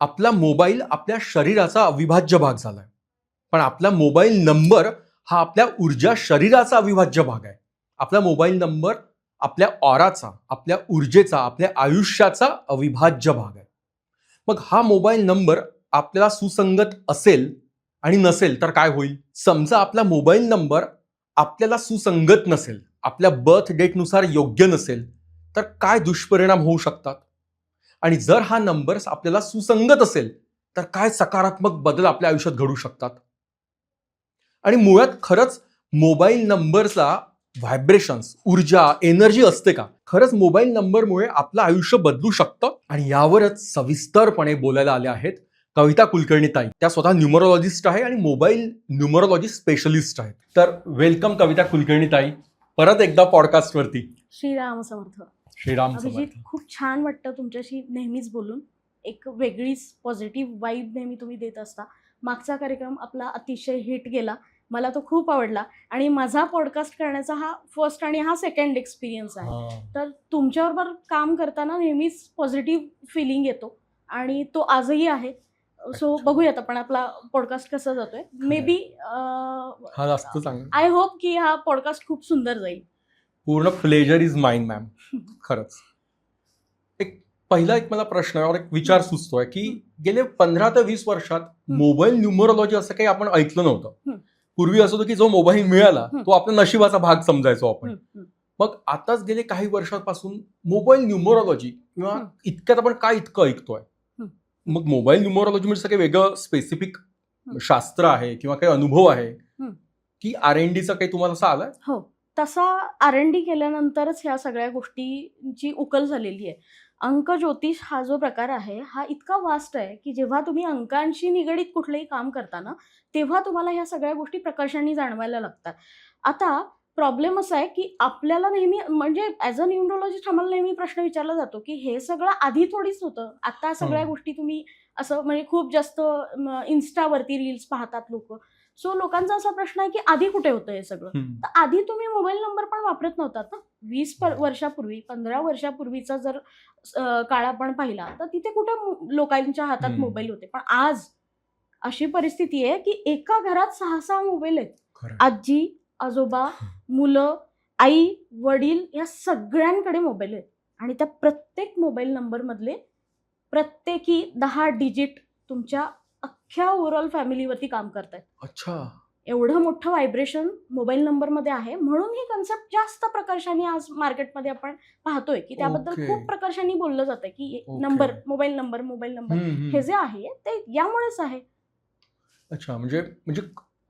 आपला मोबाईल आपल्या शरीराचा अविभाज्य भाग झालाय. पण आपला मोबाईल नंबर हा आपल्या ऊर्जा शरीराचा अविभाज्य भाग आहे. आपला मोबाईल नंबर आपल्या ऑराचा, आपल्या ऊर्जेचा, आपल्या आयुष्याचा अविभाज्य भाग आहे. मग हा मोबाईल नंबर आपल्याला सुसंगत असेल आणि नसेल तर काय होईल? समजा आपला मोबाईल नंबर आपल्याला सुसंगत नसेल, आपल्या बर्थ डेटनुसार योग्य नसेल, तर काय दुष्परिणाम होऊ शकतात? आणि जर हा नंबर आपल्याला सुसंगत असेल तर काय सकारात्मक बदल आपल्या आयुष्यात घडू शकतात? आणि मुळात खरंच मोबाईल नंबरचा व्हायब्रेशन्स, ऊर्जा, एनर्जी असते का? खरंच मोबाईल नंबरमुळे आपलं आयुष्य बदलू शकतं? आणि यावरच सविस्तरपणे बोलायला आले आहेत कविता कुलकर्णी ताई. त्या स्वतः न्यूमरोलॉजिस्ट आहे आणि मोबाईल न्यूमरोलॉजी स्पेशलिस्ट आहेत. तर वेलकम कविता कुलकर्णी ताई, परत एकदा पॉडकास्टवरती. श्रीराम समर्थ. श्रीराम अभिजित, समर्थ. खूप छान वाटतं तुमच्याशी नेहमीच बोलून. एक वेगळीच पॉझिटिव्ह वाईब नेहमी तुम्ही देत असता. मागचा कार्यक्रम आपला अतिशय हिट गेला, मला तो खूप आवडला आणि माझा पॉडकास्ट करण्याचा हा फर्स्ट आणि हा सेकंड एक्सपिरियन्स आहे. तर तुमच्याबरोबर काम करताना नेहमीच पॉझिटिव्ह फिलिंग येतो आणि तो आजही आहे. सो बघूयात आपण आपला पॉडकास्ट कसा जातोय. मे बी आय होप की हा पॉडकास्ट खूप सुंदर जाईल. पूर्ण प्लेजर इज माइन मॅम. खरंच पहिला एक मला प्रश्न और एक विचार सुचतोय की गेले 15 ते 20 वर्षात मोबाईल न्यूमरोलॉजी असं काही आपण ऐकलं नव्हतं. पूर्वी असं होतं की जो मोबाईल मिळाला तो आपल्या नशिबाचा भाग समजायचो आपण. मग आताच गेले काही वर्षांपासून मोबाईल न्यूमरोलॉजी किंवा इतक्यात आपण काय इतकं ऐकतोय? मग मोबाईल न्यूमरोलॉजी म्हणजे सगळं वेगळं स्पेसिफिक शास्त्र आहे किंवा काही अनुभव आहे की R&Dचा काही तुम्हाला असं आलाय? हो, तसा R&D केल्यानंतरच ह्या सगळ्या गोष्टींची उकल झालेली आहे. अंक ज्योतिष हा जो प्रकार आहे हा इतका वास्ट आहे की जेव्हा तुम्ही अंकांशी निगडीत कुठलंही काम करता ना, तेव्हा तुम्हाला ह्या सगळ्या गोष्टी प्रकर्षाने जाणवायला लागतात. आता प्रॉब्लेम असा आहे की आपल्याला नेहमी म्हणजे ॲज अ न्यूमरोलॉजिस्ट आम्हाला नेहमी प्रश्न विचारला जातो की हे सगळं आधी थोडीच होतं. आता सगळ्या गोष्टी तुम्ही असं म्हणजे खूप जास्त इन्स्टावरती रील्स पाहतात लोक. सो लोकांचा असा प्रश्न आहे की आधी कुठे होतं हे सगळं? तर आधी तुम्ही मोबाईल नंबर पण वापरत नव्हतात ना. 20 वर्षापूर्वी, 15 वर्षापूर्वीचा जर काळ आपण पाहिला तर तिथे कुठे लोकांच्या हातात मोबाईल होते. पण आज अशी परिस्थिती आहे की एका घरात 6-6 मोबाईल आहेत. आजी, आजोबा, मुलं, आई, वडील या सगळ्यांकडे मोबाईल आहेत आणि त्या प्रत्येक मोबाईल नंबर मधले प्रत्येकी 10 डिजिट तुमच्या अख्ख्या ओव्हरऑल फॅमिलीवरती काम करतायत. अच्छा, एवढं मोठं व्हायब्रेशन मोबाईल नंबर मध्ये आहे. म्हणून ही कन्सेप्ट जास्त प्रकर्षाने आज मार्केटमध्ये आपण पाहतोय की त्याबद्दल खूप प्रकर्षाने बोललं जातं की नंबर, मोबाईल नंबर हे जे आहे ते यामुळेच आहे. अच्छा, म्हणजे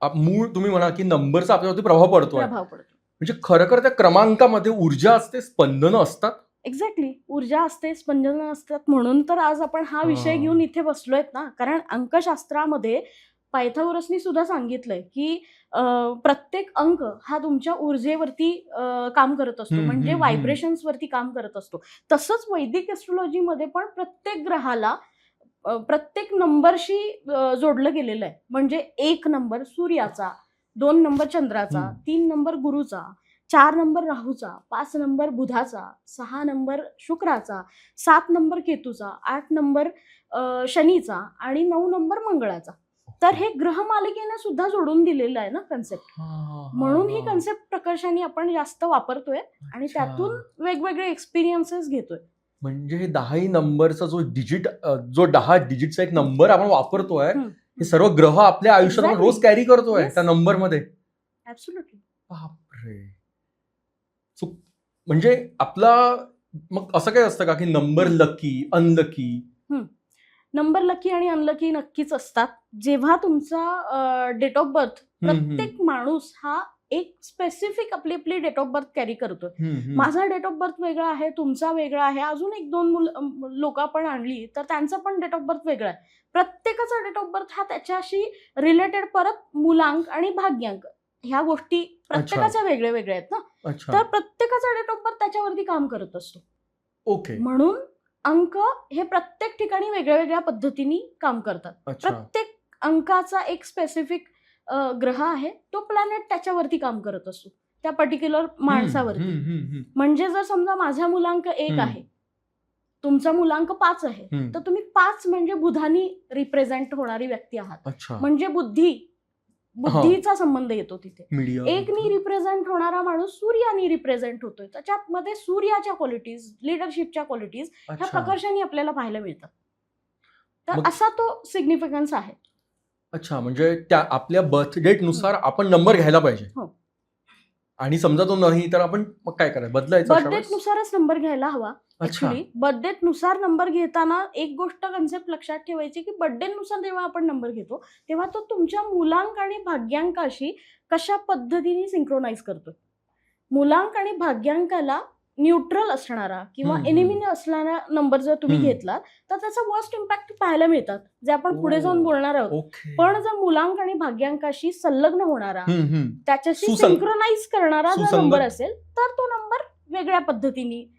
मूळ तुम्ही म्हणा की नंबरचा आपल्यावरती प्रभाव पडतो. म्हणजे खरं त्या क्रमांकामध्ये ऊर्जा असते, स्पंदनं असतात. एक्झॅक्टली, ऊर्जा असते, स्पंदनं असतात. म्हणून तर आज आपण हा विषय घेऊन इथे बसलोयत ना. कारण अंकशास्त्रामध्ये पायथागोरसनी सुद्धा सांगितलंय की प्रत्येक अंक हा तुमच्या ऊर्जेवरती काम करत असतो, म्हणजे व्हायब्रेशन्स वरती काम करत असतो. तसंच वैदिक एस्ट्रोलॉजीमध्ये पण प्रत्येक ग्रहाला प्रत्येक नंबरशी जोडलं गेलेलं आहे. म्हणजे 1 नंबर सूर्याचा, 2 नंबर चंद्राचा, 3 नंबर गुरुचा, 4 नंबर राहूचा, 5 नंबर बुधाचा, 6 नंबर शुक्राचा, 7 नंबर केतूचा, 8 नंबर शनीचा आणि 9 नंबर मंगळाचा. तर हे ग्रह मालिकेने सुद्धा जोडून दिलेलं आहे ना कन्सेप्ट. म्हणून ही कन्सेप्ट प्रकर्षाने आपण जास्त वापरतोय आणि त्यातून वेगवेगळे एक्सपिरियन्सेस घेतोय. म्हणजे हे 10 नंबरचा जो 10 डिजिटचा एक नंबर आपण वापरतोय, हे सर्व ग्रह आपल्या आयुष्यात आपण रोज कॅरी करतोय त्या नंबर मध्ये. ऍब्सोल्युटली. बापरे. म्हणजे आपला मग असं काय असतं का की number lucky, unlucky? Number lucky आणि अनलकी नक्कीच असतात. जेव्हा तुमचा डेट ऑफ बर्थ, प्रत्येक माणूस हा एक स्पेसिफिक आपली डेट ऑफ बर्थ कॅरी करतो. माझा डेट ऑफ बर्थ वेगळा आहे, तुमचा वेगळा आहे, अजून 1-2 लोक आपण आणली तर त्यांचा पण डेट ऑफ बर्थ वेगळा आहे. प्रत्येकाचा डेट ऑफ बर्थ हा त्याच्याशी रिलेटेड परत मूलांक आणि भाग्यांक ह्या गोष्टी प्रत्येकाच्या वेगळ्या वेगळ्या आहेत ना. तर प्रत्येकाचा डेट ऑफ बर्थ त्याच्यावरती काम करत असतो. ओके. म्हणून अंक हे प्रत्येक ठिकाणी वेगळ्या वेगळ्या पद्धतीने काम करतात. प्रत्येक अंकाचा एक स्पेसिफिक ग्रह आहे, तो प्लॅनेट त्याच्यावरती काम करत असतो त्या पर्टिक्युलर माणसावरती. म्हणजे जर समजा माझा मूलांक 1 आहे, तुमचा मुलांक 5 आहे, हम्म. तर तुम्ही 5 म्हणजे बुधानी रिप्रेझेंट होणारी व्यक्ती आहात. अच्छा. म्हणजे बुद्धीचा संबंध येतो तिथे. मीडिया. एकनी रिप्रेझेंट होणारा माणूस सूर्यानी रिप्रेझेंट होतोय. त्याच्यामध्ये सूर्याच्या क्वालिटीज, लिडरशिपच्या क्वालिटीज ह्या अच्छा. प्रकर्षाने आपल्याला पाहायला मिळतात. तर मग- असा तो सिग्निफिकन्स आहे. अच्छा, म्हणजे त्या आपल्या बर्थ डेट नुसार आपण नंबर घ्यायला पाहिजे. हो. आणि समजा तो नाही तर आपण मग काय करायचं, बदलायचं बर्थ अशा डेट वेळेस? नुसारच नंबर घ्यायला हवा. अच्छा. ऍक्च्युली बर्थ डेट नुसार नंबर घेताना एक गोष्ट कन्सेप्ट लक्षात ठेवायची की बर्थ डेट नुसार जेव्हा आपण नंबर घेतो तेव्हा तो तुमच्या मुलांक आणि भाग्यांकाशी कशा पद्धतीने सिंक्रोनाइज करतोय. मुलांक आणि भाग्यांकाला न्यूट्रल असणारा किंवा हम्म, एनिमी असणारा नंबर जर तुम्ही हम्म. घेतला तर त्याचा वर्स्ट इम्पॅक्ट पाहायला मिळतात, जे आपण पुढे जाऊन ओ. बोलणार आहोत. ओके. पण जर मुलांक आणि भाग्यांकाशी संलग्न होणारा, हम्म. त्याच्याशी सुसंग- सिंक्रोनाइज करणारा जर सुसंगत. नंबर असेल तर तो नंबर वेगळ्या पद्धतीने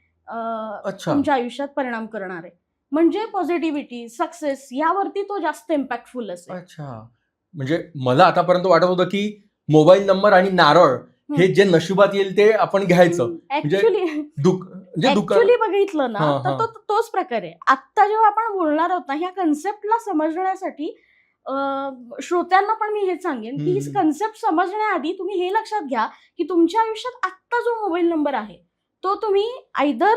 अच्छा. तुमच्या आयुष्यात परिणाम करणार आहे. म्हणजे पॉझिटिव्हिटी, सक्सेस यावरती तो जास्त इम्पॅक्टफुल असेल. अच्छा. म्हणजे मला आतापर्यंत वाटत होतं की मोबाईल नंबर आणि नारळ हे जे नशिबात येईल ते आपण घ्यायचं. ऍक्च्युली म्हणजे दुकान. ऍक्च्युली बघितलं ना हा, तर हा. तोच प्रकार आहे. आत्ता जेव्हा आपण बोलणार आहोत ना ह्या कन्सेप्टला समजण्यासाठी श्रोत्यांना पण मी हेच सांगेन की ही हम्म. कन्सेप्ट समजण्याआधी तुम्ही हे लक्षात घ्या की तुमच्या आयुष्यात आत्ता जो मोबाईल नंबर आहे तो तुम्ही आयदर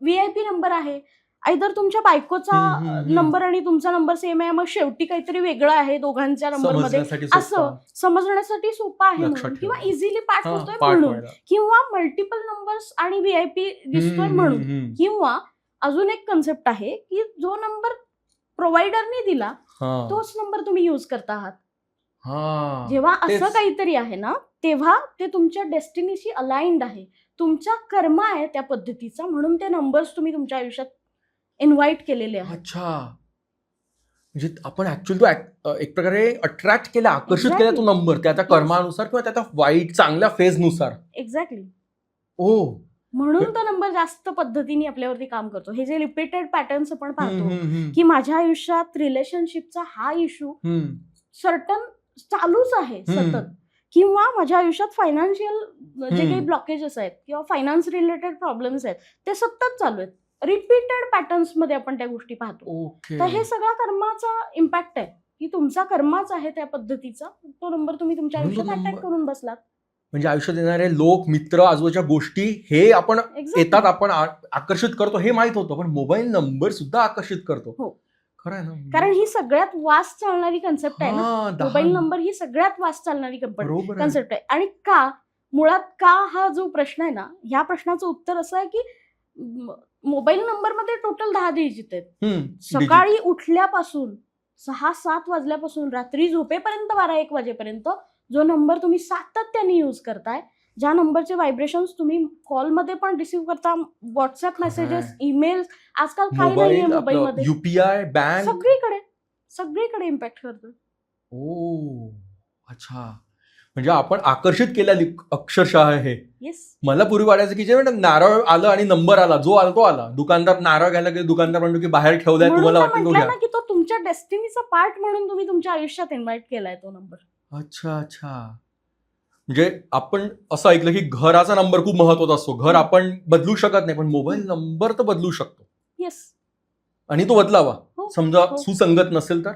VIP नंबर आहे, आयदर तुमच्या बायकोचा नंबर आणि तुमचा नंबर सेम आहे, मग शेवटी काहीतरी वेगळं आहे दोघांच्या नंबरमध्ये, समजण्यासाठी असं सोपं. समजण्यासाठी सोपं आहे लक्षात म्हणून, किंवा ठेवा. इझिली पाठ हा, होतोय पाठ म्हणून, व्हायला. किंवा मल्टिपल नंबर्स आणि VIP दिसतोय म्हणून, किंवा अजून एक कन्सेप्ट आहे की जो नंबर प्रोव्हायडरने दिला हा. तोच नंबर तुम्ही युज करता आहात. हा. जेव्हा असं तेच. काहीतरी आहे ना तेव्हा ते तुमच्या डेस्टिनीशी अलाइंड आहे, तुमचा कर्म आहे त्या पद्धतीचा, म्हणून ते नंबर्स तुम्ही तुमच्या आयुष्यात इन्व्हाइट केलेले आहेत. अच्छा. म्हणजे आपण ऍक्च्युअली तो एक प्रकारे अट्रॅक्ट केला, आकर्षित केला तो Exactly. नंबर त्या कर्मानुसार किंवा त्या वाईट चांगल्या फेजनुसार. एक्झॅक्टली. ओ. म्हणून तो नंबर जास्त पद्धतीने आपल्यावरती काम करतो. हे जे रिपीटेड पॅटर्न्स आपण पाहतो हम्म. की माझ्या आयुष्यात रिलेशनशिपचा हा इश्यू सर्टन चालूच आहे सतत, किंवा माझ्या आयुष्यात फायनान्शियल जे काही ब्लॉकेजेस आहेत किंवा फायनान्स रिलेटेड प्रॉब्लेम्स आहेत ते सतत चालू आहेत. रिपीटेड पॅटर्न्स मध्ये आपण त्या गोष्टी पाहतो. ओके. तर हे सगळा कर्माचा इम्पॅक्ट आहे की तुमचा कर्माच आहे त्या पद्धतीचा, तो नंबर तुम्ही तुमच्या म्हणून तो आयुष्यात अटॅक नंबर- करून बसलात. म्हणजे आयुष्यात येणारे लोक, मित्र, आजूबाजूच्या गोष्टी हे आपण Exactly. येतात, आपण आकर्षित करतो हे माहित होतं, पण मोबाईल नंबर सुद्धा आकर्षित करतो. हो. खरं आहे ना? कारण ही सगळ्यात वास्ट चालणारी कन्सेप्ट आहे ना. हा, मोबाईल नंबर ही सगळ्यात वास्ट चालणारी बरोबर आहे. कन्सेप्ट आहे. आणि मुळात का हा जो प्रश्न आहे ना, ह्या प्रश्नाचं उत्तर असं आहे की मोबाईल नंबर मध्ये टोटल 10 डिजिट आहेत. सकाळी उठल्यापासून 6-7 वाजल्यापासून रात्री झोपेपर्यंत 12-1 वाजेपर्यंत जो नंबर तुम्ही सातत्याने यूज करताय, ज्या नंबरचे व्हायब्रेशन्स तुम्ही कॉलमध्ये पण रिसिव्ह करता, व्हॉट्सअप मेसेजेस, ईमेल्स, आजकाल काही नाहीये मोबाईलमध्ये, युपीआय, बँक, सगळीकडे इम्पॅक्ट करतो. ओ. अच्छा. म्हणजे आपण आकर्षित केलेली अक्षरशः हे. येस. मला पूर्वी वाटायचं की जे नारळ आलं आणि नंबर आला, जो आला तो आला. दुकानदार नारळ घ्यायला गेले, दुकानदार म्हणतो की बाहेर ठेवलाय, तुम्हाला वाटतं तो घ्या. ना की तो तुमच्या डेस्टिनीचा पार्ट म्हणून तुम्ही तुमच्या आयुष्यात इन्व्हाइट केलाय तो नंबर. अच्छा. म्हणजे आपण असं ऐकलं की घराचा नंबर खूप महत्वाचा असतो. घर आपण बदलू शकत नाही, पण मोबाईल नंबर तर बदलू शकतो. येस. आणि तो बदलावा. हो. समजा सुसंगत नसेल तर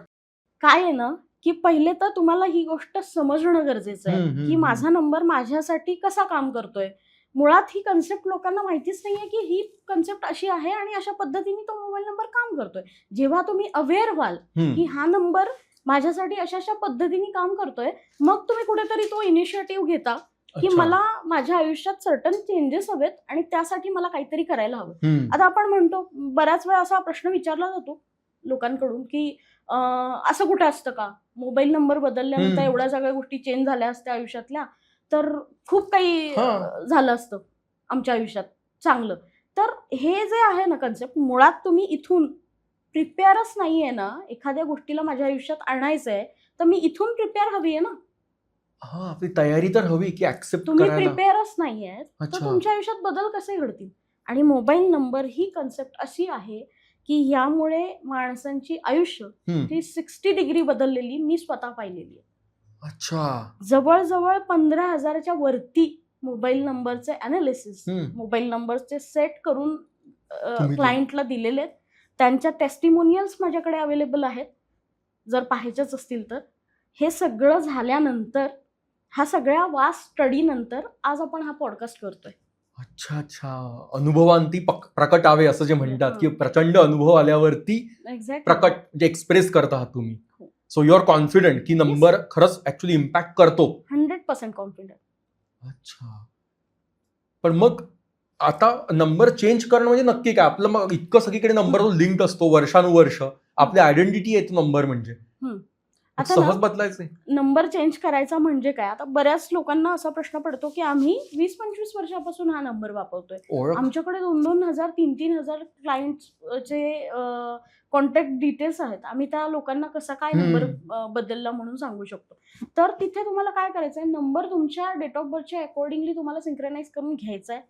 काय आहे ना की पहिले तर तुम्हाला ही गोष्ट समजणं गरजेचं आहे की माझा नंबर माझ्यासाठी कसा काम करतोय. मुळात ही कन्सेप्ट लोकांना माहितीच नाहीये की ही कन्सेप्ट अशी आहे आणि अशा पद्धतीने तो मोबाईल नंबर काम करतोय. जेव्हा तुम्ही अवेअर व्हाल की हा नंबर माझ्यासाठी अशा पद्धतीने काम करतोय, मग तुम्ही कुठेतरी तो इनिशिएटिव्ह घेता की मला माझ्या आयुष्यात सर्टन चेंजेस हवेत आणि त्यासाठी मला काहीतरी करायला हवं. आता आपण म्हणतो, बऱ्याच वेळा असा प्रश्न विचारला जातो लोकांकडून की असं कुठं असतं का, मोबाईल नंबर बदलल्यानंतर एवढ्या सगळ्या गोष्टी चेंज झाल्या असत्या आयुष्यातल्या, तर खूप काही झालं असतं आमच्या आयुष्यात चांगलं. तर हे जे आहे ना कन्सेप्ट, मुळात तुम्ही इथून प्रिपेअरच नाहीये ना एखाद्या गोष्टीला माझ्या आयुष्यात आणायचंय, तर मी इथून प्रिपेअर हवी आहे ना. आपली तयारी तर हवी की ऍक्सेप्ट तुम्ही करायला. प्रिपेअरच नाहीये तर तुमच्या आयुष्यात बदल कसे घडतील. आणि मोबाईल नंबर ही कन्सेप्ट अशी आहे की यामुळे माणसांची आयुष्य ही 60 डिग्री बदललेली मी स्वतः पाहिलेली आहे. अच्छा. जवळजवळ 15,000च्या वरती मोबाईल नंबरचे अनालिसिस, मोबाईल नंबरचे सेट करून तुम्ही क्लायंटला दिलेले आहेत. त्यांच्या टेस्टिमोनियल्स माझ्याकडे अवेलेबल आहेत, जर पाहायचेच असतील तर. हे सगळं झाल्यानंतर, ह्या सगळ्या वास्ट स्टडीनंतर आज आपण हा पॉडकास्ट करतोय. अच्छा अच्छा, अनुभवांती प्रकटावे असं जे म्हणतात, की प्रचंड अनुभव आल्यावरती एक्झॅक्टली. प्रकट म्हणजे एक्सप्रेस करत आहात तुम्ही. हो. सो यू आर कॉन्फिडंट की नंबर खरंच ऍक्च्युली इम्पॅक्ट करतो. 100% कॉन्फिडंट. अच्छा, पण मग आता नंबर चेंज करणं म्हणजे नक्की काय? आपलं मग इतकं सगळीकडे नंबर लिंक असतो वर्षानुवर्ष, आपली आयडेंटिटी आहे तो नंबर म्हणजे. मग आता सहज ना, बदलायचे. नंबर चेंज करायचा म्हणजे काय? आता बऱ्याच लोकांना असा प्रश्न पडतो की आम्ही 20-25 वर्षापासून हा नंबर वापरतोय. ओळख आमच्याकडे 2,000, 3,000 क्लायंटचे कॉन्टॅक्ट डिटेल्स आहेत. आम्ही त्या लोकांना कसा काय नंबर बदलला म्हणून सांगू शकतो. तर तिथे तुम्हाला काय करायचं आहे, नंबर तुमच्या डेट ऑफ बर्थच्या अकॉर्डिंगली तुम्हाला सिंक्रोनाइज करून घ्यायचा आहे.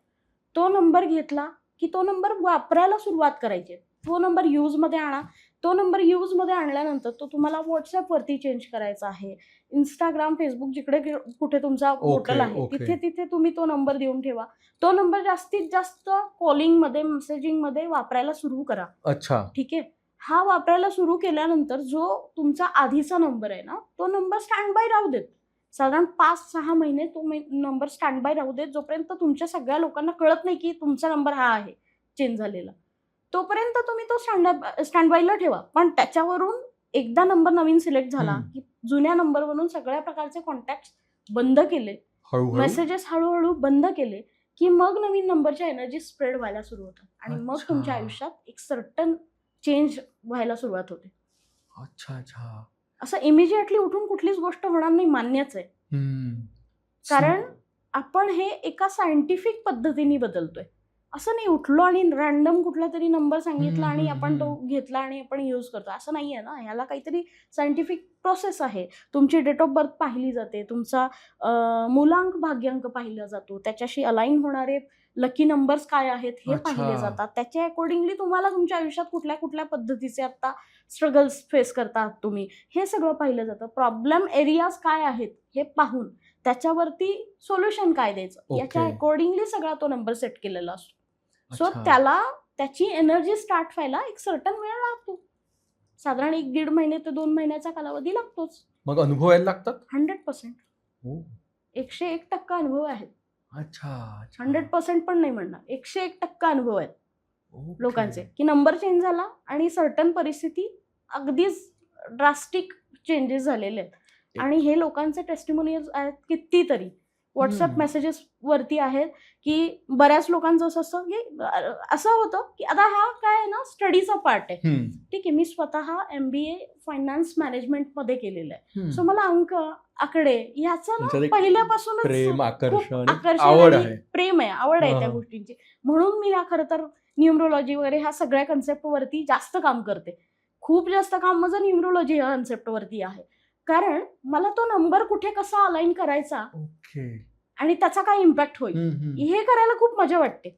तो नंबर घेतला की तो नंबर वापरायला सुरुवात करायची. तो नंबर यूजमध्ये आणा. तो नंबर यूजमध्ये आणल्यानंतर तो तुम्हाला व्हॉट्सअपवरती चेंज करायचा आहे. इंस्टाग्राम, फेसबुक जिकडे कुठे तुमचा पोर्टल आहे, ओके. तिथे तिथे तुम्ही तो नंबर देऊन ठेवा. तो नंबर जास्तीत जास्त कॉलिंगमध्ये, मेसेजिंगमध्ये वापरायला सुरू करा. अच्छा, ठीक आहे. हा वापरायला सुरू केल्यानंतर जो तुमचा आधीचा नंबर आहे ना, तो नंबर स्टँड बाय राहू देत. साधारण 5-6 महिने तो नंबर स्टँड बाय राहू देत, जोपर्यंत तुमच्या सगळ्या लोकांना कळत नाही की तुमचा नंबर हा आहे चेंज झालेला. तोपर्यंत तुम्ही तो स्टँड बायला ठेवा. पण त्याच्यावरून एकदा नंबर नवीन सिलेक्ट झाला की जुन्या नंबरवरून सगळ्या प्रकारचे कॉन्टॅक्ट बंद केले, हळूहळू. मेसेजेस हळूहळू बंद केले की मग नवीन नंबरच्या एनर्जी स्प्रेड व्हायला सुरू होतात आणि मग अच्छा. तुमच्या आयुष्यात एक सर्टन चेंज व्हायला सुरुवात होते. अच्छा अच्छा. असं इमिजिएटली उठून कुठलीच गोष्ट होणार नाही, मान्यच आहे. कारण आपण हे एका सायंटिफिक पद्धतीने बदलतोय. असं नाही उठलो आणि रॅन्डम कुठला तरी नंबर सांगितला आणि आपण तो घेतला आणि आपण यूज करतो, असं नाही आहे ना. ह्याला काहीतरी सायंटिफिक प्रोसेस आहे. तुमची डेट ऑफ बर्थ पाहिली जाते, तुमचा मूलांक भाग्यांक पाहिला जातो, त्याच्याशी अलाइन होणारे लकी नंबर्स काय आहेत हे अच्छा. पाहिले जातात. त्याच्या अकॉर्डिंगली तुम्हाला तुमच्या आयुष्यात कुठल्या कुठल्या पद्धतीचे आता स्ट्रगल्स फेस करतात तुम्ही, हे सगळं पाहिलं जातं. प्रॉब्लेम एरियाज काय आहेत हे पाहून त्याच्यावरती सोल्युशन काय द्यायचं याच्या अकॉर्डिंगली सगळा तो नंबर सेट केलेला असतो. सो त्याला त्याची एनर्जी स्टार्ट व्हायला एक सर्टन वेळ लागतो. साधारण 1-1.5 महिने ते 2 महिन्याचा कालावधी लागतोच. मग अनुभव यायला लागतात. 100%. 101% अनुभव आहेत. अच्छा, 100% पण नाही म्हणणार, 101% अनुभव आहेत लोकांचे की नंबर चेंज झाला आणि सर्टन परिस्थिती अगदीच ड्रास्टिक चेंजेस झालेले आहेत. आणि हे लोकांचे टेस्टिमोनियल्स आहेत कितीतरी. व्हॉट्सअप मेसेजेस वरती आहेत की बऱ्याच लोकांचं असं असतं की असं होतं की आता हा काय आहे ना, स्टडीचा पार्ट आहे. ठीक आहे, मी स्वतः MBA फायनान्स मॅनेजमेंटमध्ये केलेलं आहे. सो मला अंक, आकडे याचं ना पहिल्यापासूनच प्रेम, आकर्षण आवड आहे, प्रेम आहे, आवड आहे त्या गोष्टींची. म्हणून मी या खरं तर न्यूमरोलॉजी वगैरे ह्या सगळ्या कन्सेप्टवरती जास्त काम करते. खूप जास्त काम माझं न्यूमरोलॉजी या कन्सेप्टवरती आहे. कारण मला तो नंबर कुठे कसा अलाइन करायचा आणि त्याचा काय इम्पॅक्ट होईल हे करायला खूप मजा वाटते.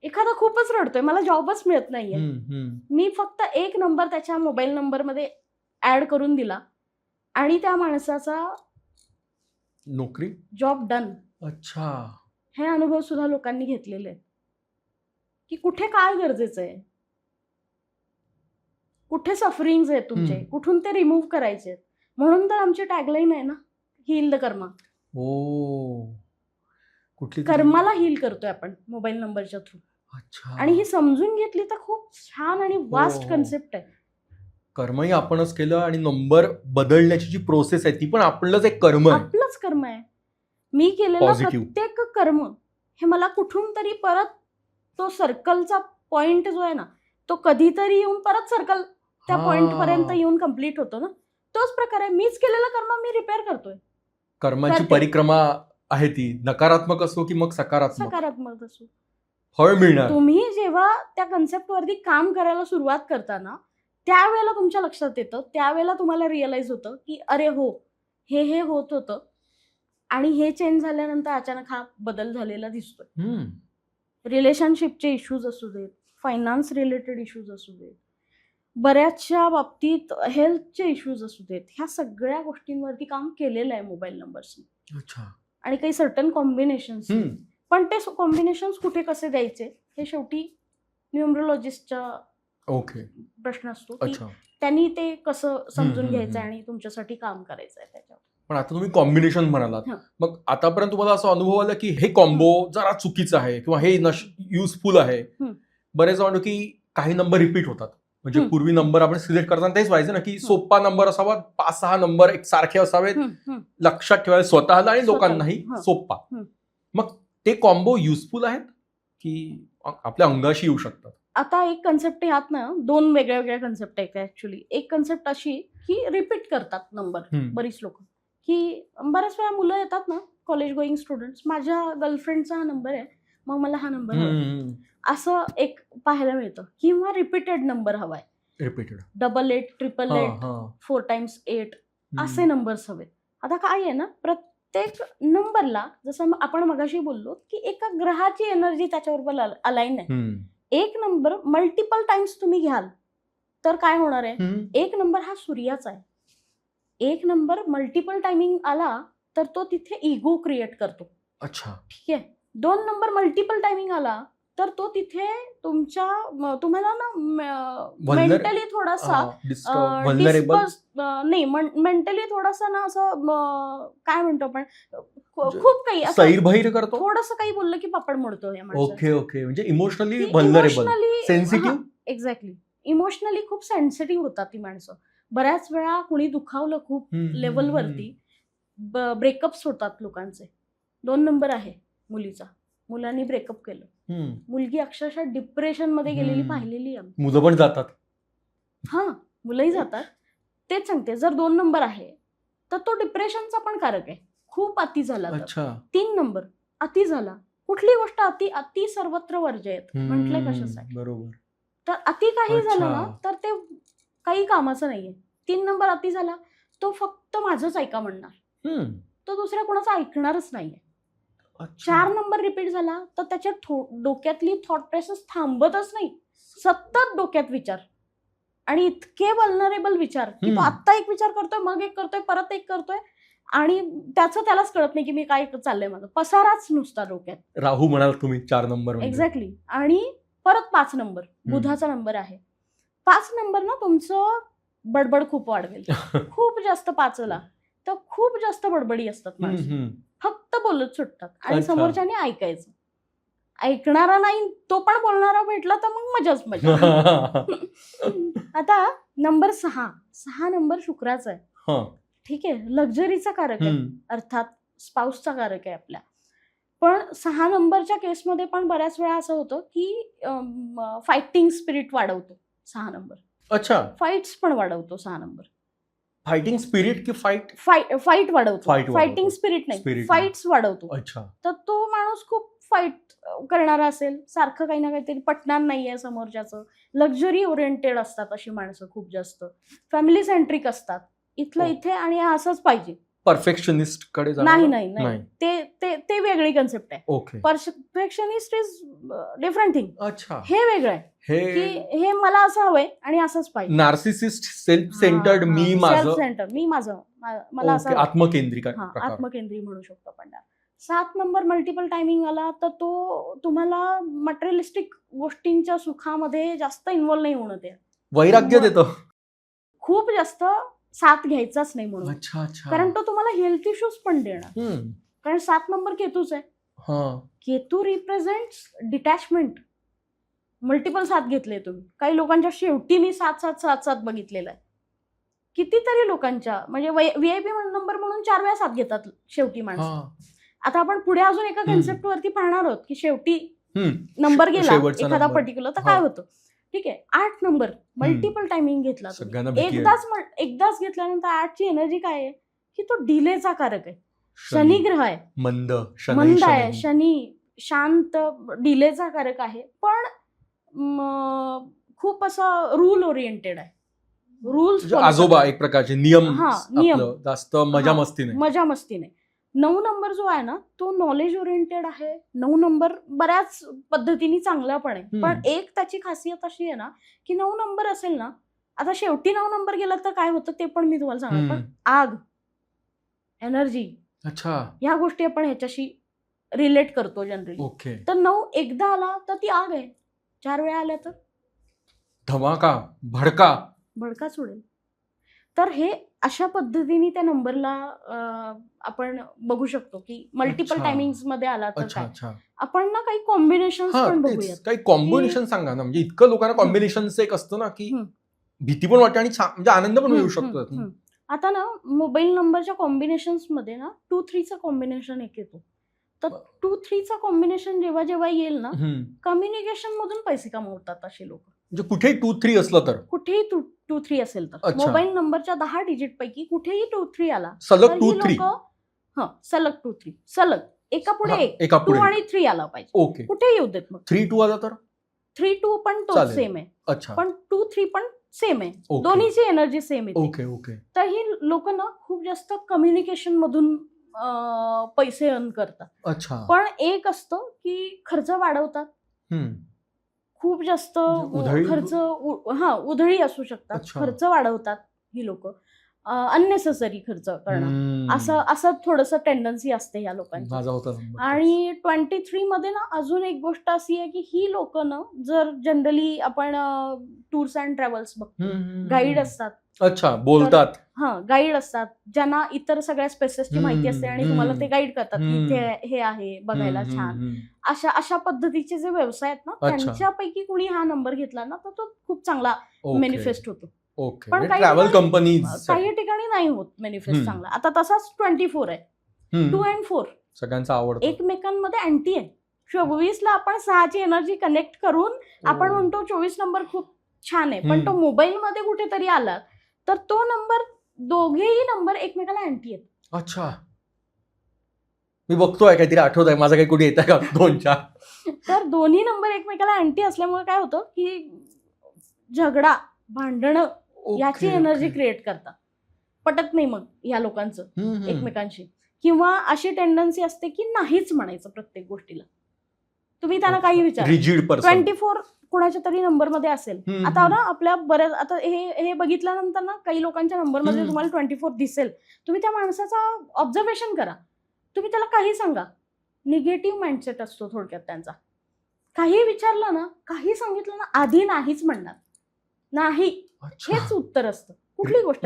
एखादा खूपच रडतोय, मला जॉबच मिळत नाहीये, मी फक्त एक नंबर त्याच्या मोबाईल नंबरमध्ये ऍड करून दिला आणि त्या माणसाचा नोकरी, जॉब डन. अच्छा, हे अनुभव सुद्धा लोकांनी घेतलेले आहेत की कुठे काय गरजेचं आहे, कुठे सफरिंग्स आहेत तुमचे, कुठून ते रिमूव्ह करायचे आहेत. म्हणून तर आमची टॅगलाईन आहे ना, हील द कर्मा. कर्माला हील करतोय आपण मोबाईल नंबरच्या थ्रू. आणि ही समजून घेतली तर खूप छान आणि वास्ट कन्सेप्ट आहे. कर्मही आपणच केलं आणि नंबर बदलण्याची जी प्रोसेस आहे ती पण आपलंच एक कर्म आहे. आपलंच कर्म आहे. मी केलेलं प्रत्येक कर्म हे मला कुठून तरी परत तो सर्कलचा पॉइंट जो आहे ना, तो कधीतरी येऊन परत सर्कल त्या पॉइंट पर्यंत येऊन कम्प्लीट होतो ना. तोच प्रकार आहे. मीच केलेलं कर्म मी रिपेअर करतोय. कर्माची परिक्रमा आहे ती, नकारात्मक असो की मग सकारात्मक असो, फळ मिळणार. तुम्ही जेव्हा त्या कन्सेप्टवरती काम करायला सुरुवात करताना त्यावेळेला तुमच्या लक्षात येतं, त्यावेळेला तुम्हाला रिअलाइज होतं की अरे हो, हे होत होतं आणि हे चेंज झाल्यानंतर अचानक हा बदल झालेला दिसतोय. रिलेशनशिपचे इश्यूज असू देत, फायनान्स रिलेटेड इश्यूज असू देत, बऱ्याचशा बाबतीत हेल्थचे इश्यूज असू देत, ह्या सगळ्या गोष्टींवरती काम केलेलं आहे मोबाईल नंबर्सने. आणि काही सर्टन कॉम्बिनेशन्स. पण ते कॉम्बिनेशन्स कुठे कसे द्यायचे हे शेवटी न्यूमरोलॉजिस्टचा ओके. प्रश्न असतो की अच्छा. त्यांनी ते कसं समजून हम्म, घ्यायचं हम्म. आणि तुमच्यासाठी काम करायचं आहे त्याच्यावर. पण आता तुम्ही कॉम्बिनेशन म्हणालात, हं. मग आतापर्यंत तुम्हाला असा अनुभव आला की हे कॉम्बो जरा चुकीचं आहे किंवा हे युजफुल आहे? हं. बरेच म्हणतो की काही नंबर रिपीट होतात. म्हणजे हं. पूर्वी नंबर आपण सिलेक्ट करताना तेच व्हायचं ना, की सोपा नंबर असावा, 5-6 नंबर एक सारखे असावेत, हं, हं. लक्षात ठेवायला स्वतःला आणि स्वतःला. लोकांनाही हं. सोपा. हं. मग ते कॉम्बो युजफुल आहेत की आपल्या अंगाशी येऊ शकतात? आता एक कन्सेप्ट यात ना 2 वेगळ्या वेगळ्या कन्सेप्ट आहेत ऍक्च्युली. एक कन्सेप्ट अशी की रिपीट करतात नंबर हम्म. बरीच लोक, की बऱ्याच वेळा मुलं येतात ना कॉलेज गोईंग स्टुडंट्स, माझ्या गर्लफ्रेंडचा हा नंबर आहे मग मला हा नंबर हवा, हम्म. असं एक पाहायला मिळतं. किंवा रिपीटेड नंबर हवाय, रिपीटेड. 88, 888, 4 times 8 असे नंबर्स हवेत. आता काय आहे ना, प्रत्येक नंबरला जसं आपण मगाशी बोललो की एका ग्रहाची एनर्जी त्याच्याबरोबर अलाईन आहे. एक नंबर मल्टिपल टाइम्स तुम्ही घ्याल तर काय होणार आहे, एक नंबर हा सूर्याचा आहे. एक नंबर मल्टिपल टायमिंग आला तर तो तिथे इगो क्रिएट करतो. अच्छा. ठीक आहे. 2 नंबर मल्टिपल टायमिंग आला तर तो तिथे तुम्हाला ना मेंटली थोडासा व्हल्नरेबल. नाही, मेंटली थोडासा ना असं काय म्हणतो आपण, म्हणजे खूप काही असं सैरभैर करतो. थोडंसं काही बोललं की पापड मोडतो या माणसाचं. Okay okay. म्हणजे इमोशनली व्हल्नरेबल, सेन्सिटिव्ह. एक्झॅक्टली. इमोशनली खूप सेन्सिटिव्ह होतात ती माणसं. बऱ्याच वेळा कुणी दुखावलं खूप लेवलवरती, ब्रेकअप्स होतात लोकांचे. 2 नंबर आहे मुलीचा, मुलांनी ब्रेकअप केलं, मुलगी अक्षरशः डिप्रेशन मध्ये गेलेली पाहिलेली आहे. मुलं पण जातात. हा, मुलंही जातात. तेच सांगते, जर 2 नंबर आहे तर तो डिप्रेशनचा पण कारक आहे. खूप अति झाला तर. अच्छा. 3 नंबर अति झाला. कुठली गोष्ट अति सर्वत्र वर्ज्य आहेत म्हटलंय कशासाठी. बरोबर. तर अति काही झालं अच्छा. ना तर ते काही कामाचं नाहीये. 3 नंबर अति झाला, तो फक्त माझंच ऐका म्हणणार, तो दुसऱ्या कोणाचं ऐकणारच नाहीये. 4 नंबर रिपीट झाला तर त्याच्या डोक्यातली थॉट प्रोसेस थांबतच नाही, सतत डोक्यात विचार, आणि इतके वल्नरेबल विचार की तो आत्ता एक विचार करतोय, मग एक करतोय, परत एक करतोय, आणि त्याचं त्यालाच कळत नाही की मी काय चाललंय, माझं पसाराच नुसता डोक्यात. राहू म्हणाल तुम्ही 4 नंबर. एक्झॅक्टली. आणि परत 5 नंबर बुधाचा नंबर आहे. 5 नंबर ना तुमचं बडबड खूप वाढवेल. खूप जास्त 5ला तर खूप जास्त बडबडी असतात माणसं, फक्त बोलत सुटतात आणि समोरच्याने ऐकायचं. ऐकणारा नाही तो पण बोलणारा भेटला तर मग मजाच मजा. आता नंबर 6 नंबर शुक्राचा आहे. ठीक आहे, लक्झरीचा कारक आहे, अर्थात स्पाउसचा कारक आहे आपल्या. पण 6 नंबरच्या केसमध्ये पण बऱ्याच वेळा असं होतं की फायटिंग स्पिरिट वाढवतो 6 नंबर. अच्छा. फाईट्स पण वाढवतो 6 नंबर. फायटिंग स्पिरिट की फाईट वाढवतो. फायटिंग स्पिरिट नाही, फाईट्स वाढवतो. अच्छा. तर तो माणूस खूप फाईट करणारा असेल, सारखं काही ना काहीतरी पटणार नाहीये समोरच्याचं, लक्झरी ओरिएंटेड असतात अशी माणसं खूप जास्त, फॅमिली सेंट्रिक असतात, इथलं इथे आणि असंच पाहिजे. परफेक्शनिस्ट कडे नाही, ते वेगळी कन्सेप्ट आहे. Okay. Perfectionist is different thing. अच्छा. हे वेगळं आहे की हे मला असं हवंय आणि असंच पाहिजे. नार्सिसिस्ट, सेल्फ सेंटर्ड, मी माझं, मला असं आत्मकेंद्रित म्हणू शकतो आपण. 7 नंबर मल्टिपल टायमिंग आला तर तो तुम्हाला मटेरियलिस्टिक गोष्टींच्या सुखामध्ये जास्त इन्व्हॉल्व नाही होणं, ते वैराग्य देतो. खूप जास्त साथ घ्यायचाच नाही म्हणून. अच्छा. कारण तो तुम्हाला हेल्थ इश्यूज पण देणार. कारण 7 नंबर केतूच आहे. Ketu represents detachment. मल्टिपल साथ घेतले तुम्ही. काही लोकांच्या शेवटी मी 7 बघितलेला आहे. कितीतरी लोकांच्या, म्हणजे VIP नंबर म्हणून 4 वेळा साथ घेतात शेवटी माणसं. आता आपण पुढे अजून एका कन्सेप्ट वरती पाहणार आहोत की शेवटी नंबर गेला एखादा पर्टिक्युलर तर काय होतं. ठीक आहे, 8 नंबर मल्टिपल टायमिंग घेतला, एकदाच घेतल्यानंतर 8ची एनर्जी काय आहे की तो डिलेचा कारक आहे. शनी ग्रह आहे, मंद आहे. शनी शांत, डिलेचा कारक आहे, पण खूप असं रूल ओरिएंटेड आहे. रूल्स, आजोबा एक प्रकारचे नियम, जास्त मजा मस्ती नाही. 9 नंबर जो आहे ना तो नॉलेज ओरिएंटेड आहे. 9 नंबर बऱ्याच पद्धतीने चांगला पण आहे, पण एक त्याची खासियत अशी आहे ना की 9 नंबर असेल ना, आता शेवटी 9 नंबर गेला तर काय होतं ते पण मी तुम्हाला सांगणार, पण आग, एनर्जी, ह्या गोष्टी आपण ह्याच्याशी रिलेट करतो जनरली. तर 9 एकदा आला तर ती आग आहे. 4 वेळा आल्या तर धमाका, भडका. भडकाच उडेल. तर हे अशा पद्धतीने त्या नंबरला आपण बघू शकतो की मल्टिपल अच्छा. टायमिंग्स मध्ये आला तर अच्छा काय. अच्छा. आपण ना काही कॉम्बिनेशन हा पण तेच बघूयात. काही कॉम्बिनेशन सांगा ना, म्हणजे इतकं लोकांना कॉम्बिनेशनचं एक असतं ना की हम्म. भीती पण वाटते आणि म्हणजे आनंद पण मिळू शकतो. आता ना मोबाईल नंबरच्या कॉम्बिनेशन्स मध्ये ना 2-3चा कॉम्बिनेशन एक येतो. तर 2-3चा कॉम्बिनेशन जेव्हा जेव्हा येईल ना, कम्युनिकेशन मधून पैसे कमवतात असे लोक. म्हणजे कुठेही 2-3 असलं तर कुठेही 2-3 असेल तर अच्छा. मोबाईल नंबरच्या 10 डिजिट पैकी कुठेही 2-3 आला सलग तर ही 2-3. लोक सलग 2-3 सलग एका पुढे हा, एक एका 2 पुढे आणि 3 आला पाहिजे. ओके. कुठेही येऊ देत मग 3-2 आला तर 3-2 पण तोच चालेल. सेम आहे, अच्छा. पण 2-3 पण सेम आहे. ओके. दोन्हीची एनर्जी सेम येते. Okay okay. तर ही लोक ना खूप जास्त कम्युनिकेशन मधून पैसे अर्न करतात. अच्छा. पण एक असतं की खर्च वाढवतात. खूप जास्त म्हणजे उधळी? खर्च उधळी असू शकतात. अच्छा. खर्च वाढवतात ही लोक. अननेसेसरी खर्च करणं असं थोडंसं टेंडन्सी असते या लोकांची. माझा होता नंबर. आणि 23 मध्ये ना अजून एक गोष्ट अशी आहे की ही लोक ना जर जनरली आपण टूर्स अँड ट्रॅव्हल्स बघतो, गाईड असतात. अच्छा, बोलतात. गाईड असतात ज्यांना इतर सगळ्या स्पेसेसची माहिती असते आणि तुम्हाला ते गाईड करतात की इथे हे आहे बघायला छान. अशा पद्धतीचे जे व्यवसाय आहेत ना, अच्छा. त्यांच्यापैकी कुणी हा नंबर घेतला ना तर तो खूप चांगला मॅनिफेस्ट होतो. ओके. पण काही ट्रॅव्हल ठिकाणी- कंपनीज काही ठिकाणी नाही होत मॅनिफेस्ट चांगला. आता तसाच 24 आहे. 2 and 4 सगळ्यांचा आवडतो. एकमेकांमध्ये अँटी आहे. 24ला आपण 6ची एनर्जी कनेक्ट करून आपण म्हणतो 24 नंबर खूप छान आहे, पण तो मोबाईल मध्ये कुठेतरी आला तर तो नंबर, दोघेही नंबर एकमेकाला अँटी आहेत. अच्छा, मी बघतोय काहीतरी आठवत आहे माझं, काही कुठे येत आहे का 2-4. तर दोन्ही नंबर एकमेकाला अँटी असल्यामुळे काय होतं की झगडा, भांडणं याची एनर्जी क्रिएट करतात. पटत नाही मग या लोकांचं एकमेकांशी, किंवा अशी टेंडन्सी असते की नाहीच म्हणायचं प्रत्येक गोष्टीला. तुम्ही त्यांना काही विचार. Rigid person. 24 कुणाच्या तरी नंबर मध्ये असेल. आता ना आपल्या बऱ्याच, आता हे बघितल्यानंतर ना काही लोकांच्या नंबर मध्ये तुम्हाला 24 दिसेल. तुम्ही त्या माणसाचा ऑब्झर्वेशन करा. तुम्ही त्याला काही सांगा, निगेटिव्ह माइंडसेट असतो थोडक्यात त्यांचा. काही विचारलं ना, काही सांगितलं ना, आधी नाहीच म्हणणार. नाही हेच उत्तर असतं. कुठली गोष्ट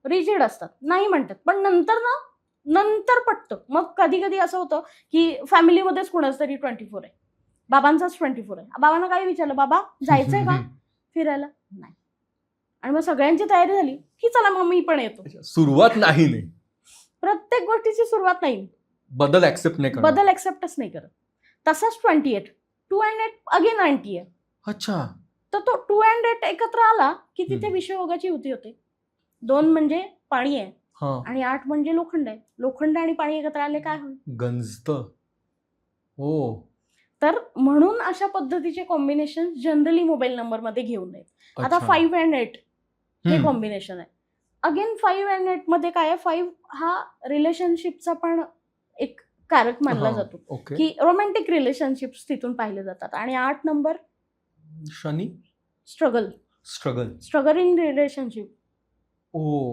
रिजिड असतात, नाही म्हणतात, पण नंतर पटतं. मग कधी कधी असं होतं की फॅमिलीमध्येच कुणाच तरी 24 आहे, बाबांचाच 24 आहे. बाबांना काय विचारलं, बाबा जायचंय का फिरायला? नाही. आणि मग सगळ्यांची तयारी झाली की चला मग मी पण येतो. सुरुवात नाही. प्रत्येक गोष्टीची सुरुवात नाही. बदल ऍक्सेप्टच नाही करत. तसाच 28 2 and 8 अगेन 90 आहे. अच्छा. तर तो 2 and 8 एकत्र आला की तिथे विषयोगाची युती होते. 2 म्हणजे पाणी आहे आणि 8 म्हणजे लोखंड आहे. लोखंड आणि पाणी एकत्र आले काय होईल? गंजत. हो. तर म्हणून अशा पद्धतीचे कॉम्बिनेशन जनरली मोबाईल नंबर मध्ये घेऊ नयेत. आता 5 and 8 हे कॉम्बिनेशन आहे. अगेन 5 and 8 मध्ये काय आहे, 5 हा रिलेशनशिपचा पण एक कारक मानला जातो की रोमॅन्टिक रिलेशनशिप्स तिथून पाहिले जातात. आणि 8 number Shani, struggle in relationship,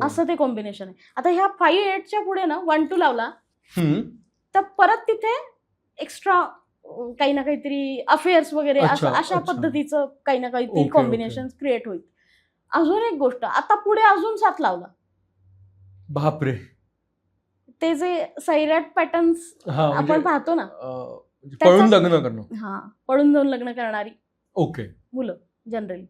असं ते कॉम्बिनेशन आहे. आता ह्या 5-8च्या पुढे ना 1-2 लावला तर परत तिथे एक्स्ट्रा काही ना काहीतरी अफेअर्स वगैरे अशा पद्धतीचं काही ना काहीतरी कॉम्बिनेशन क्रिएट होईल. अजून एक गोष्ट, आता पुढे अजून 7 लावला, बापरे, ते जे सैराट पॅटर्न्स आपण पाहतो ना, पळून लग्न करणं, पळून जाऊन लग्न करणारी मुलं जनरली,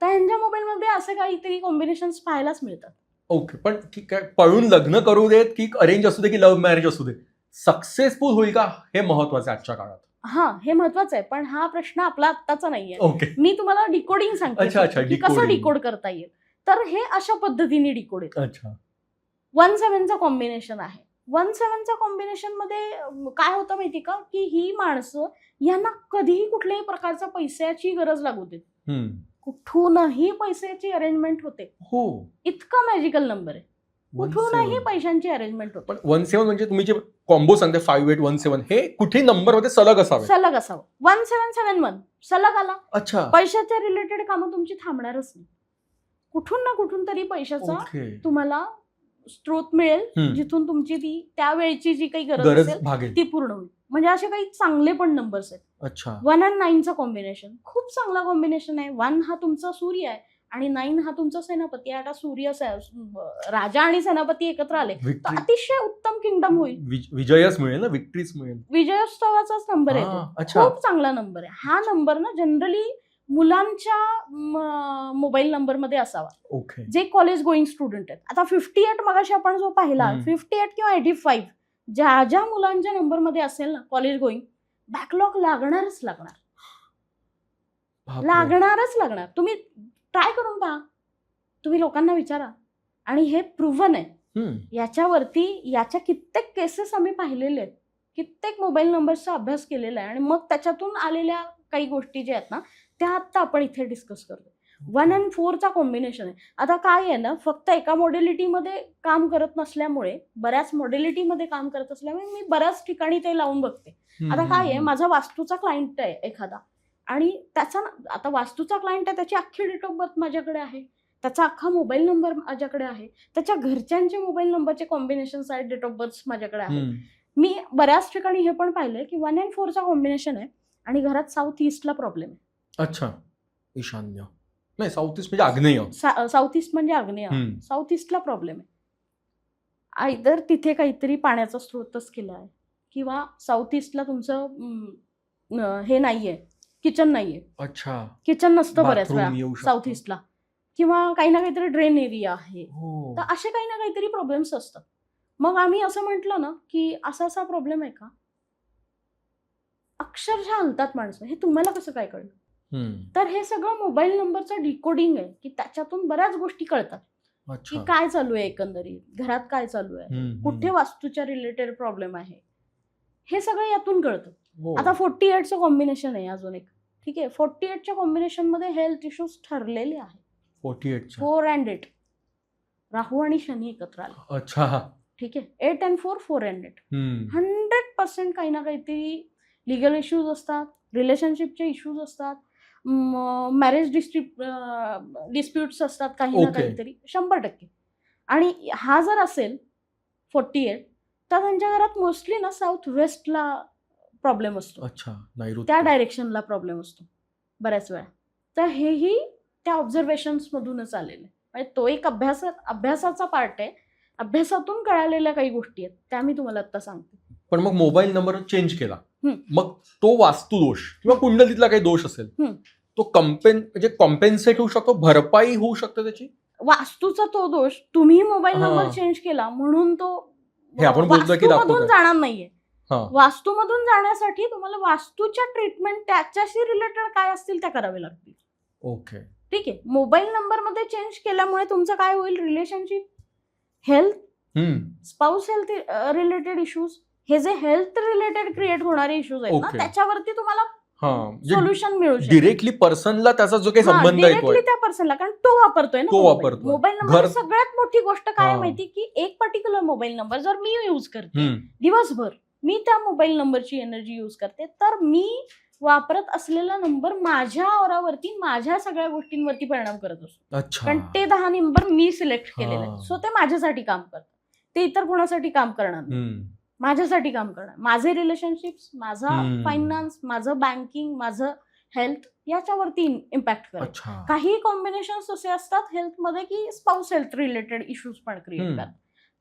तर ह्यांच्या मोबाईलमध्ये असे काहीतरी कॉम्बिनेशन पाहायलाच मिळतात. ओके, पण ठीक आहे, पळून लग्न करू देत की अरेंज असू दे की लव्ह मॅरेज असू दे, सक्सेसफुल होईल का हे महत्वाचं आहे आजच्या काळात. हे महत्वाचं आहे, पण हा प्रश्न आपला आत्ताचा नाहीये. मी तुम्हाला डिकोडिंग सांगते की कसं डिकोड करता येईल. तर हे अशा पद्धतीने डिकोड येतं. 1-7चा कॉम्बिनेशन आहे. 1-7च्या कॉम्बिनेशन मध्ये काय होतं माहिती का, की ही माणसं यांना कधीही कुठल्याही प्रकारच्या पैशाची गरज लागू देत, कुठूनही पैशाची अरेंजमेंट होते. इतका मॅजिकल नंबर आहे, कुठूनही पैशांची अरेंजमेंट होते. पण 1-7 म्हणजे तुम्ही जे कॉम्बो सांगते 5-8-1-7 हे कुठे नंबर मध्ये सलग असावं. 1-7-7-1 सलग आला. अच्छा, पैशाच्या रिलेटेड कामं तुमची थांबणारच नाही. कुठून ना कुठून तरी पैशाचा तुम्हाला स्रोत मिळेल हम्म. जिथून तुमची ती त्यावेळची जी काही गरज गरज असेल भागेल. ती पूर्ण होईल. म्हणजे असे काही चांगले पण नंबर्स आहेत. अच्छा. 1 आणि 9चं कॉम्बिनेशन खूप चांगला कॉम्बिनेशन आहे. 1 हा तुमचा सूर्य आहे आणि 9 हा तुमचा सेनापती आहे. आता सूर्य राजा आणि सेनापती एकत्र आले तर विक्ट्री, अतिशय उत्तम किंगडम होईल. विजयच मिळेल ना, विक्ट्रीच मिळेल. विजयोत्सवाचाच नंबर आहे तो. अच्छा. खूप चांगला नंबर आहे हा. नंबर ना जनरली मुलांच्या मोबाईल नंबरमध्ये असावा, ओके. जे कॉलेज गोईंग स्टुडंट आहेत. आता 58 मगाशी आपण जो पाहिला, 58 किंवा 85 ज्या ज्या मुलांच्या नंबरमध्ये असेल ना कॉलेज गोईंग, बॅकलॉग लागणारच लागणार. लागणारच लागणार. तुम्ही ट्राय करून पहा, तुम्ही लोकांना विचारा, आणि हे प्रूव्हन आहे. याच्यावरती याच्या कित्येक केसेस आम्ही पाहिलेले आहेत, कित्येक मोबाईल नंबर्सचा अभ्यास केलेला आहे आणि मग त्याच्यातून आलेल्या काही गोष्टी ज्या आहेत ना त्या आता आपण इथे डिस्कस करतो. 1 आणि 4चा कॉम्बिनेशन आहे. आता काय आहे ना, फक्त एका मॉडेलिटीमध्ये काम करत नसल्यामुळे, बऱ्याच मॉडेलिटीमध्ये काम करत असल्यामुळे मी बऱ्याच ठिकाणी ते लावून बघते. आता काय आहे, माझा वास्तूचा क्लायंट आहे एखादा, आणि त्याचा आता वास्तूचा क्लायंट आहे, त्याची अख्खी डेट ऑफ बर्थ माझ्याकडे आहे, त्याचा अख्खा मोबाईल नंबर माझ्याकडे आहे, त्याच्या घरच्यांचे मोबाईल नंबरचे कॉम्बिनेशन्स आहेत, डेट ऑफ बर्थ माझ्याकडे आहे. मी बऱ्याच ठिकाणी हे पण पाहिलंय की 1 आणि 4चा कॉम्बिनेशन आहे आणि घरात साऊथ ईस्टला प्रॉब्लेम आहे. अच्छा. ईशान्य नाही, साऊथ ईस्ट म्हणजे आग्नेय. साऊथ ईस्ट म्हणजे आग्नेय. साऊथ ईस्टला प्रॉब्लेम आहे. आयदर तिथे काहीतरी पाण्याचा स्रोतच केला आहे, किंवा साऊथ ईस्टला तुमचं हे नाहीये, किचन नाहीये. अच्छा. किचन नसतं बऱ्याच वेळा साऊथ ईस्टला, किंवा काही ना काहीतरी ड्रेन एरिया आहे. तर असे काही ना काहीतरी प्रॉब्लेम्स असतात. मग आम्ही असं म्हटलं ना की असा असा प्रॉब्लेम आहे का, अक्षरशः हलतात माणसं, हे तुम्हाला कसं काय कळलं? तर हे सगळं मोबाईल नंबरचं डिकोडिंग आहे, की त्याच्यातून बऱ्याच गोष्टी कळतात की काय चालू आहे, एकंदरीत घरात काय चालू आहे, कुठे वास्तूच्या रिलेटेड प्रॉब्लेम आहे, हे सगळं यातून कळतं. आता 48चं कॉम्बिनेशन आहे अजून एक. ठीक आहे, 48च्या कॉम्बिनेशन मध्ये हेल्थ इश्यूज ठरलेले आहे. 4 and 8 राहू आणि शनी एकत्र आले. अच्छा. ठीक आहे, 8 and 4, 4 and 8 100% काही ना काहीतरी लिगल इश्यूज असतात, रिलेशनशिपचे इश्यूज असतात, मॅरेज डिस्प्यूट्स असतात, काही ना काहीतरी 100%. आणि हा जर असेल 48, तर त्यांच्या घरात मोस्टली ना साऊथ वेस्टला प्रॉब्लेम असतो. अच्छा. त्या डायरेक्शनला प्रॉब्लेम असतो बऱ्याच वेळा. तर हेही त्या ऑब्झर्वेशन्स मधूनच आलेलं आहे. म्हणजे तो एक अभ्यासाचा पार्ट आहे. अभ्यासातून कळालेल्या काही गोष्टी आहेत, त्या मी तुम्हाला आता सांगते. पण मग मोबाईल नंबर चेंज केला, मग तो वास्तुदोष किंवा कुंडलीतला काही दोष असेल, तो म्हणजे कॉम्पेन्सेट होऊ शकतो, भरपाई होऊ शकते त्याची. वास्तूचा तो दोष, तुम्ही मोबाईल नंबर चेंज केला म्हणून तो वास्तूमधून जाणार नाहीये. वास्तूमधून जाण्यासाठी तुम्हाला वास्तूच्या ट्रीटमेंट त्याच्याशी रिलेटेड काय असतील त्या करावे लागतील. ओके. ठीक आहे, मोबाईल नंबर मध्ये चेंज केल्यामुळे तुमचं काय होईल, relationship, health, spouse health related issues, हे जे हेल्थ रिलेटेड क्रिएट होणारे इश्यूज आहेत ना, त्याच्यावरती तुम्हाला सोल्युशन मिळू शकते. डिरेक्टली पर्सनला त्याचा जो काही संबंध आहे, डिरेक्टली त्या पर्सनला, कारण तो वापरतोय ना मोबाईल नंबर. सगळ्यात मोठी गोष्ट काय माहिती, की एक पर्टिक्युलर मोबाईल नंबर जर मी यूज करते दिवसभर, मी त्या मोबाईल नंबरची एनर्जी यूज करते, तर मी वापरत असलेला नंबर माझ्या औरावरती, माझ्या सगळ्या गोष्टींवरती परिणाम करत असतो. कारण ते 10 नंबर मी सिलेक्ट केलेले आहेत. सो ते माझ्यासाठी काम करतात, ते इतर कोणासाठी काम करणार नाही, माझ्यासाठी काम करणार. माझे रिलेशनशिप्स, माझा फायनान्स, माझं बँकिंग, माझं हेल्थ, याच्यावरती इम्पॅक्ट करतात. काही कॉम्बिनेशन्स असे असतात हेल्थमध्ये की स्पाउस हेल्थ रिलेटेड इश्यूज पण क्रिएट करतात.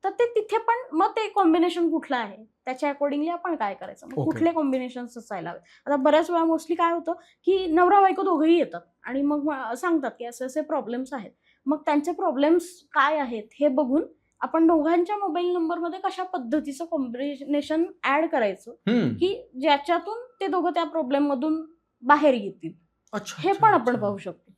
तर ते तिथे पण मग ते कॉम्बिनेशन कुठलं आहे त्याच्या अकॉर्डिंगली आपण काय करायचं, मग कुठले कॉम्बिनेशन्स असायला हवे. आता बऱ्याच वेळा मोस्टली काय होतं की नवरा बायको दोघंही येतात आणि मग सांगतात की असे असे प्रॉब्लेम्स आहेत. मग त्यांचे प्रॉब्लेम्स काय आहेत हे बघून आपण दोघांच्या मोबाईल नंबरमध्ये कशा पद्धतीचं कॉम्बिनेशन ऍड करायचं की ज्याच्यातून ते दोघं त्या प्रॉब्लेम मधून बाहेर येतील, हे पण आपण पाहू शकतो.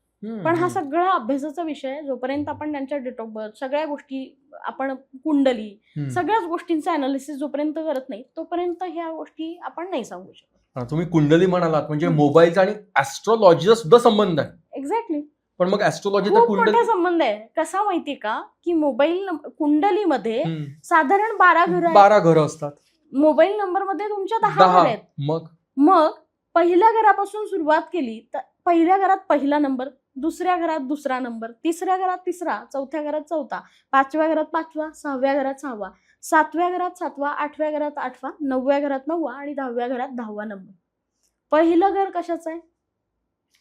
पण हा सगळा अभ्यासाचा विषय आहे. जोपर्यंत आपण त्यांच्या डेट ऑफ बर्थ, सगळ्या गोष्टी, आपण कुंडली, सगळ्याच गोष्टींचं अनालिसिस जोपर्यंत करत नाही, तोपर्यंत ह्या गोष्टी आपण नाही सांगू शकत. तुम्ही कुंडली म्हणालात, म्हणजे मोबाईलचा आणि ऍस्ट्रॉलॉजीचा सुद्धा संबंध आहे. एक्झॅक्टली. पण मग ऍस्ट्रॉलॉजीचा खूप मोठा संबंध आहे. कसा माहितीये का, की मोबाईल कुंडलीमध्ये साधारण 12 घरं असतात. मोबाईल नंबर मध्ये तुमच्या 10 घर आहेत. मग पहिल्या घरापासून सुरुवात केली तर पहिल्या घरात पहिला नंबर, दुसऱ्या घरात दुसरा नंबर, तिसऱ्या घरात तिसरा, चौथ्या घरात चौथा, पाचव्या घरात पाचवा, सहाव्या घरात सहावा, सातव्या घरात सातवा, आठव्या घरात आठवा, नवव्या घरात नववा आणि 10व्या घरात 10वा नंबर. पहिलं घर कशाचं आहे?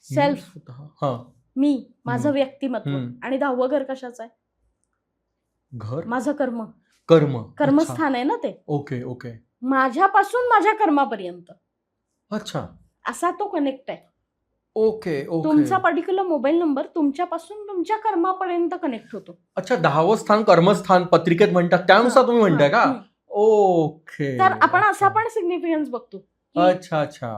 सेल्फ, हा मी, माझं हम्म. व्यक्तिमत्व. हम्म. आणि 10वं घर कशाचं आहे? घर, माझं कर्म, कर्म. अच्छा. कर्मस्थान आहे ना ते. Okay okay. माझ्यापासून माझ्या कर्मापर्यंत अच्छा. असा तो कनेक्ट आहे. Okay okay. तुमचा पर्टिक्युलर मोबाईल नंबर तुमच्यापासून तुमच्या कर्मापर्यंत कनेक्ट होतो. अच्छा, 10वं स्थान कर्मस्थान पत्रिकेत म्हणतात त्यानुसार तुम्ही म्हणताय का? हं. ओके. तर आपण अच्छा. असा पण सिग्निफिकन्स बघतो की अच्छा अच्छा.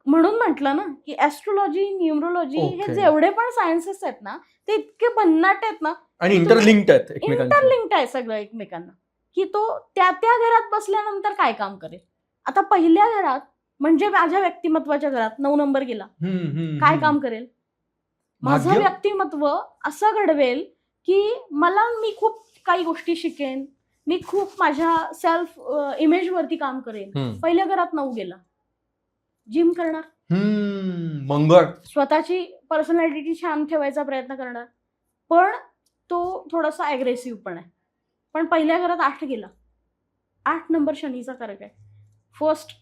म्हणून म्हटलं ना की ऍस्ट्रोलॉजी, न्यूमरोलॉजी हे ओके. जेवढे पण सायन्सेस आहेत ना ते इतके भन्नाट आहेत ना, आणि इंटरलिंक्ड आहेत एकमेकांशी. इंटरलिंक्ड आहे सगळं एकमेकांना, की तो त्या त्या घरात बसल्यानंतर काय काम करेल. आता पहिल्या घरात म्हणजे माझ्या व्यक्तिमत्वाच्या घरात 9 नंबर गेला, काय काम करेल? माझं भाग्य? व्यक्तिमत्व असं घडवेल की मी खूप काही गोष्टी शिकेन, मी खूप माझ्या सेल्फ इमेज वरती काम करेन. पहिल्या घरात 9 गेला, जिम करणार, मंगळ. स्वतःची पर्सनॅलिटी छान ठेवायचा प्रयत्न करणार, पण तो थोडासा अग्रेसिव्ह पण आहे. पण पहिल्या घरात 8 गेला, 8 नंबर शनीचा कारक आहे. फर्स्ट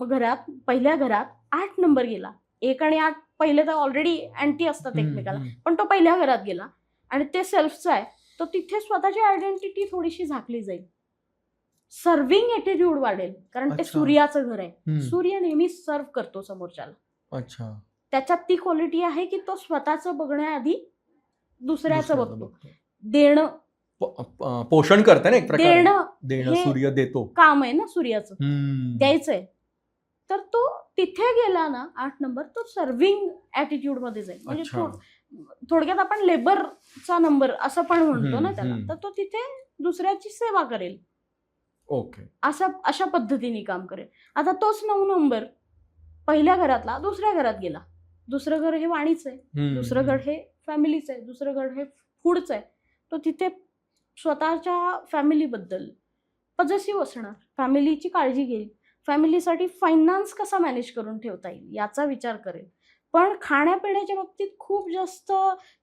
घरात, पहिल्या घरात 8 नंबर गेला. 1 आणि 8 पहिले तर ऑलरेडी अँटी असतात एकमेकाला, पण तो पहिल्या घरात गेला आणि ते सेल्फचा आहे, तर तिथे स्वतःची आयडेंटिटी थोडीशी झाकली जाईल. सर्व्हिंग ॲटिट्यूड वाढेल, कारण ते अच्छा. सूर्याचं घर आहे. सूर्य नेहमी सर्व्ह करतो समोरच्याला. अच्छा. त्याच्यात ती क्वालिटी आहे की तो स्वतःचं बघण्याआधी दुसऱ्याचं दुसऱ्याचं बघतो. बघतो. देणं, पोषण करते ना एक प्रकारे. देणं हे सूर्य देतो. काम आहे ना सूर्याचं, द्यायचंय. तर तो तिथे गेला ना 8 नंबर, तो सर्व्हिंग ॲटिट्यूड मध्ये जाईल. म्हणजे अच्छा. थोडक्यात आपण लेबरचा नंबर असं पण म्हणतो ना हम्म, त्याला. हम्म. तर तो तिथे दुसऱ्याची सेवा करेल, ओके. अशा पद्धतीने काम करेल. आता तोच 9 नंबर पहिल्या घरातला दुसऱ्या घरात गेला. दुसरं घर हे वाणीचं आहे, दुसरं घर हे फॅमिलीचं आहे, दुसरं घर हे फूडचं आहे. तो तिथे स्वतःच्या फॅमिलीबद्दल पॉझिटिव्ह असणार, फॅमिलीची काळजी घेईल, फॅमिलीसाठी फायनान्स कसा मॅनेज करून ठेवता येईल याचा विचार करेल. पण खाण्यापिण्याच्या बाबतीत खूप जास्त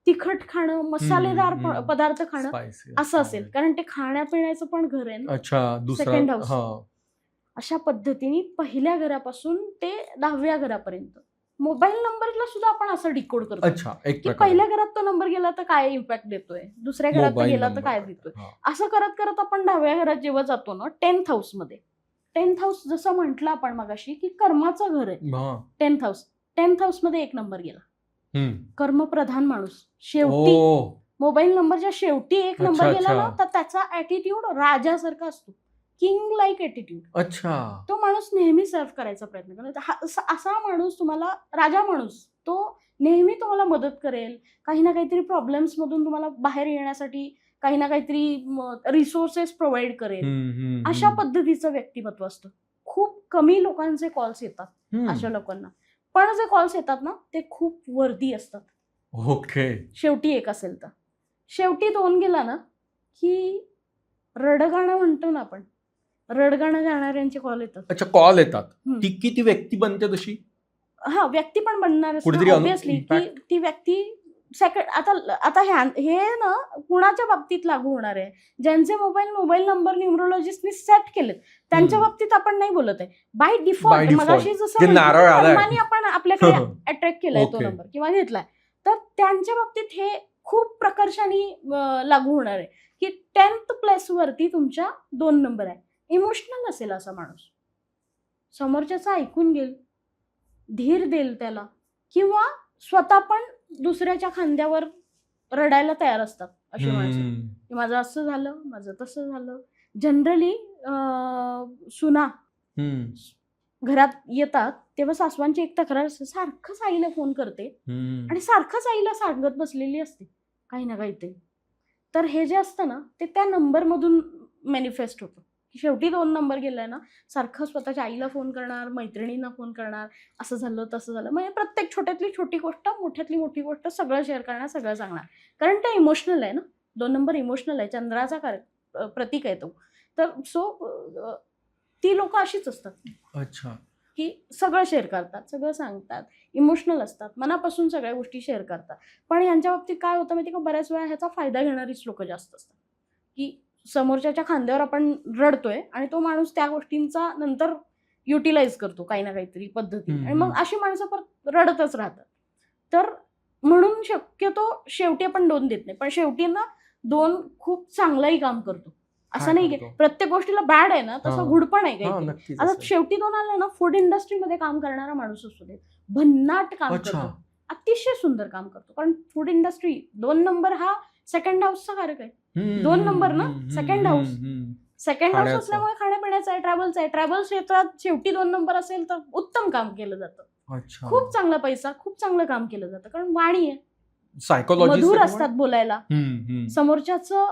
तिखट खाणं, मसालेदार पदार्थ खाणं Spicy. असं असेल, कारण ते खाण्यापिण्याचं पण घर आहे ना. अच्छा. दुसरा. Second house. हा. अशा पद्धतीने पहिल्या घरापासून ते 10व्या घरापर्यंत मोबाईल नंबरला सुद्धा आपण असं डिकोड करतो. अच्छा. एक की प्रकारे. पहिल्या घरात तो नंबर गेला तर काय इम्पॅक्ट देतोय, दुसऱ्या घरात मोबाईल गेला तर नंबर. काय देतोय. हा. असं करत करत आपण 10व्या घरात जेव्हा जातो ना, 10th हाऊस मध्ये, 10th हाऊस जसं म्हटलं आपण मगाशी की कर्माचं घर आहे. हा. 10th हाऊस मध्ये 1 नंबर गेला, कर्मप्रधान माणूस. शेवटी ओ. मोबाईल नंबरच्या शेवटी 1 अच्छा, नंबर गेला अच्छा. ना, तर त्याचा ॲटिट्यूड राजासारखा असतो, किंग लाईक ॲटिट्यूड. अच्छा. तो माणूस नेहमी सर्व्ह करायचा प्रयत्न करेल. असा माणूस तुम्हाला, राजा माणूस, तो नेहमी तुम्हाला मदत करेल. काही ना काहीतरी प्रॉब्लेम्स मधून तुम्हाला बाहेर येण्यासाठी काही ना काहीतरी रिसोर्सेस प्रोव्हाइड करेल. अशा पद्धतीचं व्यक्तिमत्व असतं. खूप कमी लोकांचे कॉल्स येतात अशा लोकांना, पण जे कॉल्स येतात ना ते खूप वर्दी असतात. ओके. शेवटी 1 असेल तर, शेवटी 2 गेला ना की रडगाणं म्हणतो ना आपण, रडगाणं गाणाऱ्यांचे कॉल येतात. अच्छा. कॉल येतात. हम्म. ती किती व्यक्ती बनते तशी? हा, व्यक्ती पण बनणार कुठेतरी ऑब्विसली, की impact. ती व्यक्ती आता हे ना कुणाच्या बाबतीत लागू होणार आहे, ज्यांचे मोबाईल नंबर न्यूमरोलॉजिस्टनी सेट केलेत त्यांच्या बाबतीत आपण नाही बोलत आहे. बाय डिफॉल्ट मगाशी जसं जे म्हटलं, नारळ आलाय. कर्माने आपण आपल्याकडे अट्रॅक्ट केलाय तो Okay. नंबर किंवा घेतलाय, तर त्यांच्या बाबतीत हे खूप प्रकर्षाने लागू होणार आहे की 10th प्लेस वरती तुमच्या 2 नंबर आहे. इमोशनल असेल असा माणूस, समोरच्याचं ऐकून घेईल, धीर देईल त्याला, किंवा स्वतः पण दुसऱ्याच्या खांद्यावर रडायला तयार असतात अशी माणसं, की माझं असं झालं, माझं तसं झालं. जनरली सुना घरात येतात तेव्हा सासवांची एक तक्रार असते, सारखंच आईला फोन करते आणि सारखंच आईला सांगत बसलेली असते काही ना काहीतरी. तर हे जे असतं ना ते त्या नंबरमधून मॅनिफेस्ट होतं, की शेवटी 2 नंबर गेलाय ना, सारखं स्वतःच्या आईला फोन करणार, मैत्रिणींना फोन करणार, असं झालं तसं झालं, म्हणजे प्रत्येक छोट्यातली छोटी गोष्ट, मोठ्यातली मोठी गोष्ट सगळं शेअर करणार, सगळं सांगणार. कारण ते इमोशनल आहे ना, 2 नंबर इमोशनल आहे, चंद्राचा प्रतीक आहे तो. तर ती लोक अशीच असतात. अच्छा. की सगळं शेअर करतात, सगळं सांगतात, इमोशनल असतात, मनापासून सगळ्या गोष्टी शेअर करतात. पण यांच्या बाबतीत काय होतं माहिती का, बऱ्याच वेळा ह्याचा फायदा घेणारीच लोकं जास्त असतात, की समोरच्याच्या खांद्यावर आपण रडतोय आणि तो माणूस त्या गोष्टींचा नंतर युटिलाइज करतो काही ना काहीतरी पद्धतीने, आणि मग अशी माणसं परत रडतच राहतात. तर म्हणून शक्यतो शेवटी आपण 2 देत नाही, पण शेवटी ना 2 खूप चांगलंही काम करतो. असं काय नाही की करतो? प्रत्येक गोष्टीला बॅड आहे ना, तसं हां. गुड पण आहे हां, काहीतरी. नक्कीच आता असेल. शेवटी 2 आलं ना, फूड इंडस्ट्रीमध्ये काम करणारा माणूस असू दे, भन्नाट काम अच्छा. करतो. अतिशय सुंदर काम करतो. कारण फूड इंडस्ट्री 2 नंबर हा सेकंड हाऊसचा कारक आहे. 2 नंबर ना, सेकंड हाऊस. सेकंड हाऊस खाण्याचं. असल्यामुळे खाण्यापिण्याचं आहे, ट्रॅव्हलचं आहे. ट्रॅव्हल क्षेत्रात शेवटी 2 नंबर असेल तर उत्तम काम केलं जातं. अच्छा. खूप चांगला पैसा, खूप चांगलं काम केलं जातं. कारण वाणी आहे. सायकोलॉजिस्ट मधुर आहे असतात बोलायला. समोरच्याचं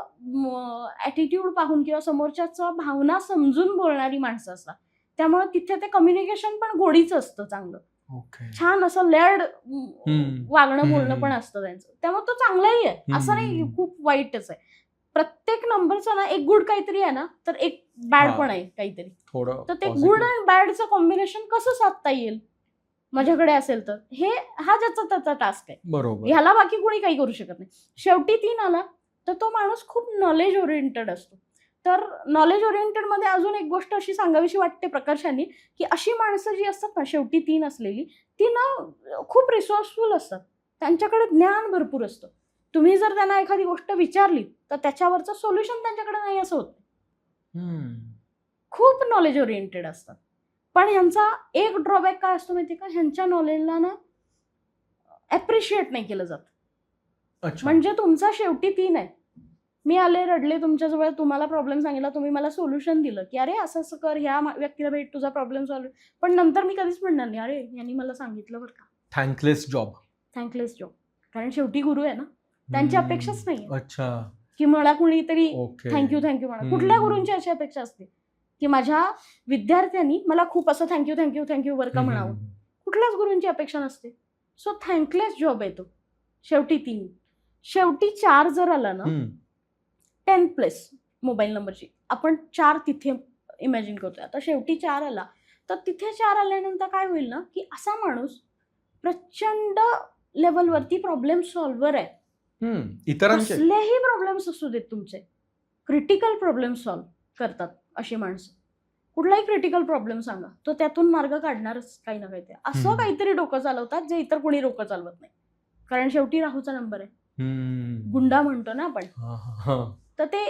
ॲटिट्यूड पाहून किंवा समोरच्याचं भावना समजून बोलणारी माणसं असतात. त्यामुळे तिथे ते कम्युनिकेशन पण गोडीचं असतं चांगलं. ओके. छान असं लेअर्ड वागणं बोलणं हम्म. पण असतं त्यांचं. त्यामुळे तो चांगलाही आहे. असं नाही की खूप वाईटच आहे. प्रत्येक नंबरचा ना एक गुड काहीतरी आहे ना, तर एक बॅड हां. पण आहे काहीतरी. थोडं तर ते positive. गुड अँड बॅडचं कॉम्बिनेशन कसं साधता येईल माझ्याकडे असेल तर, हा ज्याचा त्याचा टास्क आहे. बरोबर. ह्याला बाकी कोणी काही करू शकत नाही. शेवटी 3 आला तर तो माणूस खूप नॉलेज ओरिएंटेड असतो. तर नॉलेज ओरिएंटेड मध्ये अजून एक गोष्ट अशी सांगावीशी वाटते प्रकर्षाने, की अशी माणसं जी असतात ना शेवटी 3 असलेली, ती ना खूप रिसोर्सफुल असतात. त्यांच्याकडे ज्ञान भरपूर असतं. तुम्ही जर त्यांना एखादी गोष्ट विचारली तर त्याच्यावरचं सोल्युशन त्यांच्याकडे नाही असं होतं. खूप नॉलेज ओरिएंटेड असतात. पण ह्यांचा एक ड्रॉबॅक काय असतो माहिती का, ह्यांच्या नॉलेजला ना ॲप्रिशिएट नाही केलं जात. अच्छा. म्हणजे तुमचा शेवटी 3 आहे. मी आले, रडले तुमच्याजवळ, तुम्हाला प्रॉब्लेम सांगितला, तुम्ही मला सोल्युशन दिलं, की अरे असं असं कर, ह्या व्यक्तीला भेट, तुझा प्रॉब्लेम सॉल्व्ह. पण नंतर मी कधीच म्हणणार नाही, अरे यांनी मला सांगितलं बरं का. Thankless job. Thankless job. कारण शेवटी गुरु आहे ना, त्यांची अपेक्षाच नाही अच्छा. की मला कुणीतरी ओके. थँक्यू म्हणा. कुठल्या गुरूंची अशी अपेक्षा असते की माझ्या विद्यार्थ्यांनी मला खूप असं थँक्यू बरं का म्हणावं. कुठल्याच गुरूंची अपेक्षा नसते. सो थँकलेस जॉब आहे तो. शेवटी 3. शेवटी 4 जर आला ना, 10 प्लेस मोबाईल नंबरची आपण 4 तिथे इमॅजिन करतोय. आता शेवटी 4 आला तर तिथे 4 आल्यानंतर काय होईल ना, की असा माणूस प्रचंड लेवलवरती प्रॉब्लेम सॉल्व्हर आहे. इतरांचे. कसलेही प्रॉब्लेम्स असू देत तुमचे, क्रिटिकल प्रॉब्लेम सॉल्व्ह करतात अशी माणसं. कुठलाही क्रिटिकल प्रॉब्लेम सांगा, तो त्यातून मार्ग काढणारच काही ना काहीतरी. असं काहीतरी डोकं चालवतात जे इतर कोणी डोकं चालवत नाही. कारण शेवटी राहूचा नंबर आहे. गुंडा म्हणतो ना आपण. तर ते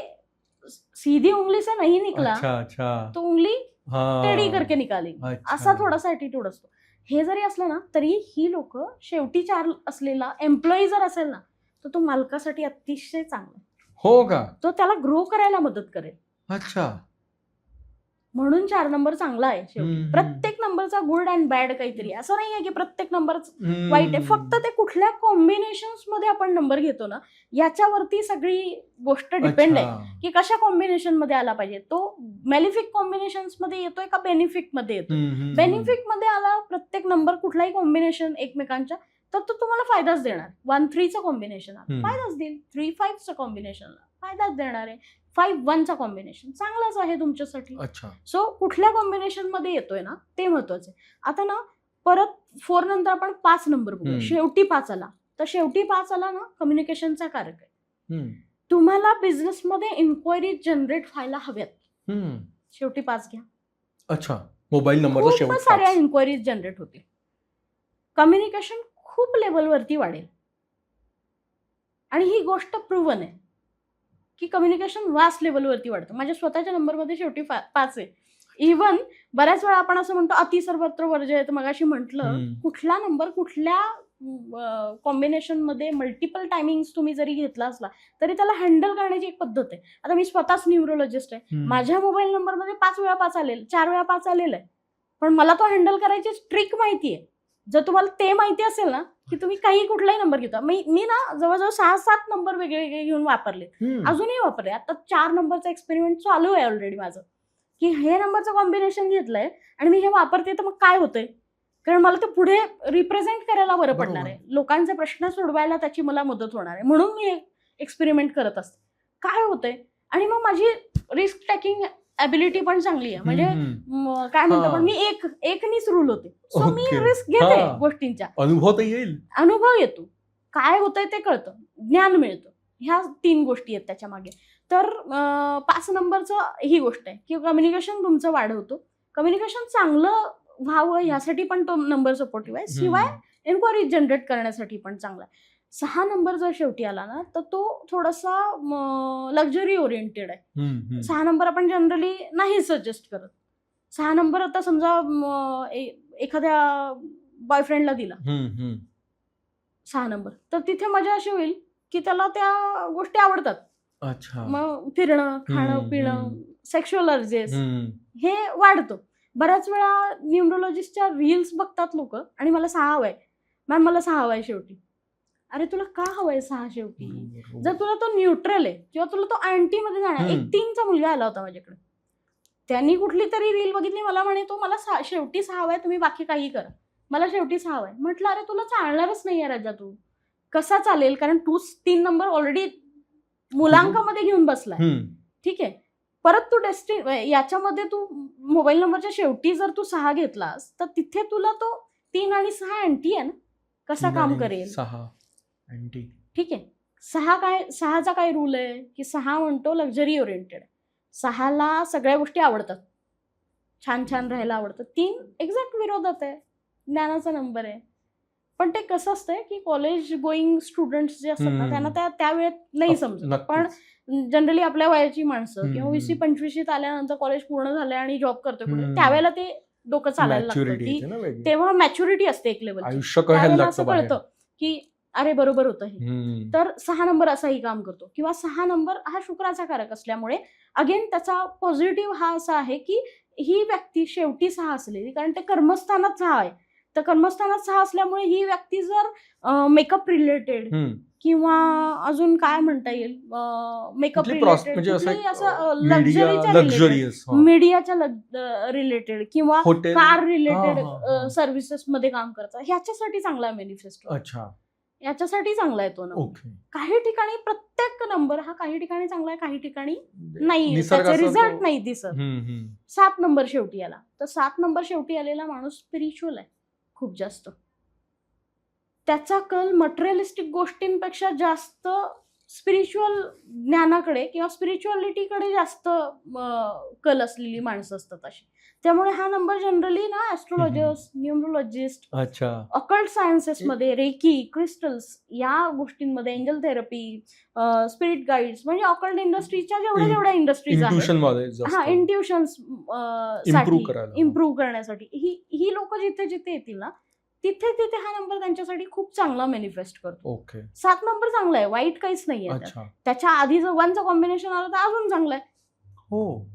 सीधी उंगली से नहीं निकला अच्छा. तो उंगली टेढ़ी करके निकालेगी, असा थोडासा ॲटिट्यूड असतो. हे जरी असलं ना तरी ही लोक शेवटी 4 असलेला एम्प्लॉई जर असेल ना तर तो मालकासाठी अतिशय चांगला. हो का? तो त्याला ग्रो करायला मदत करेल. अच्छा. म्हणून 4 नंबर चांगला आहे शेवटी. प्रत्येक नंबरचा गुड अँड बॅड काहीतरी. असं नाही आहे की प्रत्येक नंबर वाईट आहे. फक्त ते कुठल्या कॉम्बिनेशन्स मध्ये आपण नंबर घेतो ना, याच्यावरती सगळी गोष्ट डिपेंड आहे की कशा कॉम्बिनेशन मध्ये आला पाहिजे. तो मेलिफिक कॉम्बिनेशन्स मध्ये येतोय का बेनिफिक मध्ये येतोय. बेनिफिक मध्ये आला प्रत्येक नंबर कुठलाही कॉम्बिनेशन एकमेकांच्या, तर तो तुम्हाला फायदाच देणार. 1-3चं कॉम्बिनेशन फायदाच देईल. 3-5चं कॉम्बिनेशन फायदाच देणार आहे. 5-1चा कॉम्बिनेशन चांगलाच आहे तुमच्यासाठी. अच्छा. सो कुठल्या कॉम्बिनेशन मध्ये येतोय ना ते महत्वाचं आहे. आता ना परत 4 नंतर आपण 5 नंबर बघूया. शेवटी 5 आला तर शेवटी 5 आला ना कम्युनिकेशनचा कारक आहे. तुम्हाला बिझनेसमध्ये इन्क्वायरी जनरेट व्हायला हव्यात. शेवटी 5 घ्या. अच्छा. मोबाईल नंबरचा खूप शेवट साऱ्या 5. इन्क्वायरीज जनरेट होतील. कम्युनिकेशन खूप लेवलवरती वाढेल. आणि ही गोष्ट प्रूव्हन आहे की कम्युनिकेशन वास्ट लेवलवरती वाढतं. माझ्या स्वतःच्या नंबरमध्ये शेवटी 5 आहे. इव्हन बऱ्याच वेळा आपण असं म्हणतो अति सर्वत्र वर्जयत. मगाशी म्हटलं कुठला नंबर कुठल्या कॉम्बिनेशन मध्ये मल्टिपल टायमिंग्स तुम्ही जरी घेतला असला तरी त्याला हँडल करण्याची एक पद्धत आहे. आता मी स्वतःच न्यूरोलॉजिस्ट आहे. माझ्या मोबाईल नंबरमध्ये 5 वेळा 5 आलेलं, 4 वेळा 5 आलेलं आहे. पण मला तो हँडल करायची ट्रिक माहिती आहे. जर तुम्हाला ते माहिती असेल ना की तुम्ही काही कुठलाही नंबर घेता. मी ना जवळजवळ 6-7 नंबर वेगळे घेऊन वापरले. अजूनही वापरले. आता 4 नंबरचा एक्सपेरिमेंट चालू आहे ऑलरेडी माझं, की हे नंबरचं कॉम्बिनेशन घेतलंय आणि मी हे वापरते तर मग काय होतंय. कारण मला ते पुढे रिप्रेझेंट करायला बरं पडणार आहे. लोकांचे प्रश्न सोडवायला त्याची मला मदत होणार आहे. म्हणून मी एक्सपेरिमेंट करत असते. काय होतंय आणि मग माझी रिस्क टेकिंग ॲबिलिटी पण चांगली आहे. म्हणजे काय म्हणतो हां. पण मी एकनीच रूल होते. सो मी ओके. रिस्क घेते हां. गोष्टींच्या. अनुभव तर येईल. अनुभव येतो. काय होतंय ते कळतं. ज्ञान मिळतं. ह्या 3 गोष्टी आहेत त्याच्यामागे. तर 5 नंबरचं ही गोष्ट आहे की कम्युनिकेशन तुमचं वाढवतो. कम्युनिकेशन चांगलं व्हावं ह्यासाठी पण तो नंबर सपोर्टिव्ह आहे. शिवाय एन्क्वायरी जनरेट करण्यासाठी पण चांगला आहे. 6 नंबर जर शेवटी आला ना, तर तो थोडासा लक्झरी ओरिएंटेड आहे. 6 नंबर आपण जनरली नाही सजेस्ट करत. 6 नंबर आता समजा एखाद्या बॉयफ्रेंडला दिला 6 नंबर, तर तिथे मजा अशी होईल की त्याला त्या गोष्टी आवडतात. अच्छा. मग फिरणं, खाणं, हम्म, पिणं, सेक्शुअल अर्जेस हम्म. हे वाढतं. बऱ्याच वेळा न्यूमरोलॉजिस्टच्या रील्स बघतात लोक आणि मला 6 हवंय. मॅम मला 6 हवंय शेवटी. अरे तुला का हवंय 6 शेवटी? जर तुला तो न्यूट्रल आहे किंवा तुला तो अँटी मध्ये जाणार. एक 3चा मुलगा आला होता माझ्याकडे. त्यांनी कुठली तरी रील बघितली, मला म्हणे तो मला शेवटी 6 हवंय, तुम्ही बाकी काही करा, मला शेवटी 6 हवंय. म्हटलं अरे तुला चालणारच नाहीये राजा, तू कसा चालेल? कारण तू 3 नंबर ऑलरेडी मुलांकामध्ये घेऊन बसलाय. ठीक आहे. परत तू याच्यामध्ये तू मोबाईल नंबरच्या शेवटी जर तू 6 घेतलास तर तिथे तुला तो 3 आणि 6 अँटी आहे ना, कसा काम करेल? 6 अँटी. ठीक आहे. 6चा काय रूल आहे की 6 म्हणतो लक्झरी ओरिएंटेड. 6ला सगळ्या गोष्टी आवडतात, छान छान राहायला आवडतं. 3 एक्झॅक्ट विरोधात आहे, ज्ञानाचा नंबर आहे. पण ते कसं असतंय की कॉलेज गोईंग स्टुडंट्स जे असतात ना, त्यांना त्या वेळेत नाही समजत. पण जनरली आपल्या वयाची माणसं किंवा 20-25 आल्यानंतर कॉलेज पूर्ण झालंय आणि जॉब करतोय पुढे, त्यावेळेला ते डोकं चालायला लागतं की तेव्हा मॅच्युरिटी असते एक लेवल. त्यावेळेला असं कळतं की अरे बरोबर होतं हे. तर 6 नंबर असाही काम करतो. किंवा 6 नंबर हा शुक्राचा कारक असल्यामुळे अगेन त्याचा पॉझिटिव्ह हा असा आहे की ही व्यक्ती शेवटी 6 असलेली, कारण ते कर्मस्थानात 6 आहे. तर कर्मस्थानात 6 असल्यामुळे ही व्यक्ती जर मेकअप रिलेटेड किंवा अजून काय म्हणता येईल, मेकअप रिलेटेड, मीडियाच्या रिलेटेड किंवा कार रिलेटेड सर्व्हिसेस मध्ये काम करतात, ह्याच्यासाठी चांगला मॅनिफेस्टो. अच्छा, याच्यासाठी चांगला आहे तो नंबर. काही ठिकाणी प्रत्येक नंबर हा काही ठिकाणी चांगला आहे, काही ठिकाणी नाही, त्याचे रिझल्ट नाही दिसत. 7 नंबर शेवटी आला तर 7 नंबर शेवटी आलेला माणूस स्पिरिच्युअल आहे खूप जास्त. त्याचा कल मटेरियलिस्टिक गोष्टींपेक्षा जास्त स्पिरिच्युअल ज्ञानाकडे किंवा स्पिरिच्युअलिटीकडे जास्त कल असलेली माणसं असतात अशी. त्यामुळे हा नंबर जनरली ना ऍस्ट्रोलॉजर्स, न्यूमरोलॉजिस्ट, ऑकल्ट सायन्सेस मध्ये, रेकी, क्रिस्टल्स या गोष्टींमध्ये, एंजल थेरपी, स्पिरिट गाईड्स, म्हणजे ऑकल्ट इंडस्ट्रीच्या जेवढ्या इंडस्ट्रीज आहेत, इंट्युशन्स इम्प्रूव्ह करण्यासाठी ही लोक जिथे जिथे येतील ना, तिथे तिथे हा नंबर त्यांच्यासाठी खूप चांगला मॅनिफेस्ट करतो. 7 नंबर चांगला आहे, वाईट काहीच नाहीये. त्याच्या आधी जर 1चं कॉम्बिनेशन आलं तर अजून चांगलं आहे. हो,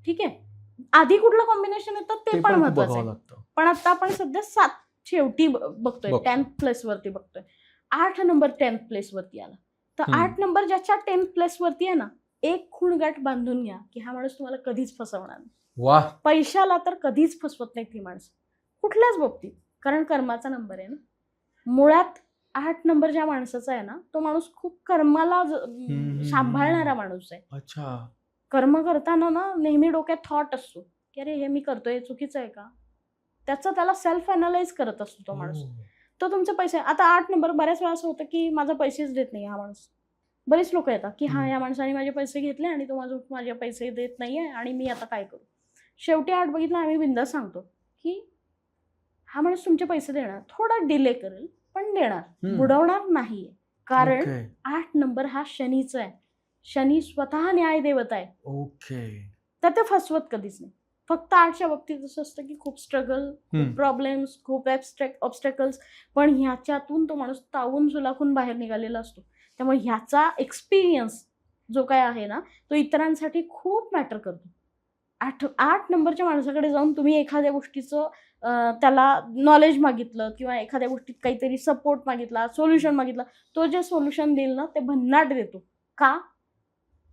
ठीक आहे. आधी कुठलं कॉम्बिनेशन येतं ते पण महत्वाचं आहे. पण आता आपण सध्या 7 शेवटी बघतोय, 10th प्लेस वरती बघतोय. 8 नंबर 10th प्लेस वरती आला तर 8 नंबर ज्याच्या 10th प्लेस वरती आहे ना, एक खूणगाठ बांधून घ्या की हा माणूस तुम्हाला कधीच फसवणार नाही. पैशाला तर कधीच फसवत नाही ती माणसं, कुठल्याच बाबतीत, कारण कर्माचा नंबर आहे ना. मुळात 8 नंबर ज्या माणसाचा आहे ना, तो माणूस खूप कर्माला सांभाळणारा माणूस आहे. अच्छा. कर्म करताना ना नेहमी डोक्यात थॉट असतो की अरे हे मी करतोय चुकीचं आहे का, त्याला सेल्फ अनालाइज करत असतो तो माणूस. तो तुमचे पैसे, आता 8 नंबर बऱ्याच वेळा असं होतं की माझा पैसेच देत नाही हा माणूस. बरेच लोक येतात की हा या माणसाने माझे पैसे घेतले आणि तो माझे पैसे देत नाहीये आणि मी आता काय करू. शेवटी 8 बघितलं, आम्ही बिंदास सांगतो की हा माणूस तुमचे पैसे देणार, थोडा डिले करेल पण देणार, बुडवणार नाहीये. कारण 8 नंबर हा शनीचा आहे. शनी स्वतः न्याय देवता आहे. तर ते फसवत कधीच नाही. फक्त 8च्या बाबतीत असं असतं की खूप स्ट्रगल, खूप प्रॉब्लेम्स, खूप ऑब्स्टॅकल्स, पण ह्याच्यातून तो माणूस तावून सुलाखून बाहेर निघालेला असतो. त्यामुळे ह्याचा एक्सपिरियन्स जो काय आहे ना, तो इतरांसाठी खूप मॅटर करतो. 8 नंबरच्या माणसाकडे जाऊन तुम्ही एखाद्या गोष्टीचं त्याला नॉलेज मागितलं किंवा एखाद्या गोष्टीत काहीतरी सपोर्ट मागितला, सोल्युशन मागितलं, तो जे सोल्युशन देईल ना ते भन्नाट देतो. का?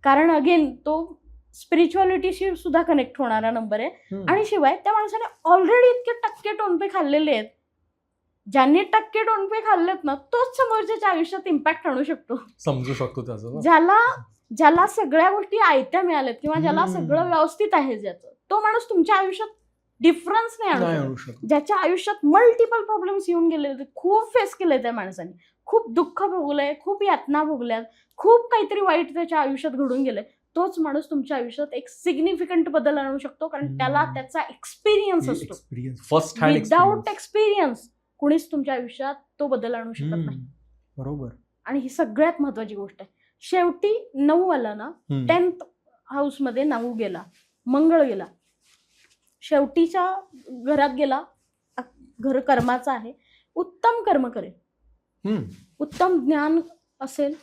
कारण अगेन तो स्पिरिच्युअलिटीशी सुद्धा कनेक्ट होणारा नंबर आहे. आणि शिवाय त्या माणसाने ऑलरेडी इतके टक्के टोनपे खाल्लेले आहेत, ज्यांनी टक्के टोनपे खाल्लेत ना, तोच समोरच्याच्या आयुष्यात इम्पॅक्ट आणू शकतो, समजू शकतो त्याचं. ज्याला ज्याला सगळ्या गोष्टी आयत्या मिळाल्यात किंवा ज्याला हम्म. सगळं व्यवस्थित आहे ज्याचं, तो माणूस तुमच्या आयुष्यात डिफरन्स नाही आणू नाही शकत. आणू शकत. ज्याच्या आयुष्यात मल्टिपल प्रॉब्लेम्स येऊन गेले होते, खूप फेस केलंय त्या माणसाने, खूप दुःख भोगलंय, खूप यातना भोगल्यात, खूप काहीतरी वाईट त्याच्या आयुष्यात घडून गेलंय, तोच माणूस तुमच्या आयुष्यात एक सिग्निफिकंट बदल आणू शकतो, कारण त्याला त्याचा एक्सपिरियन्स असतो. Experience, first hand without experience कुणीच तुमच्या आयुष्यात तो बदल आणू शकत नाही. बरोबर. आणि ही सगळ्यात महत्वाची गोष्ट आहे. शेवटी 9 आला ना, 10th हाऊसमध्ये 9 गेला, मंगळ गेला, शेवटीच्या घरात गेला, घर कर्माचं आहे, उत्तम कर्म करेल, उत्तम ज्ञान असेल,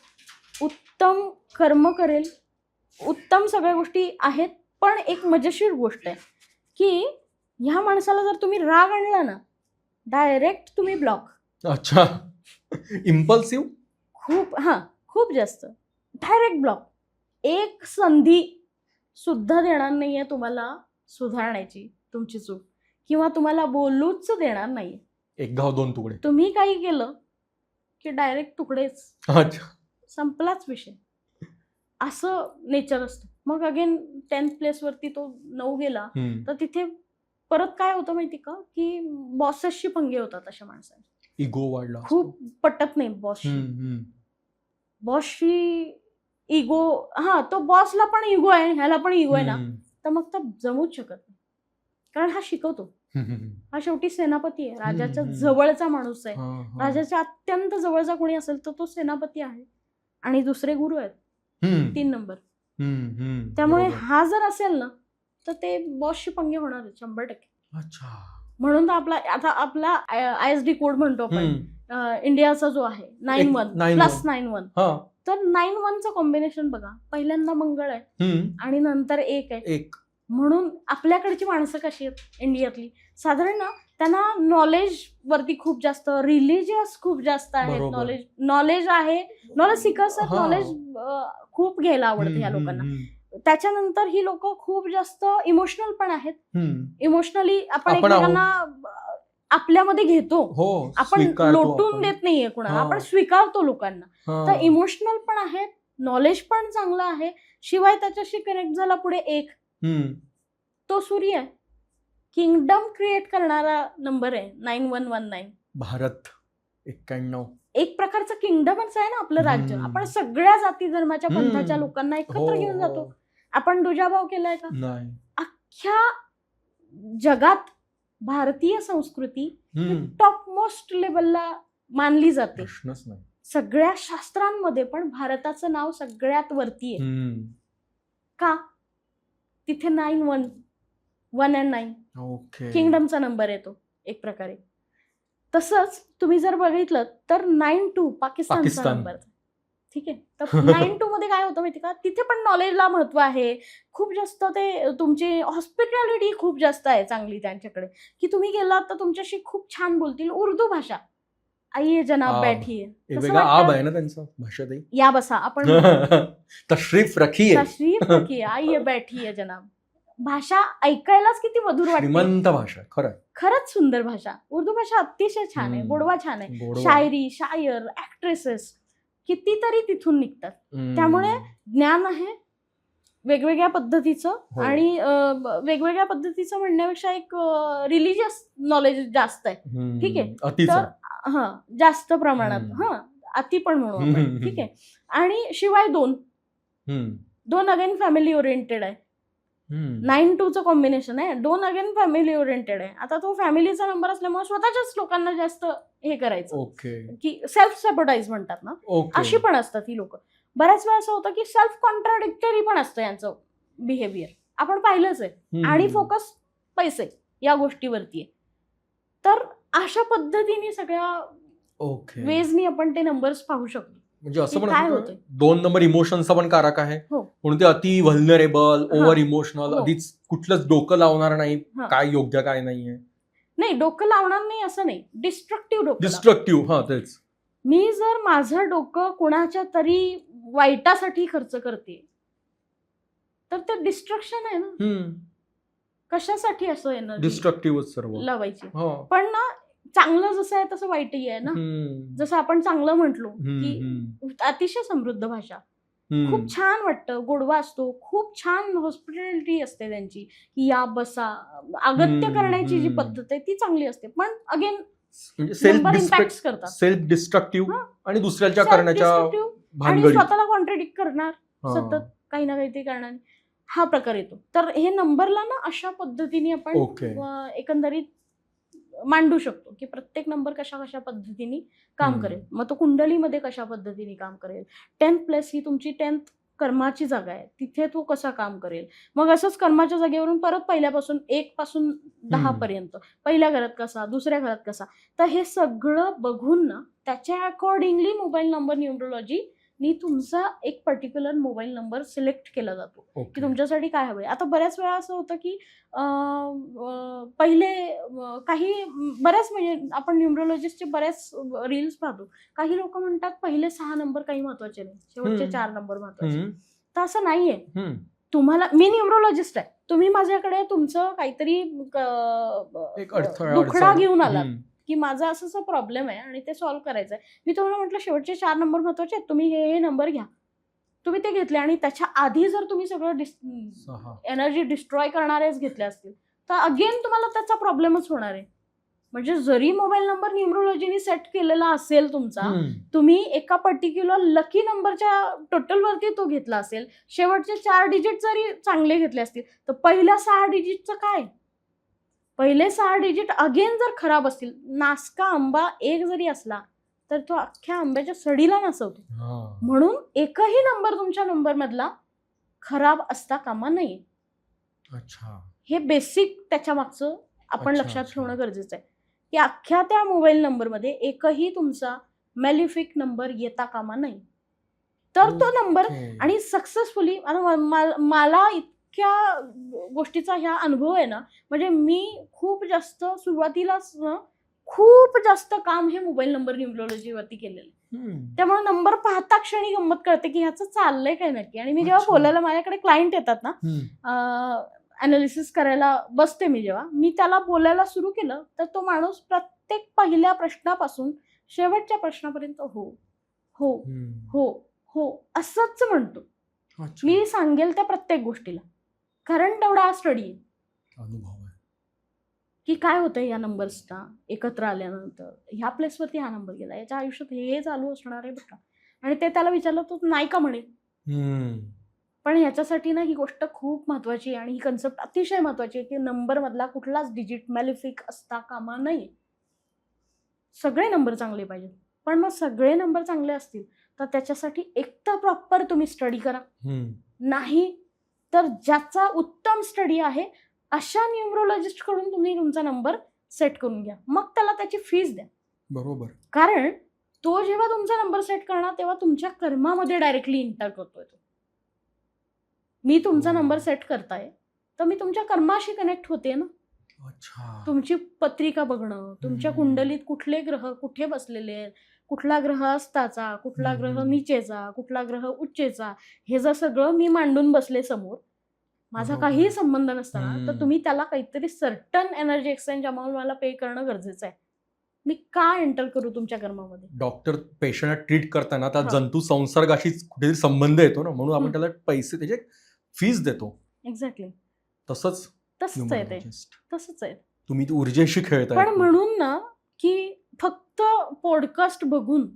उत्तम कर्म करेल, उत्तम सगळ्या गोष्टी आहेत. पण एक मजेशीर गोष्ट आहे की ह्या माणसाला जर तुम्ही राग आणला ना, डायरेक्ट तुम्ही ब्लॉक. अच्छा. इम्पल्सिव्ह. खूप जास्त डायरेक्ट ब्लॉक. एक संधी सुद्धा देणार नाहीये तुम्हाला सुधारण्याची तुमची चूक, किंवा तुम्हाला बोलूच देणार नाहीये. एक घाव दोन तुकडे. तुम्ही काही केलं की डायरेक्ट तुकडेच, अच्छा. संपलाच विषय. असं नेचर असतं. मग अगेन 10th प्लेसवरती तो 9 गेला, तर तिथे परत काय होतं माहिती का, की बॉसेसशी पंगे होतात अशा माणसाने. इगो वाढला. खूप पटत नाही बॉसशी इगो. तो बॉसला पण इगो आहे, ह्याला पण इगो आहे ना, तर मग तर जमूच शकत नाही. कारण हा शिकवतो, हा शेवटी सेनापती आहे, राजाच्या जवळचा माणूस आहे, राजाच्या अत्यंत जवळचा कोणी असेल तर तो सेनापती आहे, आणि दुसरे गुरु आहेत 3 नंबर. त्यामुळे हा जर असेल ना, तर ते बॉसशी पंगे होणार आहेत 100%. अच्छा. म्हणून तर आपला ISD कोड म्हणतो आपण, इंडियाचा जो आहे 9-1 प्लस 9-1, तर 9-1चं कॉम्बिनेशन बघा. पहिल्यांदा मंगळ आहे आणि नंतर 1 आहे. म्हणून आपल्याकडची माणसं कशी आहेत इंडियातली, साधारण ना, त्यांना नॉलेज वरती खूप जास्त, रिलिजियस खूप जास्त आहेत, नॉलेज आहे, नॉलेज सिकर्स आहेत, नॉलेज खूप घ्यायला आवडते ह्या लोकांना. त्याच्यानंतर ही लोक खूप जास्त इमोशनल पण आहेत. इमोशनली आपण एकमेकांना आपल्यामध्ये घेतो, आपण लोटून देत नाहीये कुणाला, आपण स्वीकारतो लोकांना. तर इमोशनल पण आहेत, नॉलेज पण चांगलं आहे, शिवाय त्याच्याशी कनेक्ट झाला पुढे 1, तो सूर्य आहे. किंगडम क्रिएट करणारा नंबर आहे 9119. भारत 91 एक प्रकारचं किंगडमच आहे ना आपलं राज्य. आपण सगळ्या जाती धर्माच्या पंथाच्या लोकांना एकत्र घेऊन जातो. आपण दुजाभाव केलाय का? नाही. अख्ख्या जगात भारतीय संस्कृती टॉप मोस्ट लेवलला मानली जाते. प्रश्नच नाही. सगळ्या शास्त्रांमध्ये पण भारताचं नाव सगळ्यात वरती आहे. का? तिथे 9-1 and 9 किंगडमचा नंबर आहे तो एक प्रकारे. तसंच तुम्ही जर बघितलं तर 9-2 पाकिस्तानचा नंबर. ठीक आहे. तर 9-2 मध्ये काय होतं माहिती का, तिथे पण नॉलेजला महत्व आहे खूप जास्त. ते तुमची हॉस्पिटॅलिटी खूप जास्त आहे चांगली त्यांच्याकडे, की तुम्ही गेलात तर तुमच्याशी खूप छान बोलतील. उर्दू भाषा, आइये जनाब बैठिए, वेगळा आब आहे ना त्यांचा भाषेत. या बसा, आपण तशरीफ रखिए, आइये बैठिए जनाब. भाषा ऐकायलाच किती मधुर वाटते, श्रीमंत भाषा. खरंच सुंदर भाषा. उर्दू भाषा अतिशय छान आहे, गोडवा छान आहे. शायरी, शायर, ऍक्ट्रेसेस कितीतरी तिथून निघतात. त्यामुळे ज्ञान आहे वेगवेगळ्या पद्धतीचं, आणि वेगवेगळ्या पद्धतीचं म्हणण्यापेक्षा एक रिलिजियस नॉलेज जास्त आहे. ठीक आहे. तर जास्त प्रमाणात, अति पण म्हणू आपण. ठीक आहे. आणि शिवाय 2 अगेन फॅमिली ओरिएंटेड आहे. 9-2चं कॉम्बिनेशन आहे. 2 अगेन फॅमिली ओरिएंटेड आहे. आता तो फॅमिलीचा नंबर असल्यामुळे स्वतःच्याच लोकांना जास्त हे करायचं, की सेल्फ सॅबोटाइज म्हणतात ना, अशी पण असतात ही लोक. बऱ्याच वेळा असं होतं की सेल्फ कॉन्ट्राडिक्टरी पण असतं यांचं बिहेवियर, आपण पाहिलंच आहे. आणि फोकस पैसे या गोष्टीवरती आहे. तर अशा पद्धतीने सगळ्या वेजनी आपण ते नंबर्स पाहू शकतो. म्हणजे असं पण 2 नंबर इमोशनचा पण कारक आहे, म्हणून ते अति व्हल्नरेबल, ओव्हर इमोशनल, आधीच कुठलंच डोकं लावणार नाही, काय योग्य काय नाहीये. नाही, डोकं लावणार नाही असं नाही, डिस्ट्रक्टिव्ह. तेच. मी जर माझं डोकं कुणाच्या तरी वाईटासाठी खर्च करते तर ते डिस्ट्रक्शन आहे ना. कशासाठी असं एनर्जी डिस्ट्रक्टिव्ह सर्व लावायची? पण ना, चांगलं जसं आहे तसं वाईटही आहे ना. जसं आपण चांगलं म्हटलो की अतिशय समृद्ध भाषा, खूप छान वाटतं, गोडवा असतो, खूप छान हॉस्पिटॅलिटी असते त्यांची, की या बसा. अगत्य करण्याची जी पद्धत आहे ती चांगली असते, पण अगेन म्हणजे नंबर इम्पॅक्ट करतात. सेल्फ डिस्ट्रक्टिव्ह हां, आणि दुसऱ्याच्या सेल्फ करण्याच्या डिस्ट्रक्टिव्ह आणि भानगडीत. स्वतःला कॉन्ट्रडिक्ट करणार सतत हां. काही ना काहीतरी करणार. हा प्रकार येतो. तर हे नंबरला ना अशा पद्धतीने आपण ओके. एकंदरीत मांडू शकतो, की प्रत्येक नंबर कशा-कशा पद्धतीने काम हम्म. करेल. मग तो कुंडलीमध्ये कशा पद्धतीने काम करेल. 10th प्लेस ही तुमची 10th कर्माची जागा आहे. तिथे तो कसा काम करेल. मग असंच कर्माच्या जागेवरून परत पहिल्यापासून 1 पासून 10 पर्यंत. पहिल्या घरात कसा, दुसऱ्या घरात कसा. तर हे सगळं बघून ना त्याच्या अकॉर्डिंगली मोबाईल नंबर न्यूमरोलॉजीनी तुमचा एक पर्टिक्युलर मोबाईल नंबर सिलेक्ट केला जातो, की ओके. तुमच्यासाठी काय हवंय. आता बऱ्याच वेळा असं होतं, की पहिले काही बऱ्याच म्हणजे आपण न्यूमरोलॉजिस्टचे बऱ्याच रील्स पाहतो. काही लोकं म्हणतात पहिले 6 नंबर काही महत्त्वाचे नाही. शेवटचे 4 नंबर महत्त्वाचे. तर असं नाहीये. तुम्हाला मी न्यूमरोलॉजिस्ट आहे. तुम्ही माझ्याकडे तुमचं काहीतरी एक अडथळा, दुखडा अडचण. घेऊन आलात, की माझा असा प्रॉब्लेम आहे आणि ते सॉल्व्ह करायचं आहे. मी तुम्हाला म्हटलं शेवटचे 4 नंबर महत्त्वाचे आहेत. तुम्ही हे नंबर घ्या. तुम्ही ते घेतले आणि त्याच्या आधी जर तुम्ही सगळं एनर्जी डिस्ट्रॉय करणारेच घेतले असतील, तर अगेन तुम्हाला त्याचा प्रॉब्लेमच होणार आहे. म्हणजे जरी मोबाईल नंबर न्यूमरोलॉजीने सेट केलेला असेल तुमचा, तुम्ही एका पर्टिक्युलर लकी नंबरच्या टोटलवरती तो घेतला असेल, शेवटचे 4 डिजिट जरी चांगले घेतले असतील, तर पहिल्या 6 डिजिटचं काय? पहिले 6 डिजिट अगेन जर खराब असतील, नासका आंबा एक जरी असला, तर तो अख्ख्या आंब्याच्या सडीला नासवतो. म्हणून एकही नंबर तुमच्या नंबरमधला खराब असता कामा नये. अच्छा. हे बेसिक त्याच्या मागचं आपण अच्छा, लक्षात अच्छा. ठेवणं गरजेचं आहे, की अख्ख्या त्या मोबाईल नंबरमध्ये एकही तुमचा मॅलिफिक नंबर येता कामा नये. तर तो नंबर ओके. आणि सक्सेसफुली मला इतक्या गोष्टीचा ह्या अनुभव आहे ना, म्हणजे मी खूप जास्त सुरुवातीलाच खूप जास्त काम हे मोबाईल नंबर न्यूमरोलॉजीवरती केलेलं आहे. त्यामुळे नंबर पाहता क्षणी गंमत कळते, की ह्याचं चाललंय काय नक्की. आणि मी जेव्हा अच्छा. बोलायला माझ्याकडे क्लायंट येतात ना, अनालिसिस करायला बसते मी जेव्हा, मी त्याला बोलायला सुरू केलं, तर तो माणूस प्रत्येक पहिल्या प्रश्नापासून शेवटच्या प्रश्नापर्यंत हो, हो, हो, हो असंच म्हणतो. अच्छा. मी सांगेल त्या प्रत्येक गोष्टीला. कारण तेवढा स्टडी आहे, अनुभव आहे. की काय होतंय या नंबर्सना एकत्र आल्यानंतर. ह्या प्लेसवरती हा नंबर गेला. याच्या आयुष्यात हे चालू असणार आहे बरं का. आणि ते त्याला विचारलं तो नाही का म्हणेल. पण ह्याच्यासाठी ना ही गोष्ट खूप महत्त्वाची आहे आणि ही कन्सेप्ट अतिशय महत्त्वाची आहे, की नंबरमधला कुठलाच डिजिट मॅलिफिक असता कामा नये. सगळे नंबर चांगले पाहिजेत. पण मग सगळे नंबर चांगले असतील, तर त्याच्यासाठी एकतर प्रॉपर तुम्ही स्टडी करा. नाही तर ज्याचा उत्तम स्टडी आहे, अशा न्यूमरोलॉजिस्टकडून तुम्ही तुमचा नंबर सेट करून घ्या. मग त्याला त्याची फीस द्या. बरोबर. कारण तो जेव्हा तुमचा नंबर सेट करणार, तेव्हा तुमच्या कर्मामध्ये डायरेक्टली एंटर करतोय तो. मी तुमचा नंबर सेट करताय, तर मी तुमच्या कर्माशी कनेक्ट होते ना. अच्छा. तुमची पत्रिका बघणं, तुमच्या कुंडलीत कुठले ग्रह कुठे बसलेले आहेत, कुठला ग्रह अस्ताचा, कुठला ग्रह नीचेचा, कुठला ग्रह उच्चेचा, हे जर सगळं मी मांडून बसले समोर, माझा काहीही संबंध नसताना, तर तुम्ही त्याला काहीतरी सर्टन एनर्जी एक्सचेंज अमाउंट मला पे करणं गरजेचं आहे. मी का एंटर करू तुमच्या कर्मामध्ये? डॉक्टर पेशंटला ट्रीट करताना त्या हां. जंतू संसर्गाशी कुठेतरी संबंध येतो ना, म्हणून आपण त्याला पैसे त्याचे फीस देतो. एक्झॅक्टली. तसंच तसंच आहे ते. न्यूमरोलॉजिस्ट. तसंच आहे. तुम्ही ऊर्जेशी खेळताय. पण म्हणून ना, की फक्त पॉडकास्ट बघून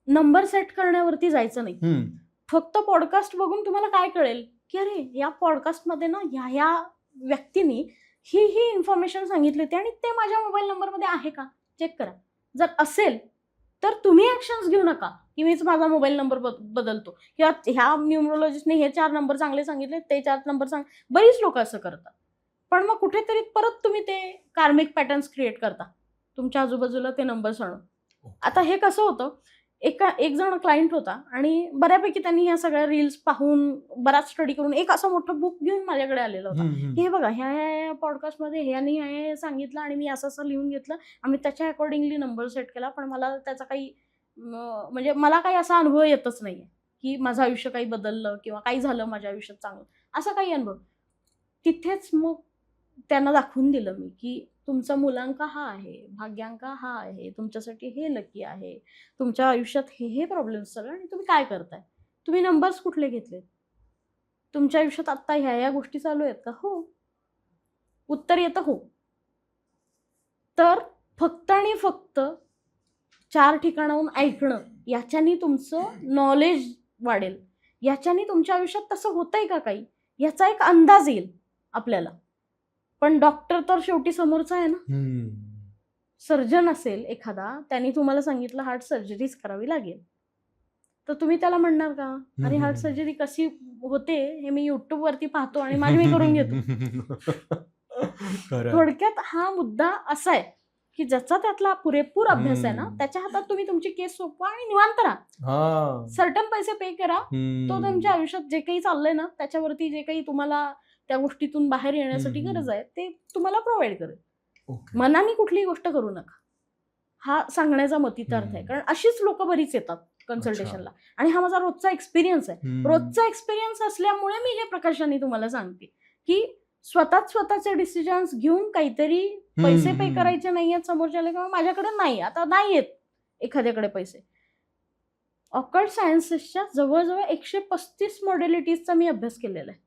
नंबर सेट करण्यावरती जायचं नाही. फक्त पॉडकास्ट बघून तुम्हाला काय कळेल, की अरे या पॉडकास्टमध्ये ना ह्या व्यक्तीने ही इन्फॉर्मेशन सांगितली होती आणि ते माझ्या मोबाईल नंबरमध्ये आहे का? चेक करा. जर असेल, तर तुम्ही ॲक्शन्स घेऊ नका, की मीच माझा मोबाईल नंबर बदलतो किंवा ह्या न्यूमरोलॉजिस्टने हे 4 नंबर चांगले सांगितले, ते 4 नंबर बरीच लोकं असं करतात. पण मग कुठेतरी परत तुम्ही ते कार्मिक पॅटर्न्स क्रिएट करता. तुमच्या आजूबाजूला ते नंबर्स आणून. आता हे कसं होतं, एक जण क्लायंट होता आणि बऱ्यापैकी त्यांनी ह्या सगळ्या रील्स पाहून, बराच स्टडी करून एक असं मोठं बुक घेऊन माझ्याकडे आलेला होता, की हे बघा ह्या पॉडकास्टमध्ये ह्याने हे सांगितलं आणि मी असं लिहून घेतलं आणि त्याच्या अकॉर्डिंगली नंबर सेट केला. पण मला त्याचा काही म्हणजे मला काही असा अनुभव येतच नाहीये, की माझं आयुष्य काही बदललं किंवा काही झालं माझ्या आयुष्यात चांगलं, असा काही अनुभव. तिथेच मग त्यांना दाखवून दिलं मी, की तुमचा मूलांक हा आहे, भाग्यांक हा आहे, तुमच्यासाठी हे लकी आहे, तुमच्या आयुष्यात हे प्रॉब्लेम्स चालू आहे आणि तुम्ही काय करताय? तुम्ही नंबर्स कुठले घेतलेत? तुमच्या आयुष्यात आत्ता ह्या गोष्टी चालू आहेत का? हो. उत्तर येतं हो. तर फक्त आणि फक्त 4 ठिकाणाहून ऐकणं याच्यानी तुमचं नॉलेज वाढेल. याच्यानी तुमच्या आयुष्यात तसं होतंय का काही? याचा एक अंदाज येईल आपल्याला. पण डॉक्टर तर शेवटी समोरचा आहे ना. सर्जन असेल एखादा, त्यांनी तुम्हाला सांगितलं हार्ट सर्जरीच करावी लागेल. तर तुम्ही त्याला म्हणणार का? अरे हार्ट सर्जरी कशी होते हे मी YouTubeवरती पाहतो आणि माझी मी करून घेतो. थोडक्यात हा मुद्दा असा आहे की ज्याचा त्यातला पुरेपूर अभ्यास आहे ना, त्याच्या हातात तुम्ही तुमची केस सोपवा आणि निवांत राहा. सर्टन पैसे पे करा. तो तुमच्या आयुष्यात जे काही चाललंय ना, त्याच्यावरती जे काही तुम्हाला त्या गोष्टीतून बाहेर येण्यासाठी गरज आहे ते तुम्हाला प्रोव्हाइड करेल. मनाने कुठलीही गोष्ट करू नका, हा सांगण्याचा मतितार्थ आहे. कारण अशीच लोक बरीच येतात कन्सल्टेशनला आणि हा माझा रोजचा एक्सपिरियन्स आहे. रोजचा एक्सपिरियन्स असल्यामुळे मी हे प्रकर्षाने तुम्हाला सांगते की स्वतःचे डिसिजन्स घेऊन काहीतरी पैसे पे करायचे नाहीयेत समोरच्याला, किंवा माझ्याकडे नाही आता नाही येत एखाद्याकडे पैसे. ऑकल्ट सायन्सेसच्या जवळजवळ 135 मॉडेलिटीजचा मी अभ्यास केलेला आहे.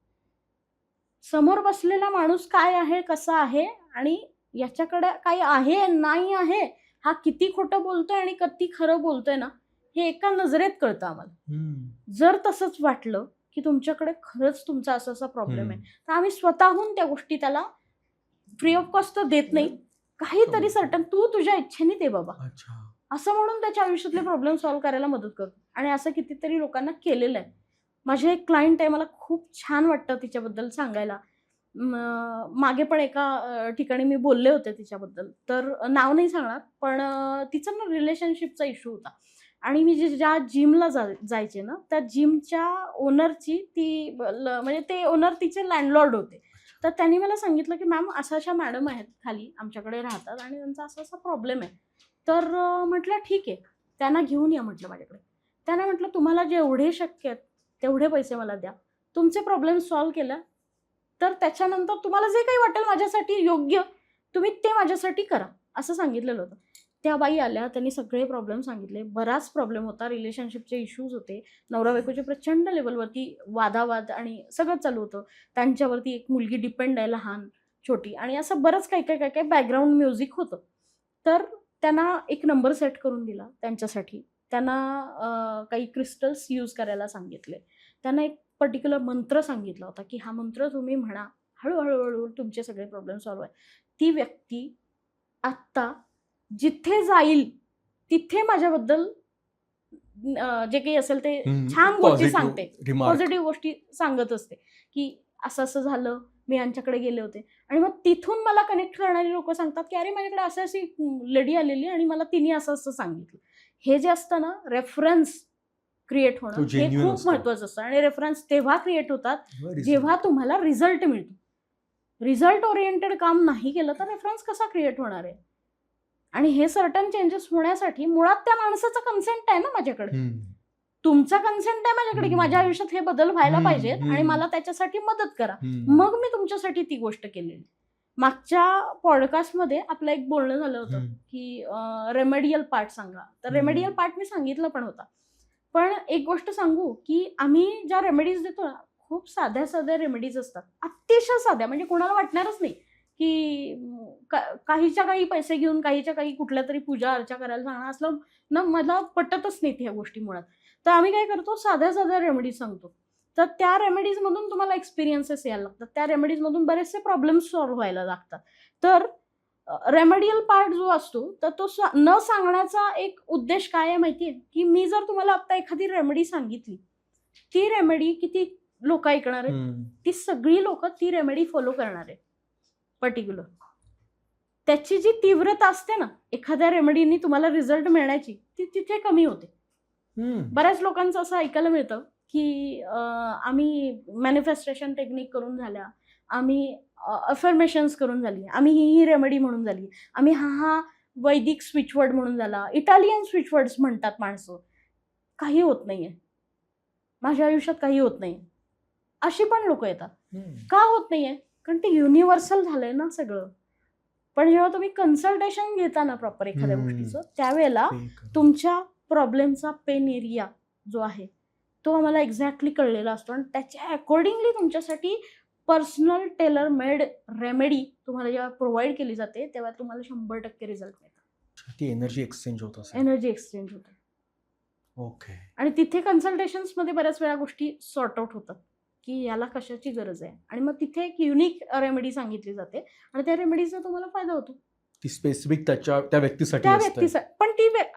समोर बसलेला माणूस काय आहे, कसा आहे आणि याच्याकडे काही आहे नाही आहे, हा किती खोटं बोलतोय आणि किती खरं बोलतोय ना, हे एका नजरेत कळतं आम्हाला. जर तसंच वाटलं की तुमच्याकडे खरंच तुमचा असा प्रॉब्लेम आहे, तर आम्ही स्वतःहून त्या गोष्टी त्याला फ्री ऑफ कॉस्ट तर देत नाही, काहीतरी सर्टन तू तुझ्या इच्छेने दे बाबा असं म्हणून त्याच्या आयुष्यातले प्रॉब्लेम सॉल्व्ह करायला मदत करतो. आणि असं कितीतरी लोकांना केलेलं आहे. माझी एक क्लायंट आहे, मला खूप छान वाटतं तिच्याबद्दल सांगायला. मागे पण एका ठिकाणी मी बोलले होते तिच्याबद्दल, तर नाव नाही सांगणार, पण तिचा ना रिलेशनशिपचा इश्यू होता. आणि मी ज्या जिमला जायचे ना, त्या जिमच्या ओनरची ती म्हणजे ते ओनर तिचे लँडलॉर्ड होते. तर त्यांनी मला सांगितलं की मॅम अशा मॅडम आहेत खाली आमच्याकडे राहतात आणि त्यांचा असा प्रॉब्लेम आहे. तर म्हटलं ठीक आहे, त्यांना घेऊन या म्हटलं माझ्याकडे. त्यांना म्हटलं तुम्हाला जेवढे शक्य आहेत तेवढे पैसे मला द्या, तुमचे प्रॉब्लेम सॉल्व्ह केला तर त्याच्यानंतर तुम्हाला जे काही वाटेल माझ्यासाठी योग्य तुम्ही ते माझ्यासाठी करा असं सांगितलेलं होतं. त्या बाई आल्या, त्यांनी सगळे प्रॉब्लेम सांगितले. बराच प्रॉब्लेम होता, रिलेशनशिपचे इश्यूज होते, नवरा बायकोचे प्रचंड लेवलवरती वादावाद आणि सगळं चालू होतं. त्यांच्यावरती एक मुलगी डिपेंड आहे लहान छोटी, आणि असं बरंच काही बॅकग्राऊंड म्युझिक होतं. तर त्यांना एक नंबर सेट करून दिला त्यांच्यासाठी. त्यांना काही क्रिस्टल्स यूज करायला सांगितले. त्यांना एक पर्टिक्युलर मंत्र सांगितला होता की हा मंत्र तुम्ही म्हणा, हळूहळू तुमचे सगळे प्रॉब्लेम सॉल्व्ह आहे. ती व्यक्ती आत्ता जिथे जाईल तिथे माझ्याबद्दल जे काही असेल ते छान गोष्टी सांगते, पॉझिटिव्ह गोष्टी सांगत असते की असं झालं, मी यांच्याकडे गेले होते. आणि मग तिथून मला कनेक्ट करणारी लोक सांगतात की अरे माझ्याकडे अशी लेडी आलेली आणि मला तिने असं सांगितलं. हे जे असतं ना, रेफरन्स क्रिएट होणं हे खूप महत्वाचं असतं. आणि रेफरन्स तेव्हा क्रिएट होतात जेव्हा तुम्हाला रिझल्ट मिळतो. रिझल्ट ओरिएंटेड काम नाही केलं तर रेफरन्स कसा क्रिएट होणार आहे? आणि हे सर्टन चेंजेस होण्यासाठी मुळात त्या माणसाचा कन्सेंट आहे ना माझ्याकडे, तुमचा कन्सेंट आहे माझ्याकडे की माझ्या आयुष्यात हे बदल व्हायला पाहिजेत आणि मला त्याच्यासाठी मदत करा. मग मी तुमच्यासाठी ती गोष्ट केलेली. मागच्या पॉडकास्टमध्ये आपलं एक बोलणं झालं होतं की रेमेडियल पार्ट सांगा, तर रेमेडियल पार्ट मी सांगितलं पण होता. पण एक गोष्ट सांगू की आम्ही ज्या रेमेडीज देतो ना, खूप साध्या रेमेडीज असतात, अतिशय साध्या, म्हणजे कोणाला वाटणारच नाही की काहीच्या काही पैसे घेऊन काहीच्या काही कुठल्या तरी पूजा अर्चा करायला सांगणं असलं ना, मला पटतच नाहीत ह्या गोष्टी मुळात. तर आम्ही काय करतो, साध्या रेमेडीज सांगतो. तर त्या रेमेडीजमधून तुम्हाला एक्सपिरियन्सेस यायला लागतात, त्या रेमेडीजमधून बरेचसे प्रॉब्लेम्स सॉल्व्ह व्हायला लागतात. तर रेमेडियल पार्ट जो असतो तर तो न सांगण्याचा एक उद्देश काय आहे माहितीये, की मी जर तुम्हाला आता एखादी रेमेडी सांगितली, ती रेमेडी किती लोक ऐकणार आहेत? ती सगळी लोक ती रेमेडी फॉलो करणार आहे पर्टिक्युलर. त्याची जी तीव्रता असते ना एखाद्या रेमेडीनी तुम्हाला रिझल्ट मिळण्याची, ती तिथे कमी होते. बऱ्याच लोकांचं असं ऐकायला मिळतं की आम्ही मॅनिफेस्टेशन टेक्निक करून झाल्या, आम्ही अफर्मेशन्स करून झाली, आम्ही ही रेमेडी म्हणून झाली, आम्ही हा वैदिक स्विचवर्ड म्हणून झाला, इटालियन स्विचवर्ड्स म्हणतात माणसं. काही होत नाहीये, माझ्या आयुष्यात काही होत नाहीये, अशी पण लोक येतात. का होत नाहीये? कारण ते युनिव्हर्सल झालंय ना सगळं. पण जेव्हा तुम्ही कन्सल्टेशन घेता ना प्रॉपर एखाद्या गोष्टीचं, त्यावेळेला तुमच्या प्रॉब्लेमचा पेन एरिया जो आहे तो आम्हाला एक्झॅक्टली कळलेला असतो आणि त्याच्या अकॉर्डिंगली तुमच्यासाठी पर्सनल टेलर मेड रेमेडी तुम्हाला जेव्हा प्रोव्हाइड केली जाते तेव्हा तुम्हाला 100% रिझल्ट मिळतात. ती एनर्जी एक्सचेंज होत असेल. एनर्जी एक्सचेंज होते ओके. आणि तिथे कन्सल्टेशन्समध्ये बऱ्याच वेळा गोष्टी सॉर्ट आउट होतात की याला कशाची गरज आहे आणि मग तिथे एक युनिक रेमेडी सांगितली जाते आणि त्या रेमेडीचा तुम्हाला फायदा होतो ती स्पेसिफिक त्या व्यक्तीसाठी त्या असते. व्यक्तीसाठी. पण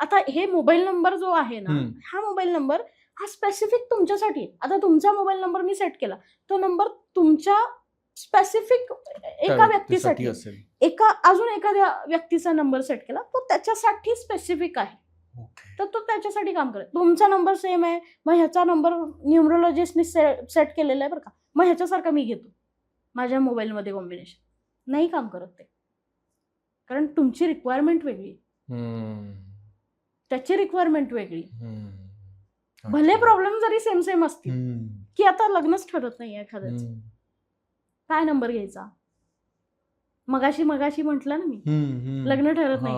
आता हे मोबाईल नंबर जो आहे ना, हम्म. हा मोबाईल नंबर हा स्पेसिफिक तुमच्यासाठी आहे. आता तुमचा मोबाईल नंबर मी सेट केला, तो नंबर तुमच्या स्पेसिफिक त्या एका व्यक्तीसाठी असेल. अजून एखाद्या व्यक्तीचा नंबर सेट केला, तो त्याच्यासाठी स्पेसिफिक आहे. ओके. तर तो त्याच्यासाठी काम करेल. तुमचा नंबर सेम आहे, मग ह्याचा नंबर न्यूमरोलॉजिस्टने सेट केलेला आहे बरं का, मग ह्याच्यासारखा मी घेतो माझ्या मोबाईलमध्ये कॉम्बिनेशन, नाही काम करत ते. कारण तुमची रिक्वायरमेंट वेगळी, त्याची रिक्वायरमेंट वेगळी. भले प्रॉब्लेम जरी सेम सेम असतील, की आता लग्नच ठरत नाही एखाद्याचं, काय नंबर घ्यायचा, मगाशी म्हटलं ना मी, लग्न ठरत नाही.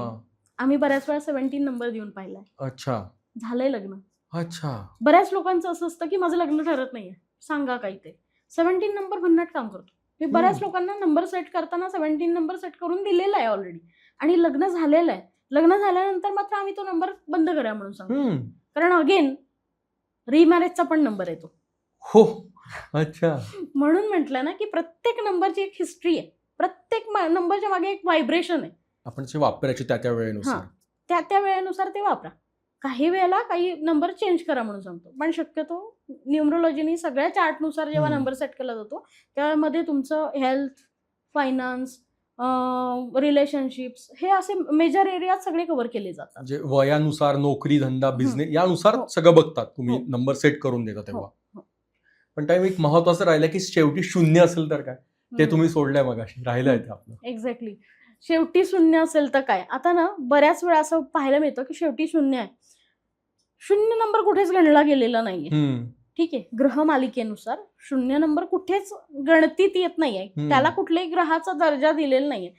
आम्ही बऱ्याच वेळा 17 नंबर देऊन पाहिलाय. अच्छा. झालंय लग्न. अच्छा. बऱ्याच लोकांचं असं असतं की माझं लग्न ठरत नाहीये, सांगा काही ते. 17 नंबर भन्नाट काम करतो. मी बऱ्याच लोकांना नंबर सेट करताना 17 नंबर सेट करून दिलेला आहे ऑलरेडी आणि लग्न झालेलं आहे. लग्न झाल्यानंतर मात्र आम्ही तो नंबर बंद करा म्हणून सांगतो. कारण अगेन रिमॅरेजचा पण नंबर येतो. हो. अच्छा. म्हणून म्हटलं ना की प्रत्येक नंबरची एक हिस्ट्री आहे, प्रत्येक नंबरच्या मागे एक व्हायब्रेशन आहे. आपण जे वापरायचे त्या वेळेनुसार, त्या वेळेनुसार ते वापरा. काही वेळेला काही नंबर चेंज करा म्हणून सांगतो, पण शक्यतो न्यूमरोलॉजीनी सगळ्या चार्टनुसार जेव्हा नंबर सेट केला जातो त्यामध्ये तुमचं हेल्थ, फायनान्स, रिलेशनशिप्स हे असे मेजर एरिया सगळे कव्हर केले जातात. म्हणजे वयानुसार, नोकरी, धंदा, बिझनेस यानुसार सगळं बघतात तुम्ही, नंबर सेट करून देता तेव्हा. पण टाइम एक महत्वाचं राहिलं की शेवटी शून्य असेल तर काय, ते तुम्ही सोडलंय मगाशी, राहिलंय ते आपलं. एक्झॅक्टली. शेवटी शून्य असेल तर काय. आता ना बऱ्याच वेळा असं पाहायला मिळतं की शेवटी शून्य आहे. शून्य नंबर कुठेच गणला गेलेला नाहीये. ठीक आहे, ग्रह मालिकेनुसार शून्य नंबर कुठेच गणतीत येत नाहीये, त्याला कुठल्याही ग्रहाचा दर्जा दिलेला नाहीये.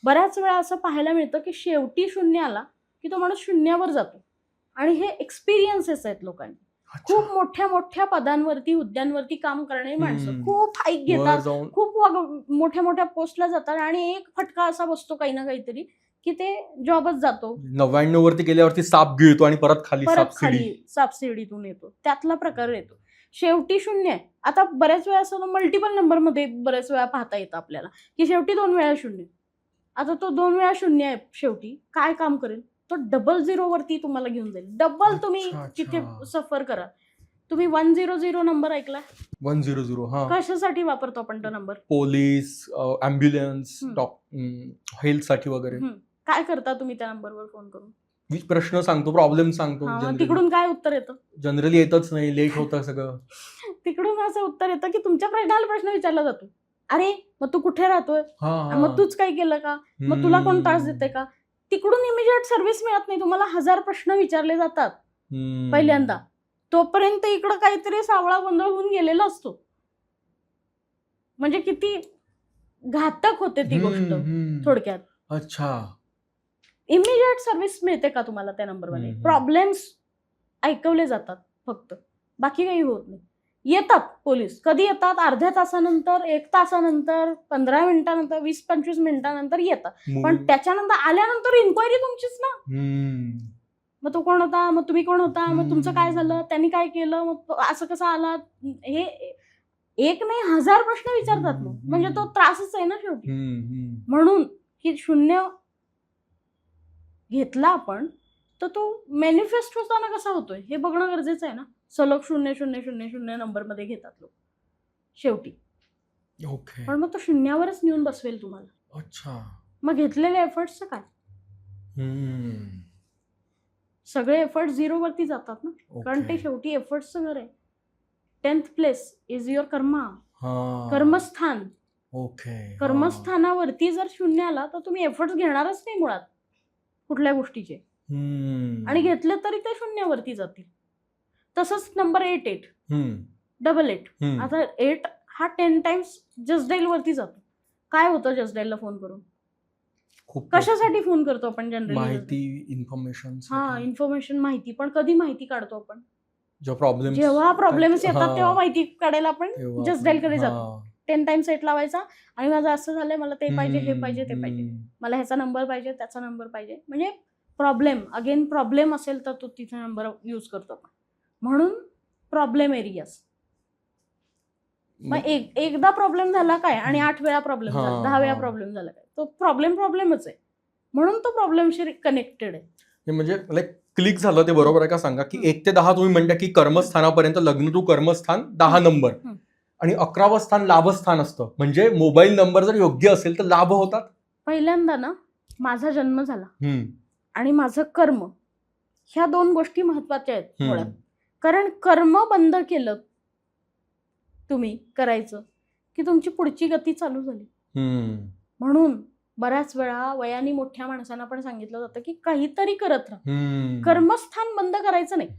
बऱ्याच वेळा असं पाहायला मिळतं की शेवटी शून्य आला की तो माणूस शून्यावर जातो आणि हे एक्सपिरियन्सेस आहेत लोकांनी. खूप मोठ्या मोठ्या पदांवरती, हुद्द्यांवरती काम करणारी माणसं खूप हाईक घेतात, खूप मोठ्या मोठ्या पोस्टला जातात आणि एक फटका असा बसतो काही ना काहीतरी की ते जॉबच जातो. 99 वरती गेल्यावरती साप गिळतो आणि परत खाली सापशिडीतून येतो, त्यातला प्रकार येतो. शेवटी शून्य आहे. आता बऱ्याच वेळा असं मल्टिपल नंबर मध्ये बऱ्याच वेळा पाहता येतं आपल्याला की शेवटी 2 वेळा शून्य. आता तो 2 वेळा शून्य आहे, शेवटी काय काम करेल, तो डबल 0 वरती तुम्हाला घेऊन जाईल. डबल तुम्ही तिथे सफर करा. तुम्ही 100 नंबर ऐकला? 100. कशासाठी वापरतो आपण तो नंबर? पोलीस, अँब्युलन्स, हेल्थ साठी वगैरे. काय करता तुम्ही त्या नंबरवर फोन करून? प्रश्न सांगतो, प्रॉब्लेम सांगतो. तिकडून काय उत्तर येतं? जनरली येतच नाही, लेट होतं सगळं. तिकडून असं उत्तर येतं की तुमच्या प्रश्नाला प्रश्न विचारला जातो. अरे मग तू कुठे राहतोय, मग तूच काही केलं का, मग तुला कोण त्रास देते का. तिकडून इमिजिएट सर्व्हिस मिळत नाही तुम्हाला. 1000 प्रश्न विचारले जातात पहिल्यांदा. तोपर्यंत इकडं काहीतरी सावळा गोंधळ होऊन गेलेला असतो. म्हणजे किती घातक होते ती गोष्ट थोडक्यात. अच्छा. इमिजिएट सर्व्हिस मिळते का तुम्हाला त्या नंबरमध्ये? प्रॉब्लेम्स ऐकवले जातात फक्त, बाकी काही होत नाही. येतात पोलीस, कधी येतात? अर्ध्या तासानंतर, 1 तासानंतर, 15 मिनिटानंतर, 20-25 मिनिटानंतर येतात. पण त्याच्यानंतर आल्यानंतर इन्क्वायरी तुमचीच ना. मग तो कोण होता, मग तुम्ही कोण होता, मग तुमचं काय झालं, त्यांनी काय केलं, मग असं कसं आला, हे एक नाही 1000 प्रश्न विचारतात. मग म्हणजे तो त्रासच आहे ना शेवटी. म्हणून की शून्य घेतला आपण तर तो मॅनिफेस्ट होताना कसा होतोय हे बघणं गरजेचं आहे ना. सलग 0-0-0-0 नंबर मध्ये घेतात लोक शेवटी. पण मग तो शून्यावरच नेऊन बसवेल तुम्हाला. अच्छा. मग घेतलेले एफर्ट्सचं काय? सगळे एफर्ट 0 वरती जातात ना. कारण ते शेवटी एफर्ट्सचं घर आहे. 10th प्लेस इज युअर कर्मा, कर्मस्थान. कर्मस्थानावरती जर शून्य आला तर तुम्ही एफर्ट्स घेणारच नाही मुळात कुठल्या गोष्टीचे, आणि घेतले तरी ते शून्यावरती जातील. तसंच नंबर 88, 88. आता 8 हा 10 टाइम्स जस्ट डायल वरती जातो. काय होतं जस्ट डायलला फोन करून? कशासाठी फोन करतो आपण जनरली? माहिती, इन्फॉर्मेशन. इन्फॉर्मेशन, माहिती. पण कधी माहिती काढतो आपण? जेव्हा प्रॉब्लेम्स येतात तेव्हा माहिती काढायला आपण तेव्हा जस्ट डायलकडे जातो. 10 टाइम सेट लावायचा आणि माझं असं झालंय, मला ते पाहिजे, हे पाहिजे, ते पाहिजे, मला ह्याचा नंबर पाहिजे, त्याचा नंबर पाहिजे. म्हणजे प्रॉब्लेम असेल तर तो तिथे नंबर यूज करतो आपण. म्हणून प्रॉब्लेम एरियाज. मग एकदा प्रॉब्लेम झाला काय आणि 8 वेळा प्रॉब्लेम झाला, 10 वेळा प्रॉब्लेम झाला काय, तो प्रॉब्लेमच आहे. म्हणून तो प्रॉब्लेमशी कनेक्टेड आहे. म्हणजे लाईक क्लिक झालं ते बरोबर आहे का सांगा, की 1 ते 10 तुम्ही म्हणता की कर्मस्थानापर्यंत, लग्न टू कर्मस्थान 10 नंबर आणि 11वं स्थान लाभस्थान असतं. म्हणजे मोबाईल नंबर जर योग्य असेल तर लाभ होतात. पहिल्यांदा ना माझा जन्म झाला आणि माझं कर्म, ह्या 2 गोष्टी महत्वाच्या आहेत मुळात. कारण कर्म बंद केलं तुम्ही करायचं की तुमची पुढची गती चालू झाली. म्हणून बऱ्याच वेळा वयाने मोठ्या माणसांना पण सांगितलं जातं की काहीतरी करत राहा. कर्मस्थान बंद करायचं नाही,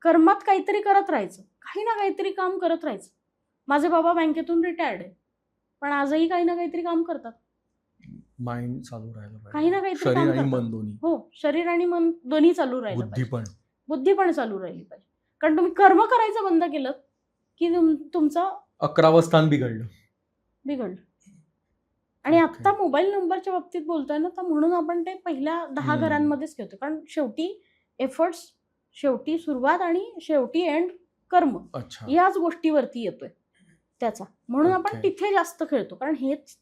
कर्मात काहीतरी करत राहायचं, काही ना काहीतरी काम करत राहायचं. माझे बाबा बँकेतून रिटायर्ड आहे, पण आजही काही ना काहीतरी काम करतात. माइंड चालू राहिलं पाहिजे, काही ना काहीतरी शरीर काम आणि करतात. मन दोन्ही. हो, शरीर आणि मन दोन्ही चालू राहिलं पाहिजे. बुद्धी पण चालू राहिली पाहिजे. कारण तुम्ही कर्म करायचं बंद केलं की तुमचं 11वं स्थान बिघडलं. आणि आता मोबाईल नंबरच्या बाबतीत बोलतोय ना, तर म्हणून आपण ते पहिल्या 10 घरांमध्येच घेतो. कारण शेवटी एफर्ट्स, शेवटी सुरुवात आणि शेवटी एंड कर्म, याच गोष्टीवरती येतोय त्याचा. म्हणून आपण तिथे जास्त खेळतो. कारण हेच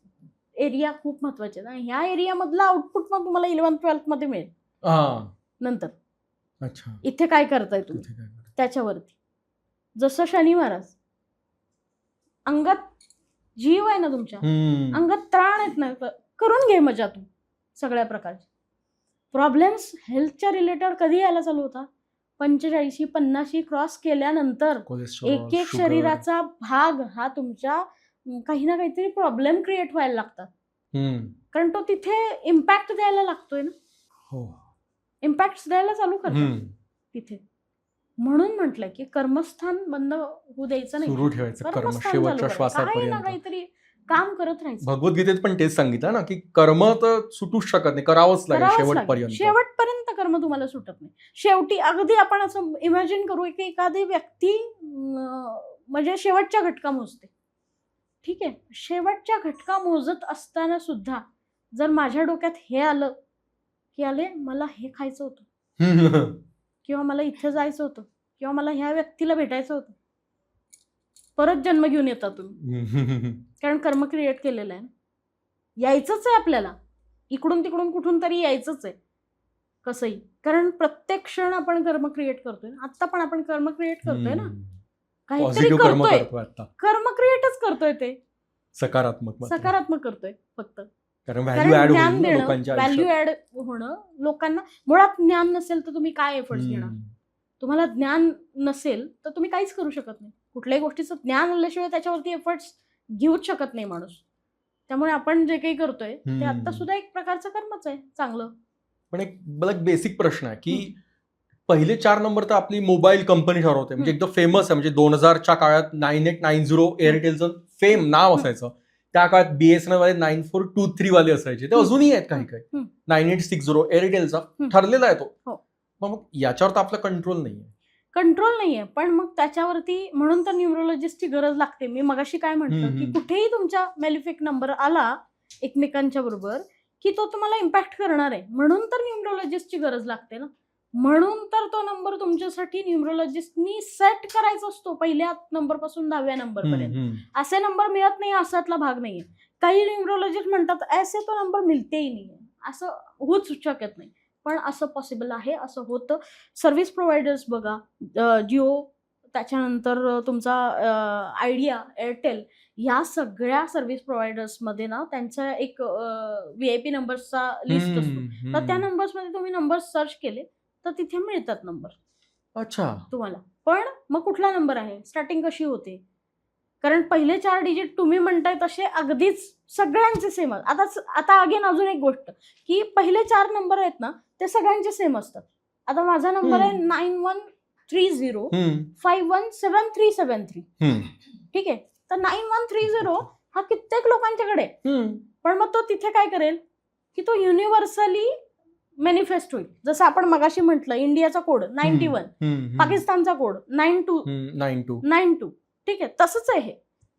एरिया खूप महत्वाचे आहे. ह्या एरियामधला आउटपुट मग तुम्हाला 11th-12th मध्ये मिळेल नंतर. इथे काय करताय तुम्ही त्याच्यावरती. जसं शनी महाराज, अंगात जीव आहे ना तुमच्या, अंगात त्राण आहेत ना, करून घे मजा तू. सगळ्या प्रकारचे प्रॉब्लेम्स हेल्थच्या रिलेटेड कधी यायला चालू होता? 45-50 क्रॉस केल्यानंतर एक शरीराचा भाग हा तुमच्या काही ना काहीतरी प्रॉब्लेम क्रिएट व्हायला लागतात. कारण तो तिथे इम्पॅक्ट द्यायला लागतोय ना, इम्पॅक्ट द्यायला चालू करतो तिथे. म्हणून म्हटलं की कर्मस्थान बंद होऊ द्यायचं नाही, सुरू ठेवायचं कर्म शेवटच्या श्वासापर्यंत, काही ना काहीतरी काम करत राहायचं. भगवद्गीतेत पण तेच सांगितलं ना की कर्म तर सुटूच शकत नाही, करावंच लागेल शेवटपर्यंत. कर्म तुम्हाला सुटत नाही. शेवटी अगदी आपण असं इमॅजिन करू की एखादी व्यक्ती म्हणजे शेवटच्या घटका मोजते. ठीक आहे, शेवटच्या घटका मोजत असताना सुद्धा जर माझ्या डोक्यात हे आलं की मला हे खायचं होतं, किंवा मला इथे जायचं होतं, किंवा मला ह्या व्यक्तीला भेटायचं होतं, परत जन्म घेऊन येता तुम्ही. कारण कर्म क्रिएट केलेलं आहे ना, यायचंच आहे आपल्याला, इकडून तिकडून कुठून तरी यायचंच आहे कसंही. कारण प्रत्येक क्षण आपण कर्म क्रिएट करतोय. आता पण आपण कर्म क्रिएट करतोय ना, काहीतरी करतोय, कर्म क्रिएटच करतोय, ते सकारात्मक करतोय फक्त. कारण ज्ञान देणं, व्हॅल्यू ऍड होणं लोकांना. मुळात ज्ञान नसेल तर तुम्ही काय एफर्ट्स घेणार? तुम्हाला ज्ञान नसेल तर तुम्ही काहीच करू शकत नाही. कुठल्याही गोष्टीचं ज्ञान आल्याशिवाय त्याच्यावरती एफर्ट्स घेऊच शकत नाही माणूस. त्यामुळे आपण जे काही करतोय ते आता सुद्धा एक प्रकारचं कर्मच आहे चांगलं. पण एक बेसिक प्रश्न आहे की पहिले 4 नंबर तर आपली मोबाईल कंपनी ठरवते. म्हणजे एकदम फेमस आहे. म्हणजे 2000च्या काळात 9890 एअरटेलचं फेम नाव असायचं. त्या काळात BSNL वाले 9423 वाले असायचे, ते अजूनही आहेत काही 9860 एअरटेलचा ठरलेला आहे तो. मग याच्यावर तर आपला कंट्रोल नाहीये. पण मग त्याच्यावरती म्हणून तर न्यूमरोलॉजिस्टची गरज लागते. मी मगाशी काय म्हटलं की कुठेही तुमचा मेलिफिक नंबर आला एकमेकांच्या बरोबर की तो तुम्हाला इम्पॅक्ट करणार आहे. म्हणून तर न्यूमरोलॉजिस्टची गरज लागते ना. म्हणून तर तो नंबर तुमच्यासाठी न्यूमरोलॉजिस्टनी सेट करायचा असतो, पहिल्या नंबर पासून 10व्या नंबर पर्यंत. असे नंबर मिळत नाही असातला भाग नाहीये. काही न्यूमरोलॉजिस्ट म्हणतात ऐसे तो नंबर मिळतेही नाही, असं होऊच शकत नाही. पण असं पॉसिबल आहे, असं होतं. सर्व्हिस प्रोव्हायडर्स बघा, जिओ, त्याच्यानंतर तुमचा आयडिया, एअरटेल, या सगळ्या सर्व्हिस प्रोव्हायडर्समध्ये ना त्यांचा एक VIP नंबर्सचा लिस्ट असतो. तर त्या नंबर्समध्ये तुम्ही नंबर सर्च केले तर तिथे मिळतात नंबर तुम्हाला. पण मग कुठला नंबर आहे, स्टार्टिंग कशी होते? कारण पहिले 4 डिजिट तुम्ही म्हणताय तसे अगदीच सगळ्यांचे सेम. आता अगेन अजून एक गोष्ट की पहिले 4 नंबर आहेत ना ते सगळ्यांचे सेम असतात. आता माझा नंबर आहे 9130517373. ठीक आहे, तर 9130 हा कित्येक लोकांच्याकडे. पण मग तो तिथे काय करेल की तो युनिव्हर्सली मॅनिफेस्ट होईल. जसं आपण मगाशी म्हटलं, इंडियाचा कोड 91, पाकिस्तानचा कोड 92, ठीक आहे. तसंच आहे हे,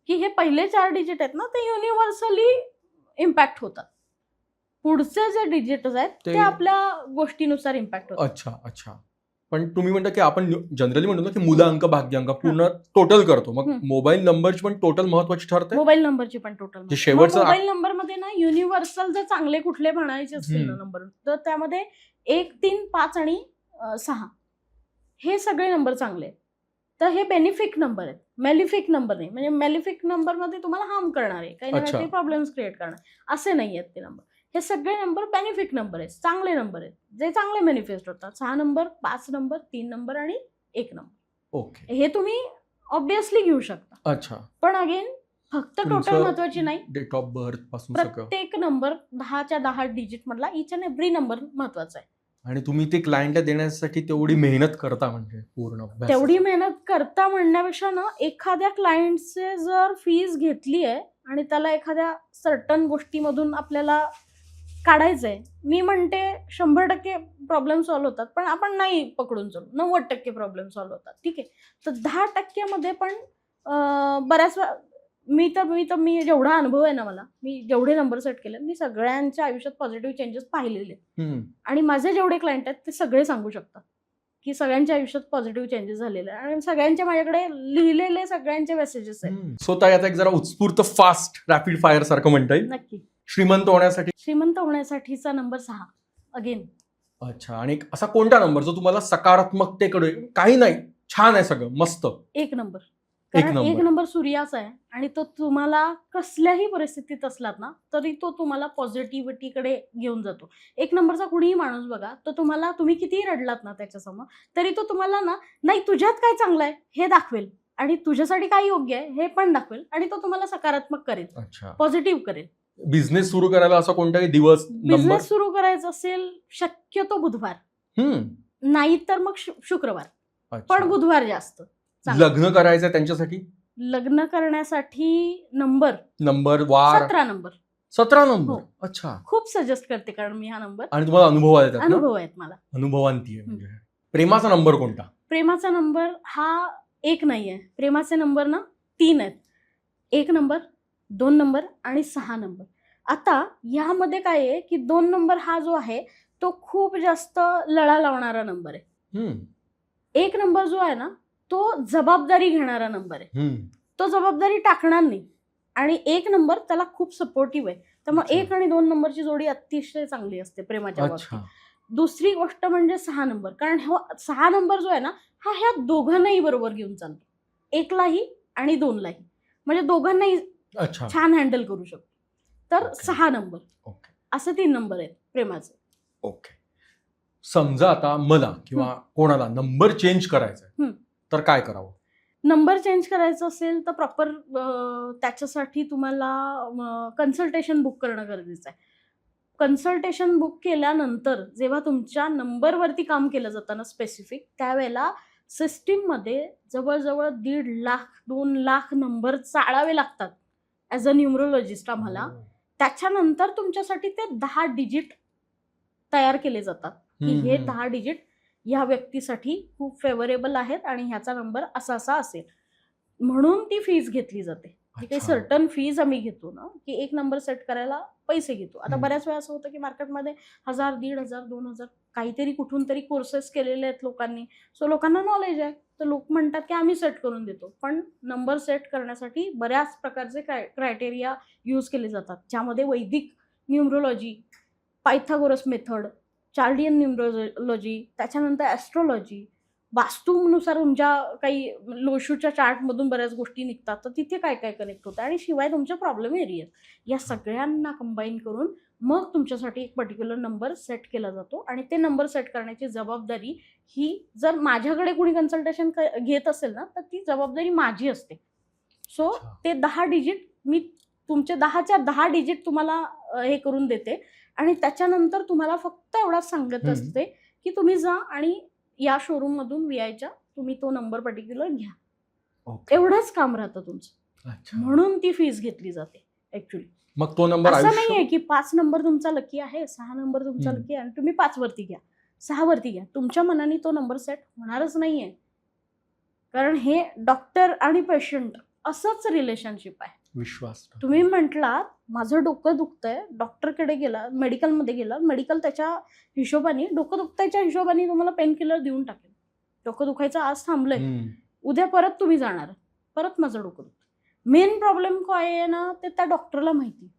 की हे पहिले 4 डिजिट आहेत ना, ते युनिव्हर्सली इम्पॅक्ट होतात. पुढचे जे डिजिट आहेत ते आपल्या गोष्टीनुसार इम्पॅक्ट होतात. अच्छा. पण तुम्ही म्हणता की आपण जनरली म्हणतो ना की मूल अंक भाग्यांक पूर्ण टोटल करतो, मग मोबाईल नंबरची पण टोटल महत्वाची ठरते. मोबाईल नंबरची पण टोटल शेवटचा मोबाईल नंबर मध्ये ना युनिव्हर्सल जर चांगले कुठले म्हणायचे असतील ना नंबर, तर त्यामध्ये 1, 3, 5 आणि 6 हे सगळे नंबर चांगले आहेत. तर हे बेनिफिक नंबर आहेत, मेलिफिक नंबर नाही. म्हणजे मेलिफिक नंबर मध्ये तुम्हाला हार्म करणारे, काही ना काही प्रॉब्लेम्स क्रिएट करणार असे नाही आहेत ते नंबर. हे सगळे नंबर बेनिफिक नंबर आहेत, चांगले नंबर आहेत, जे चांगले मॅनिफेस्ट होतात. 6 नंबर, 5 नंबर, 3 नंबर आणि 1 नंबर. ओके, हे तुम्ही ऑब्विसली घेऊ शकता. अच्छा. पण अगेन फक्त टोटल महत्वाची नाही, डेट ऑफ बर्थ पासून प्रत्येक नंबर 10च्या 10 डिजिट मधला इच अँड एव्हरी नंबर महत्वाचा आहे. आणि तुम्ही ते क्लायंटला देण्यासाठी तेवढी मेहनत करता, म्हणजे पूर्ण अभ्यास. तेवढी मेहनत करता म्हणण्यापेक्षा ना, एखाद्या क्लायंटचे जर फीज घेतली आहे आणि त्याला एखाद्या सर्टन गोष्टीमधून आपल्याला काढायचंय, मी म्हणते 100% प्रॉब्लेम सॉल्व्ह होतात, पण आपण नाही पकडून चालू, 90% प्रॉब्लेम सॉल्व्ह होतात, ठीक आहे. तर 10% मध्ये पण बऱ्याच मी जेवढा अनुभव आहे ना मला, मी जेवढे नंबर सेट केले, मी सगळ्यांच्या आयुष्यात पॉझिटिव्ह चेंजेस पाहिलेले आहेत. आणि माझे जेवढे क्लायंट आहेत ते सगळे सांगू शकतात की सगळ्यांच्या आयुष्यात पॉझिटिव्ह चेंजेस झालेले आहेत. आणि सगळ्यांच्या माझ्याकडे लिहिलेले सगळ्यांचे मेसेजेस आहेत. स्वतः याचा एक जरा उत्स्फूर्त फास्ट रॅपिड फायर सारखं म्हणता येईल. नक्की. श्रीमंत होण्यासाठीचा नंबर 6 अगेन. अच्छा. आणि असा कोणता नंबर जो तुम्हाला सकारात्मकतेकडे, काही नाही छान आहे सगळं मस्त? 1 नंबर. कारण 1 नंबर सूर्याचा आहे आणि तो तुम्हाला कसल्याही परिस्थितीत असलात ना तरी तो तुम्हाला पॉझिटिव्हिटीकडे घेऊन जातो. 1 नंबरचा कुणीही माणूस बघा, तो तुम्हाला, तुम्ही कितीही रडलात ना त्याच्यासमोर, तरी तो तुम्हाला ना, नाही तुझ्यात काय चांगलं आहे हे दाखवेल आणि तुझ्यासाठी काय योग्य आहे हे पण दाखवेल आणि तो तुम्हाला सकारात्मक करेल, पॉझिटिव्ह करेल. बिझनेस सुरू करायला असा कोणताही दिवस, बिझनेस सुरू करायचा असेल शक्यतो बुधवार, नाही तर मग शुक्रवार, पण बुधवार जास्त. लग्न करायचं त्यांच्यासाठी, लग्न करण्यासाठी नंबर वार 17 नंबर. अच्छा. खूप सजेस्ट करते कारण मी हा नंबर. आणि तुम्हाला अनुभव आहेत मला. अनुभवांती आहे. म्हणजे प्रेमाचा नंबर कोणता? प्रेमाचा नंबर हा 1 नाहीये, प्रेमाचे नंबर ना 3 आहेत. 1 नंबर, 2 नंबर आणि 6 नंबर. आता यामध्ये काय आहे की 2 नंबर हा जो आहे तो खूप जास्त लळा लावणारा नंबर आहे. 1 नंबर जो आहे ना तो जबाबदारी घेणारा नंबर आहे, तो जबाबदारी टाकणार नाही. आणि 1 नंबर त्याला खूप सपोर्टिव्ह आहे. त्यामुळे 1 आणि 2 नंबरची जोडी अतिशय चांगली असते प्रेमाच्या बाबतीत. दुसरी गोष्ट म्हणजे 6 नंबर, कारण 6 नंबर जो आहे ना हा ह्या दोघांनाही बरोबर घेऊन चालतो, 1लाही आणि 2लाही, म्हणजे दोघांनाही छान हँडल करू शकतो. तर 6 नंबर, असे 3 नंबर आहेत प्रेमाचे. ओके. समजा आता मला किंवा कोणाला नंबर चेंज करायचा तर काय करावं? नंबर चेंज करायचं असेल तर प्रॉपर त्याच्यासाठी तुम्हाला कन्सल्टेशन बुक करणं गरजेचं आहे. कन्सल्टेशन बुक केल्यानंतर जेव्हा तुमच्या नंबरवरती काम केलं जातं ना स्पेसिफिक, त्यावेळेला सिस्टीममध्ये जवळजवळ 1.5 लाख 2 लाख नंबर चाळावे लागतात ॲज अ न्यूमरोलॉजिस्ट आम्हाला. त्याच्यानंतर तुमच्यासाठी ते 10 डिजिट तयार केले जातात की हे 10 डिजिट ह्या व्यक्तीसाठी खूप फेवरेबल आहेत आणि ह्याचा नंबर असा असा असेल, म्हणून ती फीज घेतली जाते. जी काही सर्टन फीज आम्ही घेतो ना, की 1 नंबर सेट करायला पैसे घेतो. आता बऱ्याच वेळा असं होतं की मार्केटमध्ये 1000, 1500, 2000 काहीतरी कुठून तरी कोर्सेस केलेले आहेत लोकांनी, सो लोकांना नॉलेज आहे, तर लोक म्हणतात की आम्ही सेट करून देतो. पण नंबर सेट करण्यासाठी बऱ्याच प्रकारचे क्रायटेरिया यूज केले जातात, ज्यामध्ये वैदिक न्यूमरोलॉजी, पायथागोरस मेथड, चार्डियन न्यूमरोलॉजी, त्याच्यानंतर ॲस्ट्रोलॉजी, वास्तूनुसार तुमच्या काही लोशूच्या चार्टमधून बऱ्याच गोष्टी निघतात, तर तिथे काय काय कनेक्ट होतं आणि शिवाय तुमचे प्रॉब्लेम एरियात, या सगळ्यांना कंबाईन करून मग तुमच्यासाठी एक पर्टिक्युलर नंबर सेट केला जातो. आणि ते नंबर सेट करण्याची जबाबदारी ही जर माझ्याकडे कुणी कन्सल्टेशन घेत असेल ना तर ती जबाबदारी माझी असते. सो ते 10 डिजिट मी तुमचे 10च्या 10 डिजिट तुम्हाला हे करून देते आणि त्याच्यानंतर तुम्हाला फक्त एवढाच सांगत असते की तुम्ही जा आणि या शोरूम मधून VIच्या तुम्ही तो नंबर पर्टिक्युलर घ्या. एवढंच काम राहतं तुमचं, म्हणून ती फीज घेतली जाते. ऍक्च्युली. मग तो नंबर असं आयुष्य नाहीये की 5 नंबर तुमचा लकी आहे, 6 नंबर तुमचा हम्म. लकी आहे आणि तुम्ही 5 वरती घ्या, 6 वरती घ्या. तुमच्या मनाने तो नंबर सेट होणारच नाहीये. कारण हे डॉक्टर आणि पेशंट असंच रिलेशनशिप आहे. विश्वास तुम्ही म्हटलात माझं डोकं दुखतंय, डॉक्टरकडे गेला, मेडिकलमध्ये गेला, मेडिकल त्याच्या हिशोबाने डोकं दुखतायच्या हिशोबाने तुम्हाला पेन किलर देऊन टाकेल. डोकं दुखायचं आज थांबलंय, हम्म. उद्या परत तुम्ही जाणार, परत माझं डोकं दुखतं. मेन प्रॉब्लेम काय आहे ना, ते त्या डॉक्टरला माहिती.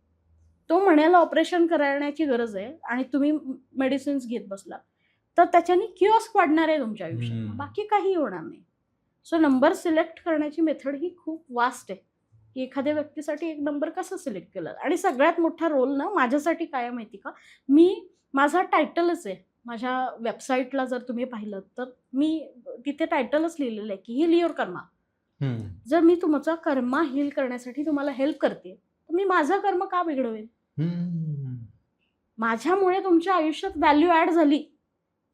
तो म्हणेल ऑपरेशन करण्याची गरज आहे आणि तुम्ही मेडिसिन्स घेत बसला तर त्याच्याने किओस्क वाढणार आहे तुमच्या आयुष्यात, हम्म. बाकी काही होणार नाही. सो नंबर सिलेक्ट करण्याची मेथड ही खूप वास्ट आहे की एखाद्या व्यक्तीसाठी एक नंबर कसं सिलेक्ट केलं. आणि सगळ्यात मोठा रोल ना माझ्यासाठी काय आहे माहिती का, माझा टायटलच आहे. माझ्या वेबसाईटला जर तुम्ही पाहिलं तर मी तिथे टायटलच लिहिलेलं आहे की हील युअर कर्मा. हम्म. जर मी तुमचा कर्मा हील करण्यासाठी तुम्हाला हेल्प करते तर मी माझं कर्म का बिघडवेन. हम्म. माझ्यामुळे तुमच्या आयुष्यात व्हॅल्यू ऍड झाली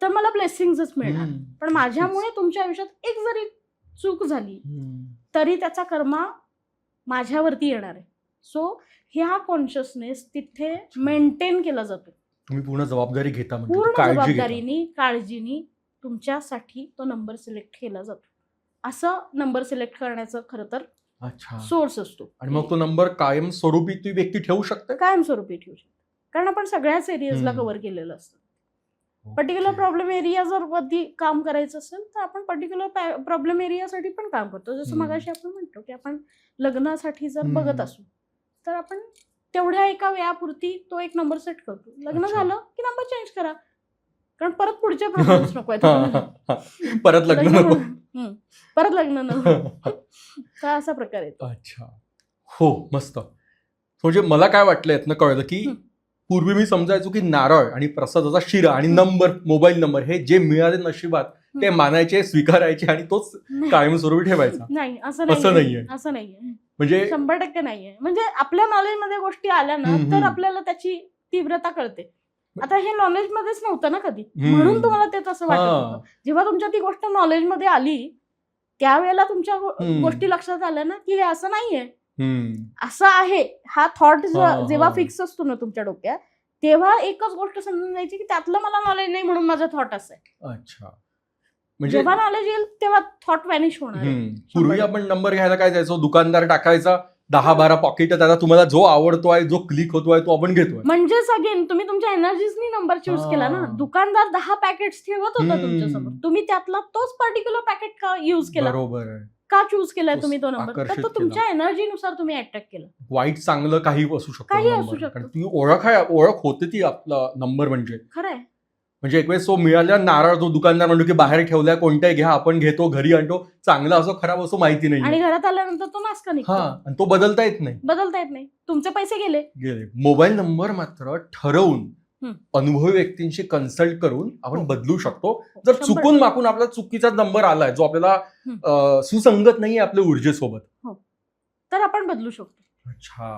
तर मला ब्लेसिंग्सच मिळणार. हम्म. पण माझ्यामुळे तुमच्या आयुष्यात एक जरी चूक झाली हम्म. तरी त्याचा कर्मा माझ्यावरती येणार आहे. सो ह्या कॉन्शियसनेस तिथे मेंटेन केला जातो. तुम्ही पूर्ण जबाबदारी घेता म्हणजे पूर्ण काळजी घेता. जबाबदारीने काळजीने तुमच्यासाठी तो नंबर सिलेक्ट केला जातो. असं नंबर सिलेक्ट करण्याचं खरं तर अच्छा. सोर्स असतो. आणि मग तो नंबर कायम स्वरूपी ती व्यक्ती ठेवू शकते. कायमस्वरूपी ठेवू शकतो कारण आपण सगळ्याच एरियाजला हम्म. कव्हर केलेलं असतं. पर्टिक्युलर प्रॉब्लेम एरिया जर वरती काम करायचं असेल तर आपण पर्टिक्युलर प्रॉब्लेम एरियासाठी पण काम करतो. जसं हम्म. मगाशी आपण म्हणतो की आपण लग्नासाठी जर हम्म. बघत असू तर आपण तेवढ्या एका वेळापुरती तो एक नंबर सेट करतो. लग्न अच्छा. झालं की नंबर चेंज करा कारण परत पुढचे प्रॉब्लेम्स नको आहेत. परत लग्न नको. परत लग्न नको. तर असा प्रकार येतो. अच्छा. हो मस्त. म्हणजे मला काय वाटलं यातनं कळलं की पूर्वी मी समजायचो की नारळ आणि प्रसादाचा शिरा आणि नंबर मोबाईल नंबर हे जे मिळाले नशिबात ते मानायचे, स्वीकारायचे आणि तोच कायमस्वरूपी ठेवायचा. नाही असं असं नाहीये. असं नाहीये. म्हणजे 100% नाहीये. म्हणजे आपल्या नॉलेजमध्ये गोष्टी आल्या ना तर आपल्याला त्याची तीव्रता कळते. आता हे नॉलेजमध्येच नव्हतं ना कधी, म्हणून तुम्हाला ते तसं वाटत होतं. जेव्हा तुमच्या ती गोष्ट नॉलेजमध्ये आली त्यावेळेला तुमच्या गोष्टी लक्षात आल्या ना की हे असं नाहीये, असं आहे. हा थॉट जेव्हा फिक्स असतो ना तुमच्या डोक्यात तेव्हा एकच गोष्ट समजून जायची की त्यातलं मला नॉलेज नाही म्हणून माझा थॉट असं आहे. अच्छा. म्हणजे जेव्हा नॉलेज येईल तेव्हा थॉट व्हॅनिश होणार. पूर्वी आपण नंबर घ्यायला काय जायचो, दुकानदार टाकायचा 10-12 पॉकेट, त्याला तुम्हाला जो आवडतो आहे, जो क्लिक होतोय तो आपण घेतोय. म्हणजेच अगेन तुम्ही तुमच्या एनर्जीजनी नंबर चूज केला ना. दुकानदार 10 पॅकेट्स ठेवत होता तुमच्यासमोर, तुम्ही त्यातला तोच पर्टिक्युलर पॅकेट का यूज केला, बरोबर आहे. का चूज केलाय तुम्ही तो नंबर, तर आकर्षित तो तुमच्या एनर्जीनुसार तुम्ही अट्रॅक्ट केला. वाईट चांगलं काही असू शकतं. काही number. असू शकतं. कारण ती ओळख होते ती आपला नंबर म्हणजे. खरंय. म्हणजे एक वेळेस तो मिळाला नारळ, तो दुकानदार म्हणतो की बाहेर ठेवलाय, कोणताही घ्या, आपण घेतो, घरी आणतो, चांगला असो खराब असो माहिती नाही. आणि घरात आल्यानंतर तो नासका निघतो. आणि तो बदलता येत नाही. तुमचे पैसे गेले. मोबाईल नंबर मात्र ठरवून अनुभवी व्यक्तींशी कन्सल्ट करून आपण बदलू शकतो. जर चुकून माकून आपला चुकीचा नंबर आलाय जो आपल्याला सुसंगत नाहीये आपल्या ऊर्जेसोबत, तर आपण बदलू शकतो. अच्छा.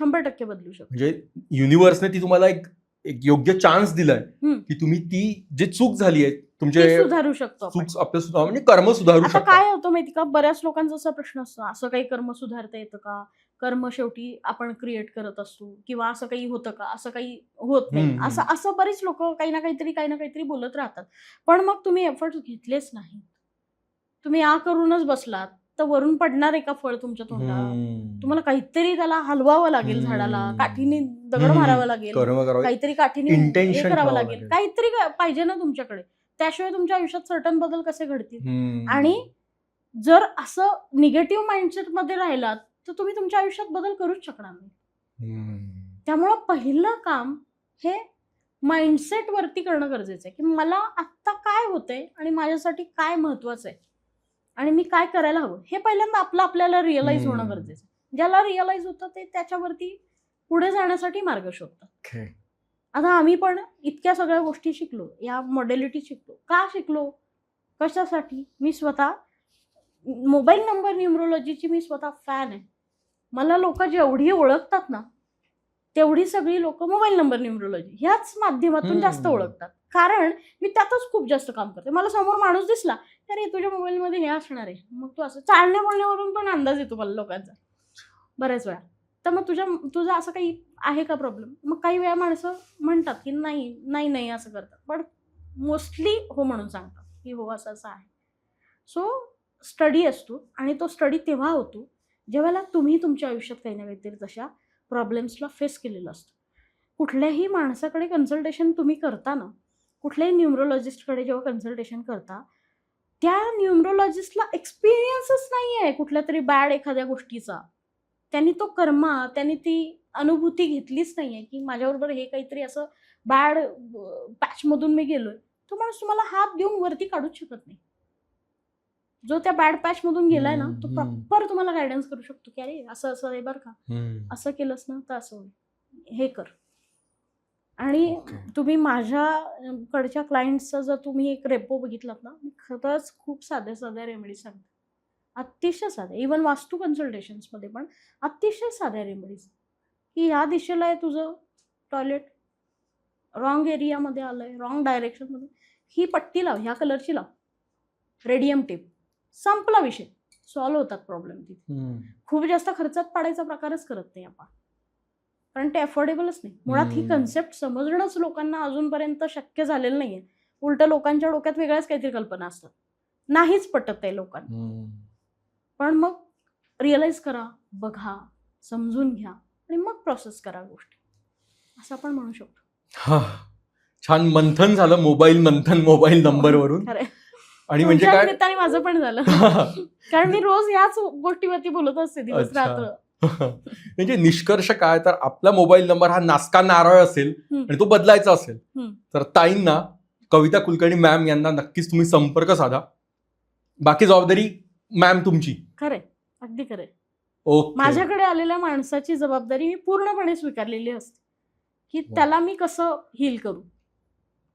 100% बदलू शकतो. म्हणजे युनिव्हर्सने ती तुम्हाला एक योग्य चान्स दिलाय की तुम्ही ती जे चूक झाली आहे तुमचे सुधारू शकतो. चूक आपलं म्हणजे कर्म सुधारू शकतो. काय होतं माहिती का, बऱ्याच लोकांचा असा प्रश्न असतो, असं काही कर्म सुधारता येतं का, कर्म शेवटी आपण क्रिएट करत असतो, किंवा असं काही होतं का, असं काही होत नाही, असं बरेच लोक काही ना काहीतरी बोलत राहतात. पण मग तुम्ही एफर्ट्स घेतलेच नाही, तुम्ही आ करूनच बसलात तर वरून पडणार आहे का फळ तुमच्या तोंडात. तुम्हाला काहीतरी त्याला हलवावं लागेल, झाडाला काठीने दगड मारावं लागेल, काहीतरी काठीने हे करावं लागेल, काहीतरी पाहिजे ना तुमच्याकडे. त्याशिवाय तुमच्या आयुष्यात सर्टन बदल कसे घडतील. आणि जर असं निगेटिव्ह माइंडसेट मध्ये राहिलात तर तुम्ही तुमच्या आयुष्यात बदल करूच शकणार नाही. त्यामुळं पहिलं काम हे माइंडसेट वरती करणं गरजेचं आहे की मला आत्ता काय होतंय आणि माझ्यासाठी काय महत्वाचं आहे आणि मी काय करायला हवं, हे पहिल्यांदा आपल्याला रिअलाइज होणं गरजेचं आहे. ज्याला रिअलाइज होतं ते त्याच्यावरती पुढे जाण्यासाठी मार्ग शोधतात. आता आम्ही पण इतक्या सगळ्या गोष्टी शिकलो, या मॉडेलिटी शिकलो. का शिकलो, कशासाठी? मी स्वतः मोबाईल नंबर न्यूमरोलॉजीची मी स्वतः फॅन आहे. मला लोक जेवढी ओळखतात ना तेवढी सगळी लोक मोबाईल नंबर न्यूमरोलॉजी ह्याच माध्यमातून जास्त ओळखतात. कारण मी त्यातच खूप जास्त काम करते. मला समोर माणूस दिसला, अरे तुझ्या मोबाईलमध्ये हे असणार आहे, मग तू असं चालण्या बोलण्यावरून पण अंदाज येतो मला लोकांचा बऱ्याच वेळा. तर मग तुझा असं काही आहे का प्रॉब्लेम? मग काही वेळा माणसं म्हणतात की नाही नाही नाही असं करतात, पण मोस्टली हो म्हणून सांगतात की हो असं असं आहे. सो स्टडी असतो आणि तो स्टडी तेव्हा होतो जेव्हा तुम्ही तुमच्या आयुष्यात काही ना काहीतरी तशा प्रॉब्लेम्सला फेस केलेलं असतं. कुठल्याही माणसाकडे कन्सल्टेशन तुम्ही करता ना, कुठल्याही न्यूमरोलॉजिस्टकडे जेव्हा कन्सल्टेशन करता, त्या न्यूमरोलॉजिस्टला एक्सपिरियन्सच नाही आहे कुठल्या तरी बॅड एखाद्या गोष्टीचा. त्यांनी ती अनुभूती घेतलीच नाही आहे की माझ्याबरोबर हे काहीतरी असं बॅड पॅचमधून मी गेलोय. तो माणूस तुम्हाला हात देऊन वरती काढूच शकत नाही. जो त्या बॅड पॅचमधून गेलाय ना, तो प्रॉपर तुम्हाला गायडन्स करू शकतो की अरे असं असं आहे बरं का, असं केलंस ना तर असं होईल, हे कर. आणि तुम्ही माझ्याकडच्या क्लायंट्सचा जर तुम्ही एक रेपो बघितलात ना, मी खरंच खूप साध्या साध्या रेमेडीज सांगते. अतिशय साध्या, इव्हन वास्तू कन्सल्टेशन्समध्ये पण अतिशय साध्या रेमेडीज, की ह्या दिशेला आहे तुझं टॉयलेट, रॉंग एरियामध्ये आलंय, रॉंग डायरेक्शनमध्ये, ही पट्टी लाव, ह्या कलरची लाव, रेडियम टेप, संपला विषय, सॉल्व्ह होतात प्रॉब्लेम तिथे. खूप जास्त खर्चात पाडायचा प्रकारच करत नाही आपण, कारण ते अफोर्डेबलच नाही. मुळात ही कन्सेप्ट समजणंच लोकांना अजूनपर्यंत शक्य झालेलं नाहीये. उलट लोकांच्या डोक्यात वेगळ्याच काहीतरी कल्पना असतात, नाहीच पटत आहे लोकांना. पण मग रिअलाइज करा, बघा, समजून घ्या आणि मग प्रोसेस करा गोष्टी, असं आपण म्हणू शकतो. छान मंथन झालं, मोबाईल नंबरवरून. आणि म्हणजे काय निमित्ताने माझं पण झालं, कारण मी रोज याच गोष्टीवरती बोलत असते दिवस रात्र. म्हणजे निष्कर्ष काय, तर आपला मोबाईल नंबर हा नासका नारळ असेल आणि तो बदलायचा असेल तर ताईंना, कविता कुलकर्णी मॅम यांना नक्कीच तुम्ही संपर्क साधा. बाकी जबाबदारी मॅम तुमची. खरे, अगदी खरे. ओके. माझ्याकडे आलेल्या माणसाची जबाबदारी मी पूर्णपणे स्वीकारलेली असते की त्याला मी कसं हील करू,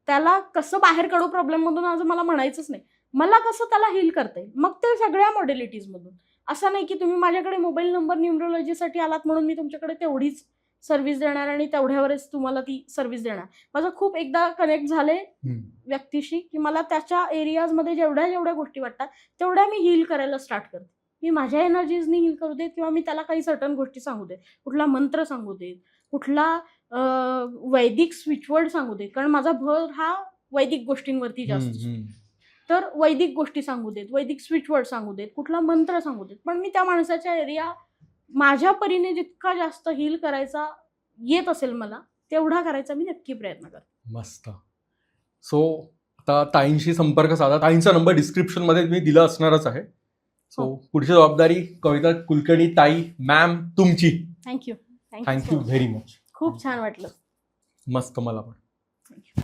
त्याला कसं बाहेर काढू प्रॉब्लेम मधून. आज मला म्हणायचंच नाही, मला कसं त्याला हील करता येईल, मग ते सगळ्या मॉडेलिटीज मधून. असं नाही की तुम्ही माझ्याकडे मोबाईल नंबर न्यूमरोलॉजीसाठी आलात म्हणून मी तुमच्याकडे तेवढीच सर्व्हिस देणार आणि तेवढ्यावरच तुम्हाला ती सर्व्हिस देणार. माझं खूप एकदा कनेक्ट झाले व्यक्तीशी की मला त्याच्या एरियाजमध्ये जेवढ्या गोष्टी वाटतात तेवढ्या मी हील करायला स्टार्ट करते. मी माझ्या एनर्जीजनी हील करू देत किंवा मी त्याला काही सर्टन गोष्टी सांगू देत, कुठला मंत्र सांगू देत, कुठला वैदिक स्विचवर्ड सांगू देत, कारण माझा भर हा वैदिक गोष्टींवरती जास्त. तर वैदिक गोष्टी सांगू देत, वैदिक स्विचवर्ड सांगू देत, कुठला मंत्र सांगू देत, पण मी त्या माणसाच्या एरिया माझ्या परीने जितका जास्त हील करायचा येत असेल मला तेवढा करायचा मी नक्की प्रयत्न करते. मस्त. सो आता ताईंशी संपर्क साधा. ताईंचा नंबर डिस्क्रिप्शन मध्ये मी दिला असणारच आहे. सो पुढची जबाबदारी कविता कुलकर्णी ताई मॅम तुमची. Thank you very much. खूप छान वाटलं. मस्त, मला पण. थँक्यू.